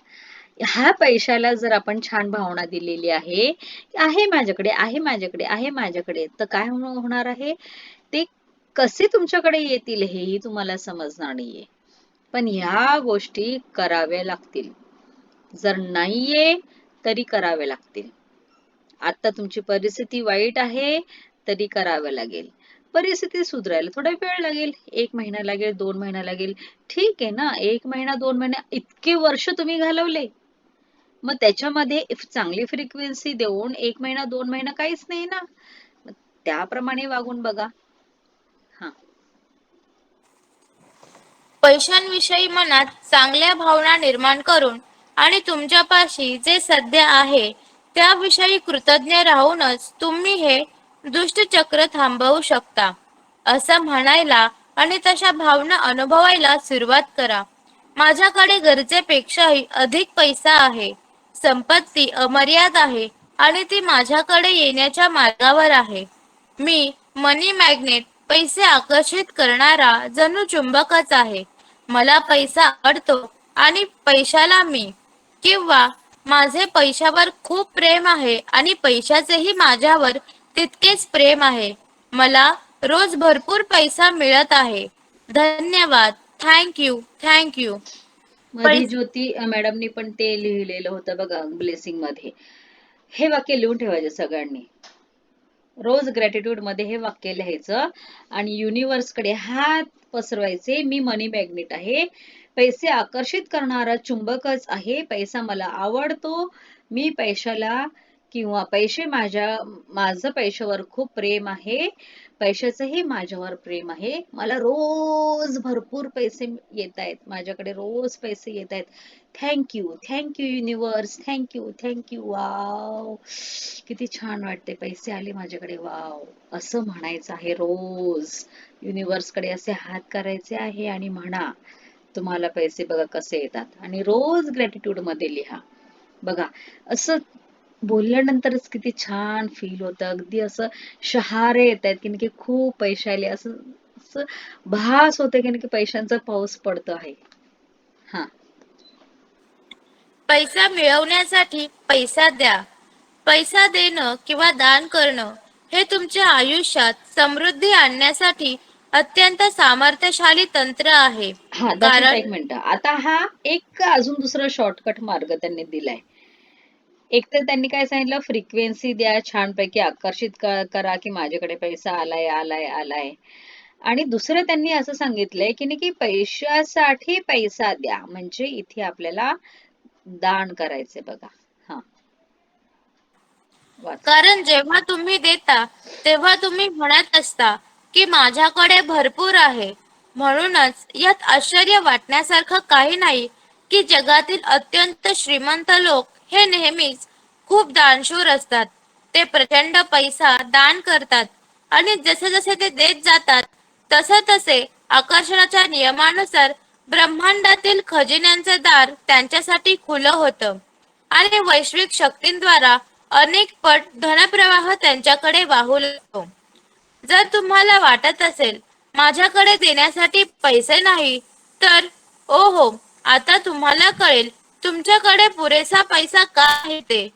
ह्या पैशाला जर आपण छान भावना दिलेली आहे, आहे माझ्याकडे, आहे माझ्याकडे, आहे माझ्याकडे, तर काय होणार आहे? ते कसे तुमच्याकडे येतील हेही तुम्हाला समजणार नाहीये. पण ह्या गोष्टी कराव्या लागतील. जर नाहीये तरी करावे लागतील. आता तुमची परिस्थिती वाईट आहे, तरी करावं लागेल. परिस्थिती सुधारायला थोडा वेळ लागेल. 1 महिना लागेल, 2 महिना लागेल. ठीक आहे ना, 1 महिना, 2 महिने इतके वर्ष तुम्ही घालवले. मग त्याच्यामध्ये चांगली फ्रिक्वेन्सी देऊन 1 महिना, 2 महिना काहीच नाही ना. मग त्याप्रमाणे वागून बघा. हां. पैशांविषयी मनात चांगल्या भावना निर्माण करून आणि तुमच्यापाशी जे सध्या आहे त्याविषयी कृतज्ञ राहूनच तुम्ही हे दुष्टचक्र थांबवू शकता. असं म्हणायला आणि तशा भावना अनुभवायला सुरुवात करा. माझ्याकडे गरजेपेक्षाही अधिक पैसा आहे. संपत्ती अमर्याद आहे आणि ती माझ्याकडे येण्याच्या मार्गावर आहे. मी मनी मॅग्नेट पैसे आकर्षित करणारा जणू चुंबकच आहे. मला पैसा आवडतो आणि पैशाला मी किंवा माझे पैशावर खूप प्रेम आहे आणि पैशाचेही माझ्यावर तितकेच प्रेम आहे. मला रोज भरपूर पैसा मिळत आहे. धन्यवाद. Thank you, thank you. मधी ज्योती मॅडमनी पण ते लिहिलेलं होतं बघा ब्लेसिंग मध्ये. हे वाक्य लिहून ठेवायचे सगळ्यांनी. रोज ग्रॅटिट्यूड मध्ये हे वाक्य लिहायचं आणि युनिव्हर्स कडे हात पसरवायचे. मी मनी मॅग्नेट आहे, पैसे आकर्षित करणारा चुंबकच आहे, पैसा मला आवडतो, मी पैशाला किंवा पैसे माझं पैशावर खूप प्रेम आहे, पैशाचंही माझ्यावर प्रेम आहे, मला रोज भरपूर पैसे येत आहेत, माझ्याकडे रोज पैसे येत आहेत. Thank you, thank you universe, thank you, thank you. Wow, किती छान वाटते, पैसे आले माझ्याकडे, वाव, असं म्हणायचं आहे रोज. युनिव्हर्स कडे असे हात करायचे आहे आणि म्हणा तुम्हाला पैसे बघा कसे येतात. आणि रोज ग्रॅटिट्यूड मध्ये लिहा. बघा, असं बोलल्यानंतरच किती छान फील होतं, अगदी असं शहारे येत आहेत की खूप पैसे आले, असं असं भास होते की पैशांचा पाऊस पडतो आहे. हा. पैसा मिळवण्यासाठी पैसा द्या. पैसा देणं किंवा दान करणं हे तुमच्या आयुष्यात समृद्धी आणण्यासाठी अत्यंत सामर्थ्यशाली तंत्र आहे. हा, दर्शिता कारण एक मिनिट. आता हा एक अजून दुसरा शॉर्टकट मार्ग त्यांनी दिलाय. एक तर त्यांनी काय सांगितलं, फ्रिक्वेन्सी द्या, छानपैकी आकर्षित करा की माझ्याकडे पैसा आलाय आलाय आलाय. आणि दुसरं त्यांनी असं सांगितलंय की पैशासाठी पैसा द्या, म्हणजे इथे आपल्याला दान करायचे बघा. हा, वाच. कारण जेव्हा तुम्ही देता तेव्हा तुम्ही म्हणत असता की माझ्याकडे भरपूर आहे. म्हणूनच यात आश्चर्य वाटण्यासारखं काही नाही की जगातील अत्यंत श्रीमंत लोक हे नेहमीच खूप दानशूर असतात. ते प्रचंड पैसा दान करतात आणि जसे जसे ते देत जातात तसे तसे आकर्षणाच्या नियमानुसार ब्रह्मांडातील खजिन्यांचे दार त्यांच्यासाठी खुलं होतं आणि वैश्विक शक्तींद्वारा अनेक पट धनप्रवाह त्यांच्याकडे वाहू लागतो. जर तुम्हाला वाटत असेल माझ्याकडे देण्यासाठी पैसे नाही, तर ओ हो, आता तुम्हाला कळेल तुमच्याकडे पुरेसा पैसा का आहे ते.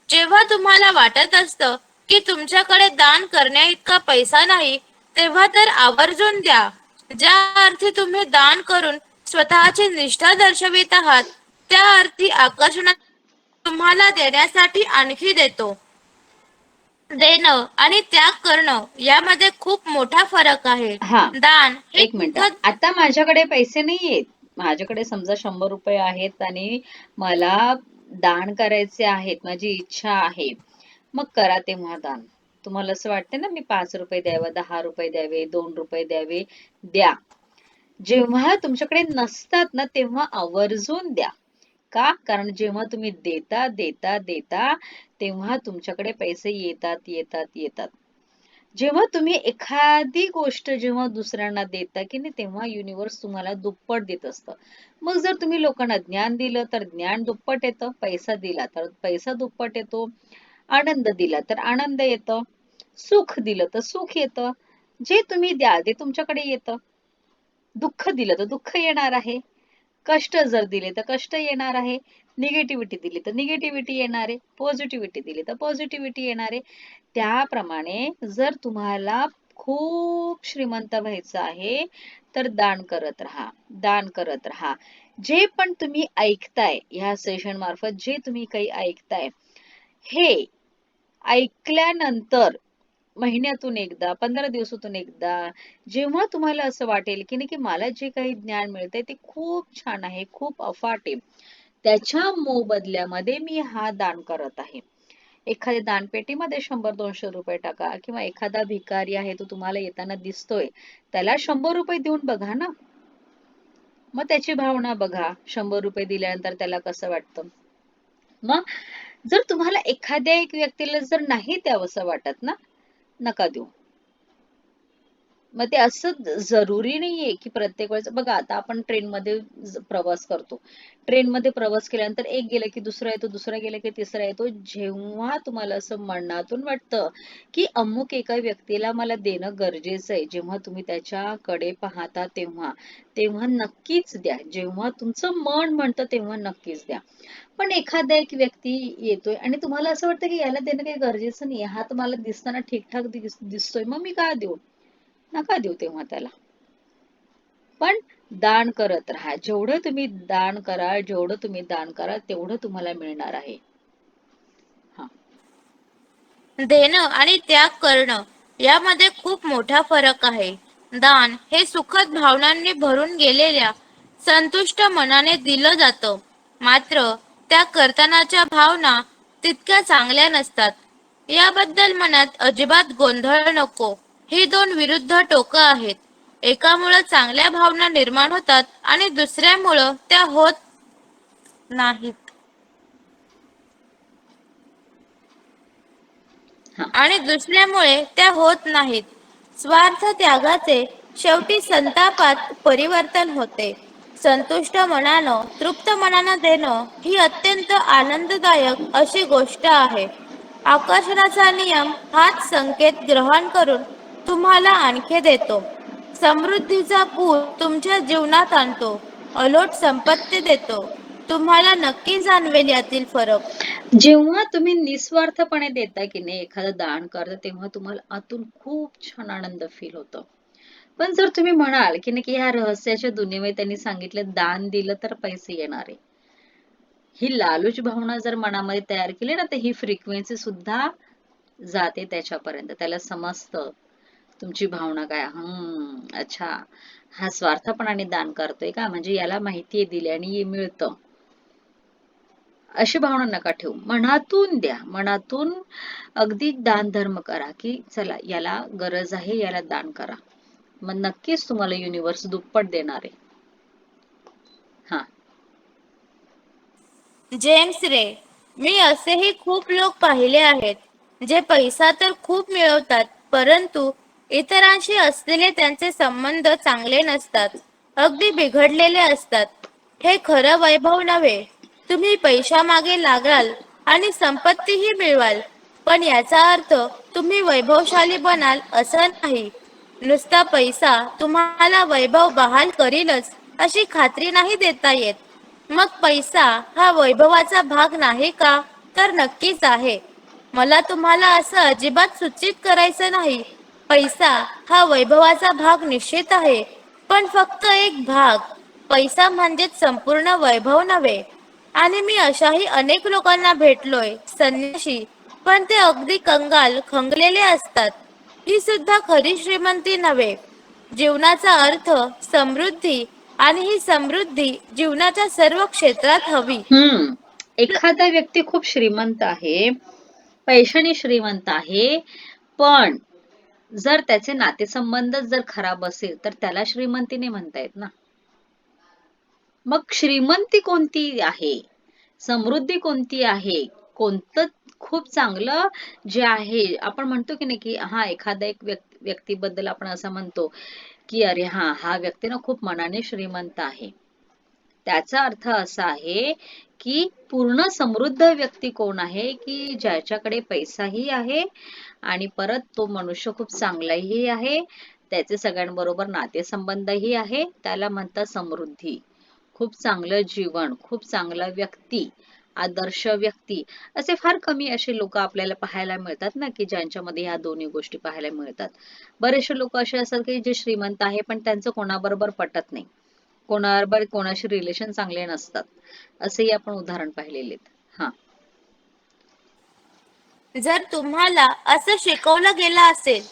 जेव्हा तुम्हाला वाटत असतं की तुमच्याकडे दान करण्याइतका पैसा नाही, तेव्हा तर आवर्जून द्या. ज्या अर्थी तुम्ही दान करून स्वतःची निष्ठा दर्शवित आहात, त्या अर्थी आकर्षण तुम्हाला देण्यासाठी आणखी देतो. देणं आणि त्याग करणं यामध्ये खूप मोठा फरक आहे. हा, दान हे एक मिनिट. सुखद आता माझ्याकडे पैसे नाहीयेत, माझ्याकडे समजा 100 रुपये आहेत आणि मला दान करायचे आहेत, माझी इच्छा आहे, मग करा तेव्हा दान. तुम्हाला असं वाटतं ना मी 5 रुपये द्यावे, 10 रुपये द्यावे, 2 रुपये द्यावे, द्या. जेव्हा तुमच्याकडे नसतात ना तेव्हा आवर्जून द्या. का? कारण जेव्हा तुम्ही देता देता देता तेव्हा तुमच्याकडे पैसे येतात येतात येतात. जेव्हा तुम्ही एखादी गोष्ट जेव्हा दुसऱ्यांना देता की नाही, तेव्हा युनिव्हर्स तुम्हाला दुप्पट देत असतं. मग जर तुम्ही लोकांना ज्ञान दिलं तर ज्ञान दुप्पट येतं, पैसा दिला तर पैसा दुप्पट येतो, आनंद दिला तर आनंद येतं, सुख दिलं तर सुख येतं. जे तुम्ही द्याल ते तुमच्याकडे येतं. दुःख दिलं तर दुःख येणार आहे, कष्ट जर दिले तर कष्ट येणार आहे, निगेटिव्हिटी दिली तर निगेटिव्हिटी येणार आहे, पॉझिटिव्हिटी दिली तर पॉझिटिव्हिटी येणार आहे. त्याप्रमाणे जर तुम्हाला खूप श्रीमंत व्हायचं आहे तर दान करत राहा, दान करत राहा. जे पण तुम्ही ऐकताय ह्या सेशन मार्फत, जे तुम्ही काही ऐकताय, हे ऐकल्यानंतर महिन्यातून एकदा, 15 दिवसातून एकदा, जेव्हा तुम्हाला असं वाटेल की नाही की मला जे काही ज्ञान मिळतंय ते खूप छान आहे, खूप अफाट आहे, त्याच्या मोबदल्यामध्ये मी हा दान करत आहे. एखाद्या दानपेटीमध्ये 100-200 रुपये टाका किंवा एखादा भिकारी आहे तो तुम्हाला येताना दिसतोय, त्याला 100 रुपये देऊन बघा ना. मग त्याची भावना बघा, 100 रुपये दिल्यानंतर त्याला कसं वाटतं. मग जर तुम्हाला एखाद्या एक व्यक्तीला जर नाही द्यावंसं वाटत ना, नका देऊ. मग ते असं जरुरी नाहीये की प्रत्येक वेळेस बघा, आता आपण ट्रेनमध्ये प्रवास करतो. ट्रेनमध्ये प्रवास केल्यानंतर एक गेलं की दुसरा येतो, दुसरा गेला की तिसरा येतो. जेव्हा तुम्हाला असं मनातून वाटतं की अमुक एका व्यक्तीला मला देणं गरजेचं आहे, जेव्हा तुम्ही त्याच्याकडे पाहता तेव्हा, तेव्हा नक्कीच द्या. जेव्हा तुमचं मन म्हणतं तेव्हा नक्कीच द्या. पण एखादा एक व्यक्ती येतोय आणि तुम्हाला असं वाटतं की याला देणं काही गरजेचं नाहीये, हा तर मला दिसताना ठीकठाक दिसतोय, मग मी का देऊ? नका देऊ तेव्हा त्याला. पण दान करत राहा. जेवढं तुम्ही दान कराल, जेवढं तुम्ही दान कराल, तेवढं तुम्हाला मिळणार आहे. हा. देणं आणि त्याग करणं यामध्ये खूप मोठा फरक आहे. दान हे सुखद भावनांनी भरून गेलेल्या संतुष्ट मनाने दिलं जातं. मात्र त्या करतानाच्या भावना तितक्या चांगल्या नसतात. याबद्दल मनात अजिबात गोंधळ नको. ही दोन विरुद्ध टोकं आहेत. एकामुळं चांगल्या भावना निर्माण होतात आणि दुसऱ्यामुळं त्या होत नाहीत. हा. आणि दुसऱ्यामुळे त्या होत नाहीत. स्वार्थ त्यागाचे शेवटी संतापात परिवर्तन होते. संतुष्ट मनानं तृप्त मनानं देणं ही अत्यंत आनंददायक अशी गोष्ट आहे. आकर्षणाचा नियम हाच संकेत ग्रहण करून तुम्हाला आणखी देतो. समृद्धीचा पूर तुमच्या जीवनात आणतो. अलोट संपत्ती देतो. तुम्हाला नक्की जाणवेल यातील फरक. जेव्हा तुम्ही निस्वार्थपणे देता की नाही, एखादं दान करता, तेव्हा तुम्हाला आतून खूप छान आनंद फील होतो. पण जर तुम्ही म्हणाल की नाही की ह्या रहस्याच्या दुनियेमध्ये त्यांनी सांगितलं दान दिलं तर पैसे येणार आहे, ही लालूच भावना जर मनामध्ये तयार केली ना, तर ही फ्रिक्वेन्सी सुद्धा जाते त्याच्यापर्यंत. त्याला समजतं तुमची भावना काय. अच्छा, हा स्वार्थपणाने दान करतोय का, म्हणजे याला माहितीये दिल्याने हे मिळतं. अशी भावना नका ठेवू. मनातून द्या, मनातून अगदी दान धर्म करा, की चला याला गरज आहे, याला दान करा. मग नक्कीच तुम्हाला युनिव्हर्स दुप्पट देणार आहे. हा. जेम्स रे, मी असेही खूप लोक पाहिले आहेत जे पैसा तर खूप मिळवतात, परंतु इतरांशी असलेले त्यांचे संबंध चांगले नसतात, अगदी बिघडलेले असतात. हे खरं वैभव नव्हे. तुम्ही पैशामागे लागाल आणि संपत्तीही मिळवाल, पण याचा अर्थ तुम्ही वैभवशाली बनाल असं नाही. नुसता पैसा तुम्हाला वैभव बहाल करीलच अशी खात्री नाही देता येत. मग पैसा हा वैभवाचा भाग नाही का? तर नक्कीच आहे. मला तुम्हाला असं अजिबात सूचित करायचं नाही. पैसा हा वैभवाचा भाग निश्चित आहे, पण फक्त एक भाग. पैसा म्हणजेच संपूर्ण वैभव नव्हे. आणि मी अशाही अनेक लोकांना भेटलोय, संन्याशी, पण ते अगदी कंगाल, खंगलेले असतात. ही सुद्धा खरी श्रीमंती नव्हे. जीवनाचा अर्थ, समृद्धी, आणि ही समृद्धी जीवनाच्या सर्व क्षेत्रात हवी. एखादा व्यक्ती खूप श्रीमंत आहे, पैशाने श्रीमंत आहे, पण जर त्याचे नातेसंबंध जर खराब असेल तर त्याला श्रीमंती नाही म्हणता येत ना. मग श्रीमंती कोणती आहे, समृद्धी कोणती आहे, कोणतं खूप चांगलं जे आहे. आपण म्हणतो की नाही की हा एखादा एक व्यक्तीबद्दल आपण असं म्हणतो की अरे हा व्यक्ती ना खूप मनाने श्रीमंत आहे. त्याचा अर्थ असा आहे की पूर्ण समृद्ध व्यक्ती कोण आहे, की ज्याच्याकडे पैसाही आहे आणि परत तो मनुष्य खूप चांगलाही आहे, त्याचे सगळ्यांबरोबर नातेसंबंधही आहे, त्याला म्हणतात समृद्धी. खूप चांगलं जीवन, खूप चांगला व्यक्ती, आदर्श व्यक्ती. असे फार कमी असे लोक आपल्याला पाहायला मिळतात ना, की ज्यांच्यामध्ये ह्या दोन्ही गोष्टी पाहायला मिळतात. बरेचसे लोक असे असतात की जे श्रीमंत आहे पण त्यांचं कोणाबरोबर पटत नाही, कोणाबरोबर कोणाशी रिलेशन चांगले नसतात. असेही आपण उदाहरण पाहिलेले आहेत. हा. जर तुम्हाला असं शिकवलं गेलं असेल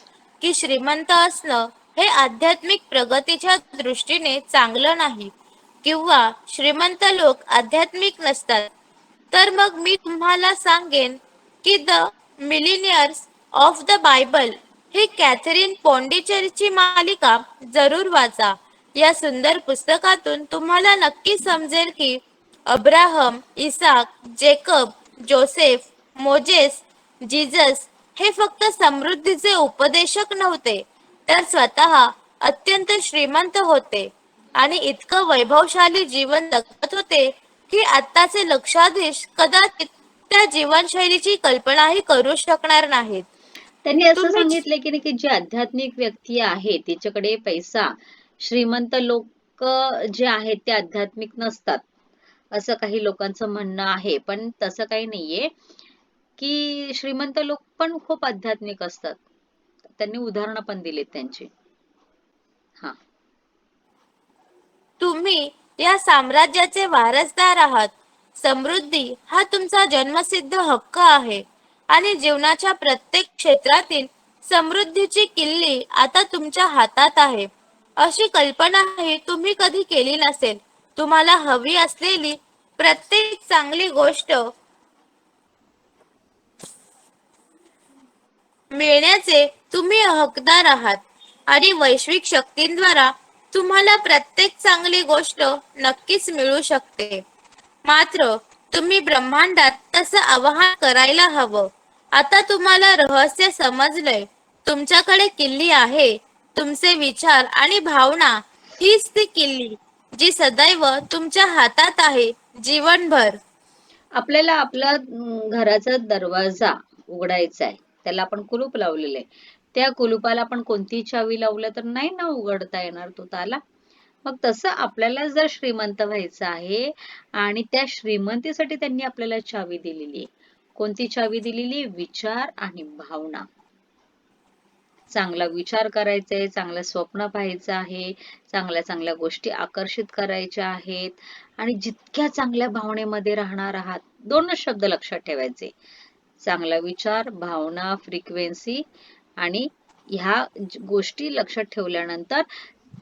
की श्रीमंत असणं हे आध्यात्मिक प्रगतीच्या दृष्टीने चांगलं नाही, किंवा श्रीमंत लोक आध्यात्मिक नसतात, तर मग मी तुम्हाला सांगेन की the millionaires of the Bible ही कॅथरीन पॉंडिचेरीची मालिका जरूर वाचा. या सुंदर पुस्तकातून तुम्हाला नक्की समजेल की Abraham, Isaac, Jacob, Joseph, Moses, Jesus हे फक्त समृद्धीचे उपदेशक नव्हते, तर स्वतः अत्यंत श्रीमंत होते आणि इतकं वैभवशाली जीवन जगत होते की आत्ताचे लक्षाधीश कदाचित त्या जीवनशैलीची कल्पनाही करू शकणार नाहीत. त्यांनी असं तुम्ही सांगितलं की नाही की जे आध्यात्मिक व्यक्ती आहे त्याच्याकडे पैसा, श्रीमंत लोक जे आहेत ते आध्यात्मिक नसतात, असं काही लोकांचं म्हणणं आहे. पण तसं काही नाहीये की श्रीमंत लोक पण खूप आध्यात्मिक असतात. त्यांनी उदाहरणं पण दिलीत त्यांची. हा. तुम्ही या साम्राज्याचे वारसदार आहात. समृद्धी हा तुमचा जन्मसिद्ध हक्क आहे आणि जीवनाच्या प्रत्येक क्षेत्रातील समृद्धीची किल्ली आता तुमच्या हातात आहे. अशी कल्पनाही तुम्ही कधी केली नसेल. तुम्हाला हवी असलेली प्रत्येक चांगली गोष्ट मिळण्याचे तुम्ही हकदार आहात आणि वैश्विक शक्तींद्वारा तुम्हाला प्रत्येक चांगली गोष्ट नक्कीच मिळू शकते. मात्र तुम्ही ब्रह्मांडात तसं आवाहन करायला हवं. आता तुम्हाला रहस्य समजलंय. तुमच्याकडे किल्ली आहे. तुमचे विचार आणि भावना हीच ती किल्ली जी सदैव तुमच्या हातात आहे जीवनभर. आपल्याला आपला घराचा दरवाजा उघडायचा आहे, त्याला आपण कुलूप लावलेलं आहे. त्या कुलूपाला आपण कोणती चावी लावलं तर नाही ना उघडता येणार तो ताला. मग तसं आपल्याला जर श्रीमंत व्हायचं आहे आणि त्या श्रीमंतीसाठी त्यांनी आपल्याला चावी दिलेली आहे. कोणती चावी दिलेली? विचार आणि भावना. चांगला विचार करायचा आहे, चांगलं स्वप्न पाहायचं आहे, चांगल्या चांगल्या गोष्टी आकर्षित करायच्या आहेत आणि जितक्या चांगल्या भावनेमध्ये राहणार आहात, दोनच शब्द लक्षात ठेवायचे. चांगला विचार, भावना, फ्रिक्वेन्सी आणि ह्या गोष्टी लक्षात ठेवल्यानंतर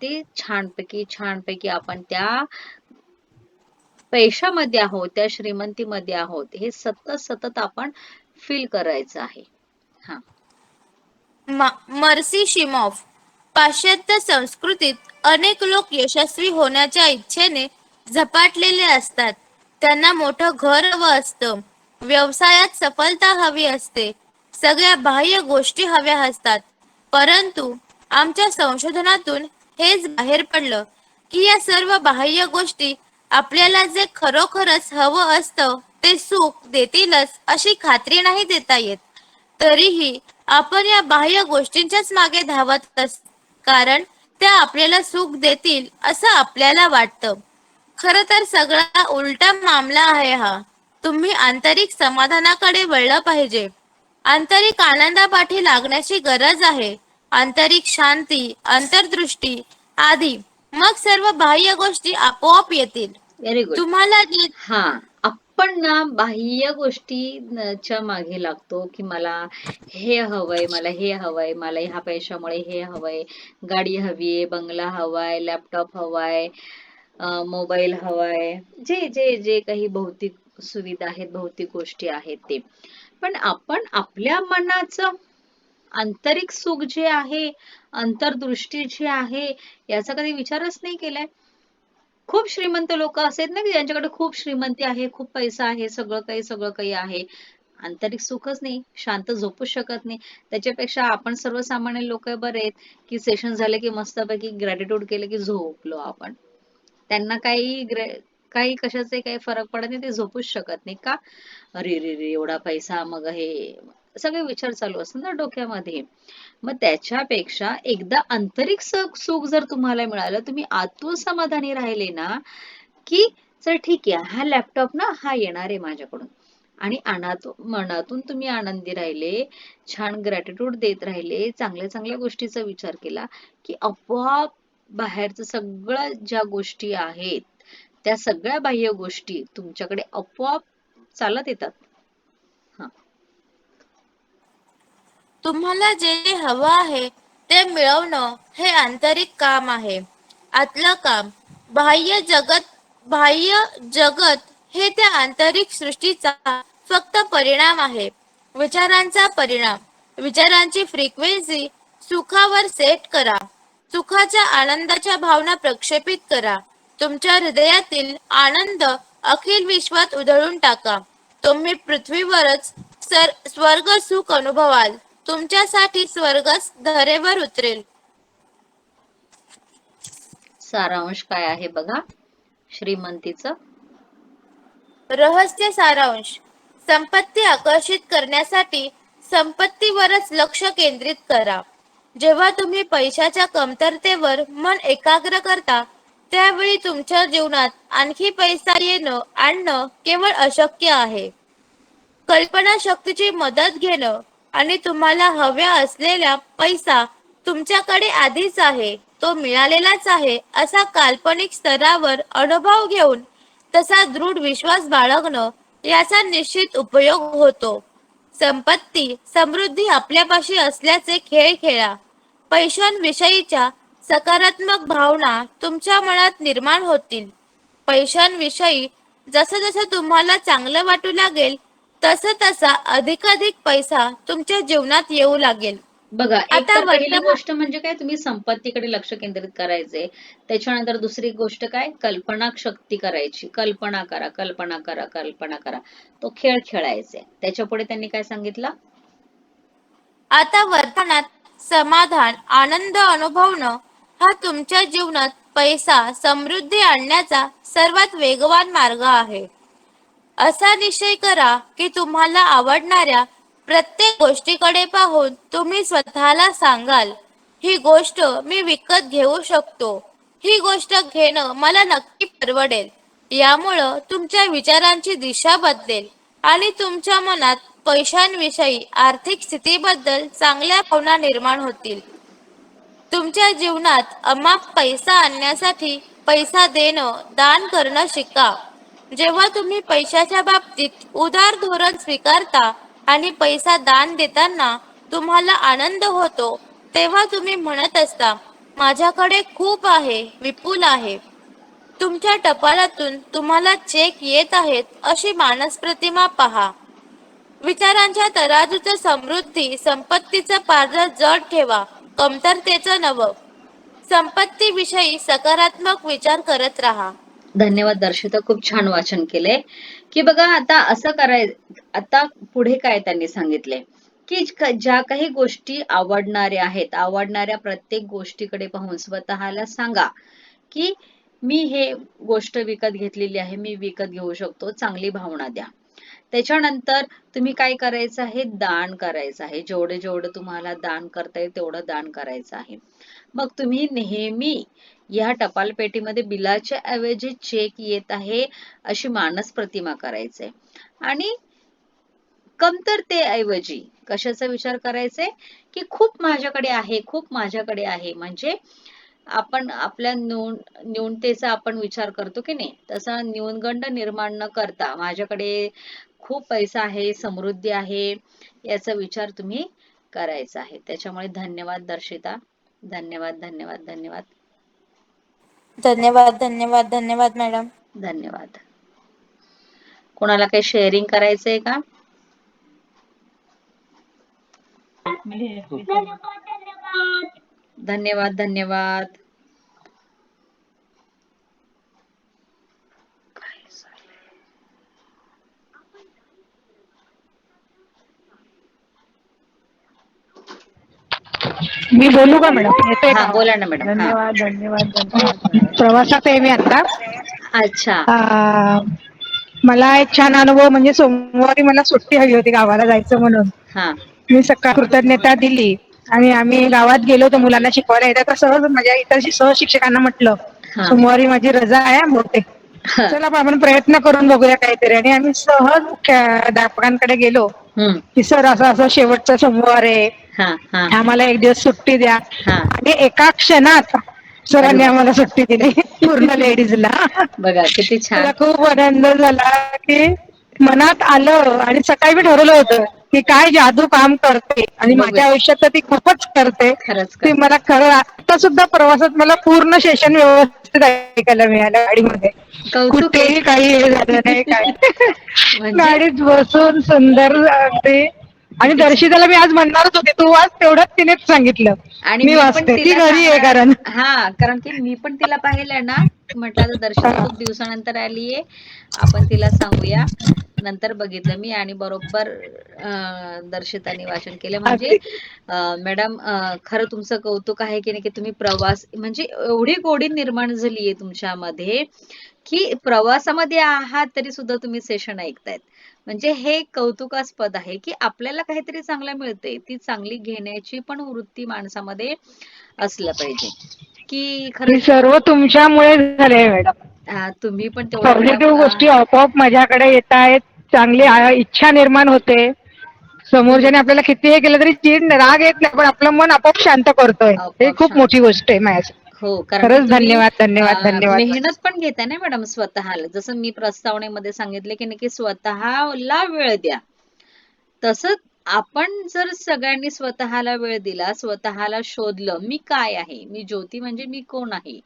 ते छानपैकी आपण त्या पैशामध्ये आहोत, त्या श्रीमंतीमध्ये आहोत, हे सतत सतत आपण फील करायचं आहे. हा. मर्सी शिमॉफ. पाश्चात्य संस्कृतीत अनेक लोक यशस्वी होण्याच्या इच्छेने झपाटलेले असतात. त्यांना मोठं घर हवं असतं, व्यवसायात सफलता हवी असते, सगळ्या बाह्य गोष्टी हव्या असतात. परंतु आमच्या संशोधनातून हेच बाहेर पडलं की या सर्व बाह्य गोष्टी आपल्याला जे खरोखरच हवं असतं ते सुख देतीलच अशी खात्री नाही देता येत. तरीही आपण या बाह्य गोष्टींच्याच मागे धावत असतो, कारण त्या आपल्याला सुख देतील असं आपल्याला वाटतं. खरं तर सगळा उलटा मामला आहे हा. तुम्ही आंतरिक समाधानाकडे वळलं पाहिजे. आंतरिक आनंदापाठी लागण्याची गरज आहे. आंतरिक शांती, अंतर्दृष्टी आधी, मग सर्व बाह्य गोष्टी आपोआप येतील. Very good. तुम्हाला जे हा. आपण ना बाह्य गोष्टीच्या मागे लागतो की मला हे हवंय, मला हे हवंय, मला ह्या पैशामुळे हे हवंय, गाडी हवीये, बंगला हवाय, लॅपटॉप हवाय, मोबाईल हवाय, जे जे जे काही भौतिक सुविधा आहेत, भौतिक गोष्टी आहेत ते. पण आपण आपल्या मनाचं आंतरिक सुख जे आहे, अंतर्दृष्टी जी आहे, याचा कधी विचारच नाही केलाय. खूप श्रीमंत लोक असे आहेत ना की ज्यांच्याकडे खूप श्रीमंती आहे, खूप पैसा आहे, सगळं काही आहे. आंतरिक सुखच नाही, शांत झोपूच शकत नाही. त्याच्यापेक्षा आपण सर्वसामान्य लोक बरे आहेत की सेशन झाले की मस्तपैकी ग्रॅटिट्यूड केलं की झोपलो आपण. त्यांना काही कशाचे काही फरक पडत नाही, ते झोपूच शकत नाही का? अरे रे रे, एवढा पैसा, मग हे सगळे विचार चालू असतात ना डोक्यामध्ये. मग त्याच्यापेक्षा एकदा आंतरिक सुख जर तुम्हाला मिळालं, तुम्ही आतून समाधानी राहिले ना, की चल ठीक आहे, हा लॅपटॉप ना हा येणार आहे माझ्याकडून, आणि मनातून तुम्ही आनंदी राहिले, छान ग्रॅटिट्यूड देत राहिले, चांगल्या चांगल्या गोष्टीचा विचार केला, की आपोआप बाहेरचं सगळं ज्या गोष्टी आहेत, त्या सगळ्या बाह्य गोष्टी तुमच्याकडे आपोआप चालत येतात. हा. तुम्हाला जे हवं आहे ते मिळवणं हे आंतरिक काम आहे. आतलं काम. बाह्य जगत हे त्या आंतरिक सृष्टीचा फक्त परिणाम आहे. विचारांचा परिणाम. विचारांची फ्रिक्वेन्सी सुखावर सेट करा. सुखाच्या आनंदाच्या भावना प्रक्षेपित करा. तुमच्या हृदयातील आनंद अखिल विश्वात उधळून टाका. तुम्ही पृथ्वीवरच स्वर्ग सुख अनुभवाल. तुमच्यासाठी स्वर्गच धरेवर उतरेल. सारांश काय आहे बघा श्रीमंतीचं. रहस्य सारांश. संपत्ती आकर्षित करण्यासाठी संपत्तीवरच लक्ष केंद्रित करा. जेव्हा तुम्ही पैशाच्या कमतरतेवर मन एकाग्र करता, त्यावेळी तुमच्या जीवनात आणखी पैसा येणं आणणं केवळ अशक्य आहे. कल्पनाशक्तीची मदत घेणं आणि तुम्हाला हव्या असलेला पैसा तुमच्याकडे आधीच आहे तो मिळालेलाच आहे असा काल्पनिक स्तरावर अनुभव घेऊन तसा दृढ विश्वास बाळगणं याचा निश्चित उपयोग होतो. संपत्ती समृद्धी आपल्यापाशी असल्याचे खेळ खेळा. पैशांविषयीच्या सकारात्मक भावना तुमच्या मनात निर्माण होतील. पैशांविषयी जसं जसं तुम्हाला चांगलं वाटू लागेल तसं तसा अधिकाधिक पैसा तुमच्या जीवनात येऊ लागेल. बघा, एक आता तर पहिली वर्तमान गोष्ट म्हणजे काय, तुम्ही संपत्तीकडे लक्ष केंद्रित करायचंय. त्याच्यानंतर दुसरी गोष्ट काय, कल्पना शक्ती करायची. कल्पना करा, कल्पना करा, कल्पना करा. तो खेळ खेळायचा. त्याच्या पुढे त्यांनी काय सांगितलं? आता वर्तमानात समाधान आनंद अनुभवणं हा तुमच्या जीवनात पैसा समृद्धी आणण्याचा सर्वात वेगवान मार्ग आहे. असा निश्चय करा की तुम्हाला आवडणाऱ्या प्रत्येक गोष्टीकडे पाहून तुम्ही स्वतःला सांगाल, ही गोष्ट मी विकत घेऊ शकतो. ही गोष्ट घेणं मला नक्की परवडेल. यामुळं तुमच्या विचारांची दिशा बदलेल आणि तुमच्या मनात पैशांविषयी आर्थिक स्थितीबद्दल चांगल्या भावना निर्माण होतील. तुमच्या जीवनात अमाप पैसा आणण्यासाठी पैसा देणं, दान करणं शिका. जेव्हा तुम्ही पैशाच्या बाबतीत उदार धोरण स्वीकारता आणि पैसा दान देताना तुम्हाला आनंद होतो, तेव्हा तुम्ही म्हणत असता, माझ्याकडे खूप आहे, विपुल आहे. तुमच्या टपालातून तुम्हाला चेक येत आहेत अशी मानस प्रतिमा पहा. विचारांच्या तराजूचं समृद्धी संपत्तीचं पारडं जड ठेवा, कमतरतेचं नवं. संपत्तीविषयी सकारात्मक विचार करत राहा. धन्यवाद दर्शिता, खूप छान वाचन केलंय. की बघा, आता असं आता पुढे काय त्यांनी सांगितले की ज्या काही गोष्टी आवडणाऱ्या आहेत, आवडणाऱ्या प्रत्येक गोष्टीकडे पाहून स्वतःला सांगा की मी हे गोष्ट विकत घेतलेली आहे, मी विकत घेऊ शकतो. चांगली भावना द्या. त्याच्यानंतर तुम्ही काय करायचं आहे, दान करायचं आहे. जेवढे जेवढे तुम्हाला दान करता येईल तेवढं दान करायचं आहे. मग तुम्ही नेहमी या टपाल पेटीमध्ये बिलाच्या ऐवजी चेक येत आहे अशी मानस प्रतिमा करायचे. आणि कमतरतेऐवजी कशाचा विचार करायचे की खूप माझ्याकडे आहे, खूप माझ्याकडे आहे. म्हणजे आपण आपल्या न्यूनतेचा आपण विचार करतो की नाही, तसा न्यूनगंड निर्माण न करता माझ्याकडे खूप पैसा आहे, समृद्धी आहे, याचा विचार तुम्ही करायचा आहे. त्याच्यामुळे धन्यवाद दर्शिता. धन्यवाद, धन्यवाद, धन्यवाद. धन्यवाद धन्यवाद धन्यवाद मॅडम. धन्यवाद. कोणाला काही शेअरिंग करायचंय का? धन्यवाद, धन्यवाद. मी बोलू का मॅडम? येतोय हा, का? बोला ना मॅडम. हा. धन्यवाद धन्यवाद धन्यवाद. प्रवासात आहे मी आता. अच्छा. मला एक छान अनुभव म्हणजे सोमवारी मला सुट्टी हवी होती गावाला जायचं म्हणून. हा. मी सकाळ कृतज्ञता दिली आणि आम्ही गावात गेलो होतो मुलांना शिकवायला. येतात तर सहज माझ्या इतर सहशिक्षकांना म्हटलं हा. सोमवारी माझी रजा आहे बहुतेक, हा. चला आपण प्रयत्न करून बघूया काहीतरी. आणि आम्ही सहज मुख्याध्यापकांकडे गेलो हम्म. की सर असं असं शेवटचा सोमवार आहे, हा. हा. आम्हाला एक दिवस सुट्टी द्या. हा. आणि एका क्षणात सरांनी आम्हाला सुट्टी दिली पूर्ण लेडीजला. बघा किती छान. मला खूप आनंद झाला की मनात आलं. आणि सकाळी मी ठरवलं होतं की काय जादू काम करते आणि बघूया. माझ्या आयुष्यात तर ती खूपच करते. खरंच ती कर. मला खरं आता सुद्धा प्रवासात मला पूर्ण सेशन व्यवस्थित ऐकायला मिळालं गाडीमध्ये. कौतुक कुठेही आहे. काही हे झालं नाही काय. म्हणजे गाडीत बसून सुंदर अगदी. आणि किती दर्शिताला मी आज म्हणणारच होते, तू वाच, तेवढंच तिनेच सांगितलं. आणि मी मी पण वाचते, ती तिला घरी आहे सांगणार. कारण. हा, कारण की मी पण तिला पाहिलंय ना, म्हटलं आता दर्शिता खूप दिवसानंतर आलीये, आपण तिला सांगूया. नंतर बघितलं मी आणि बरोबर दर्शिताने वाचन केलं. म्हणजे अगदी. मॅडम, खरं तुमचं कौतुक आहे की नाही, की तुम्ही प्रवास म्हणजे एवढी गोडी निर्माण झालीये तुमच्यामध्ये की प्रवासामध्ये आहात तरी सुद्धा तुम्ही सेशन ऐकतायत. म्हणजे हे कौतुकास्पद आहे की आपल्याला काहीतरी चांगलं मिळतंय, ती चांगली घेण्याची पण वृत्ती माणसामध्ये असलं पाहिजे. की हे खरंच सर्व तुमच्यामुळे झाले मॅडम. तुम्ही पण तेवढं मॅडम. पॉझिटिव्ह गोष्टी आपोआप माझ्याकडे येत आहेत. चांगली इच्छा निर्माण होते. समोरच्याने आपल्याला किती हे केलं तरी चीड राग येत नाही, पण आपलं मन आपोआप शांत करतोय. हे खूप छान. मोठी गोष्ट आहे माझ्यासाठी. हो, कारण की खरंच तुम्ही धन्यवाद, धन्यवाद, धन्यवाद. मेहनत पण घेताय ना मॅडम स्वतःला. जसं मी प्रस्तावनेमध्ये सांगितले, की नक्की स्वतःला वेळ द्या. तसंच आपण जर सगळ्यांनी स्वतःला वेळ दिला, स्वतःला शोधलं, मी काय आहे? मी ज्योती म्हणजे मी कोण आहे?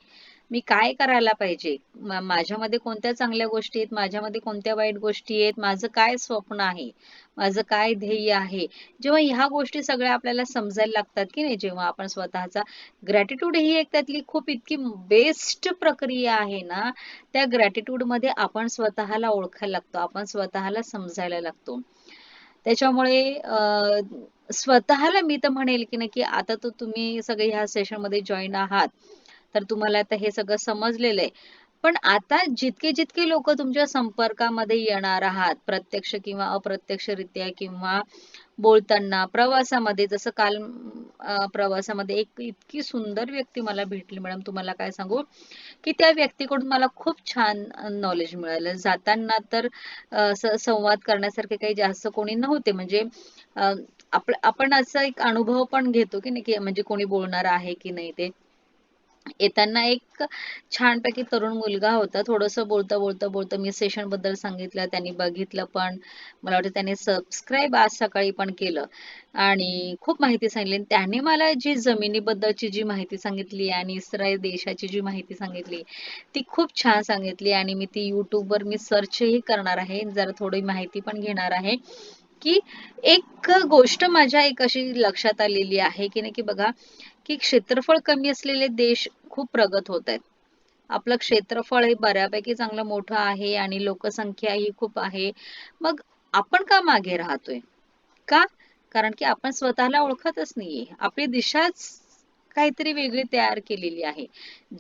मी काय करायला पाहिजे? माझ्यामध्ये कोणत्या चांगल्या गोष्टी आहेत? माझ्यामध्ये कोणत्या वाईट गोष्टी आहेत? माझं काय स्वप्न आहे? माझं काय ध्येय आहे? जेव्हा ह्या गोष्टी सगळ्या आपल्याला समजायला लागतात, की नाही, जेव्हा आपण स्वतःचा ग्रॅटिट्यूड ही एक त्यातली खूप इतकी बेस्ट प्रक्रिया आहे ना, त्या ग्रॅटिट्यूडमध्ये आपण स्वतःला ओळखायला लागतो, आपण स्वतःला समजायला लागतो. त्याच्यामुळे स्वतःला मी तर म्हणेल, की नक्की आता तर तुम्ही सगळे ह्या सेशनमध्ये जॉइन आहात, तर तुम्हाला आता हे सगळं समजलेलं आहे. पण आता जितके लोकं तुमच्या संपर्कामध्ये येणार आहात, प्रत्यक्ष किंवा अप्रत्यक्षरित्या किंवा बोलताना, प्रवासामध्ये जसं काल प्रवासामध्ये एक इतकी सुंदर व्यक्ती मला भेटली मॅडम, तुम्हाला काय सांगू, की त्या व्यक्तीकडून मला खूप छान नॉलेज मिळालं. जाताना तर संवाद करण्यासारखे काही जास्त कोणी नव्हते. म्हणजे अ, आपण असा एक अनुभव पण घेतो, की नाही, की म्हणजे कोणी बोलणार आहे की नाही ते. येताना एक छानपैकी तरुण मुलगा होता. थोडंसं बोलता मी सेशनबद्दल सांगितलं. त्यांनी बघितलं पण. मला वाटतं त्याने सबस्क्राईब आज सकाळी पण केलं आणि खूप माहिती सांगितली. आणि त्याने मला जी जमिनीबद्दलची जी माहिती सांगितली आणि इस्रायल देशाची जी माहिती सांगितली, ती खूप छान सांगितली आणि मी ती YouTubeवर मी सर्चही करणार आहे. जरा थोडी माहिती पण घेणार आहे, की एक गोष्ट माझ्या एक अशी लक्षात आलेली आहे, की नाही, की बघा, की क्षेत्रफळ कमी असलेले देश खूप प्रगत होत आहेत. आपलं क्षेत्रफळ हे बऱ्यापैकी चांगलं मोठं आहे आणि लोकसंख्या ही खूप आहे. मग आपण का मागे राहतोय? का? कारण की आपण स्वतःला ओळखतच नाहीये. आपली दिशाच काहीतरी वेगळी तयार केलेली आहे.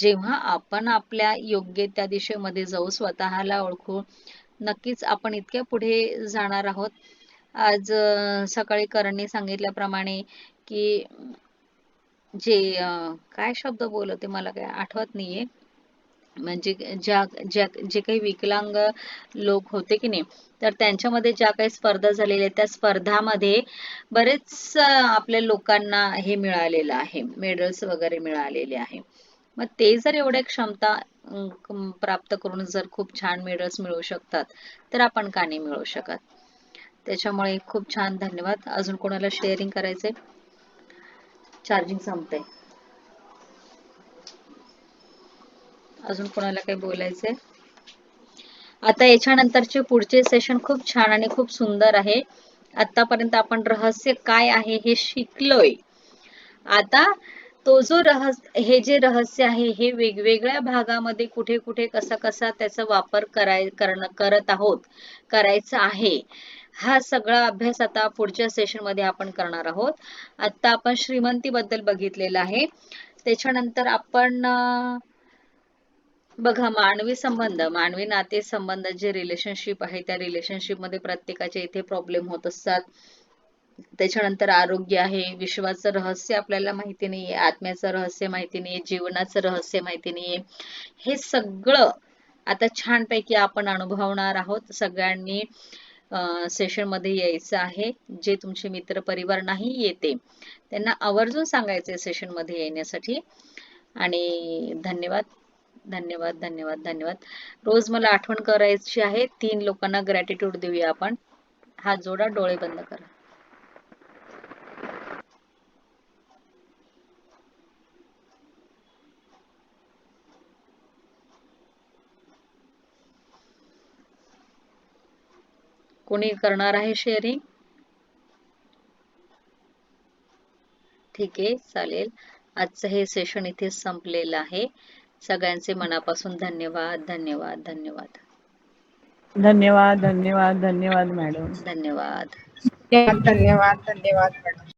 जेव्हा आपण आपल्या योग्य त्या दिशेमध्ये जाऊ, स्वतःला ओळखू, नक्कीच आपण इतक्या पुढे जाणार आहोत. आज सकाळी करणने सांगितल्याप्रमाणे, की जे काय शब्द बोलत आहे मला काही आठवत नाहीये. म्हणजे ज्या ज्या जे काही विकलांग लोक होते की नाही, तर त्यांच्यामध्ये ज्या काही स्पर्धा झालेल्या त्या स्पर्धामध्ये बरेच आपल्या लोकांना हे मिळालेलं आहे, मेडल्स वगैरे मिळालेले आहे. मग ते जर एवढ्या क्षमता प्राप्त करून जर खूप छान मेडल्स मिळवू शकतात, तर आपण का नाही मिळवू शकत? त्याच्यामुळे खूप छान धन्यवाद. अजून कोणाला शेअरिंग करायचंय? चार्जिंग संपतंय. अजून कोणाला काही बोलायचंय? आता याच्यानंतरचे पुढचे सेशन खूप छान आणि खूप सुंदर आहे. आतापर्यंत आपण रहस्य काय आहे हे शिकलोय. आता तो जो हे जे रहस्य आहे हे वेगवेगळ्या भागामध्ये कुठे कुठे कसा कसा त्याचा वापर करत आहोत, करायचा आहे, हा सगळा अभ्यास आता पुढच्या सेशन मध्ये आपण करणार आहोत. आता आपण श्रीमंती बद्दल बघितलेलं आहे. त्याच्यानंतर आपण बघा, मानवी संबंध, मानवी नातेसंबंध जे रिलेशनशिप आहे, त्या रिलेशनशिप मध्ये प्रत्येकाच्या इथे प्रॉब्लेम होत असतात. त्याच्यानंतर आरोग्य आहे, विश्वाचं रहस्य आपल्याला माहिती नाहीये, आत्म्याचं रहस्य माहिती नाहीये, जीवनाचं रहस्य माहिती नाहीये. हे सगळं आता छानपैकी आपण अनुभवणार आहोत. सगळ्यांनी सेशन मध्ये यायचं आहे. जे तुमचे मित्र परिवार नाही येते, त्यांना आवर्जून सांगायचे सेशन मध्ये येण्यासाठी. आणि धन्यवाद, धन्यवाद, धन्यवाद, धन्यवाद. रोज मला आठवण करायची आहे. 3 लोकांना ग्रॅटिट्यूड देऊया आपण. हात जोडा, डोळे बंद करा. कोणी करणार आहे शेअरिंग? ठीक आहे, चालेल. आजचं हे सेशन इथे संपलेलं आहे. सगळ्यांचे मनापासून धन्यवाद, धन्यवाद, धन्यवाद, धन्यवाद, धन्यवाद, धन्यवाद मॅडम. धन्यवाद. धन्यवाद, धन्यवाद, धन्यवाद मॅडम.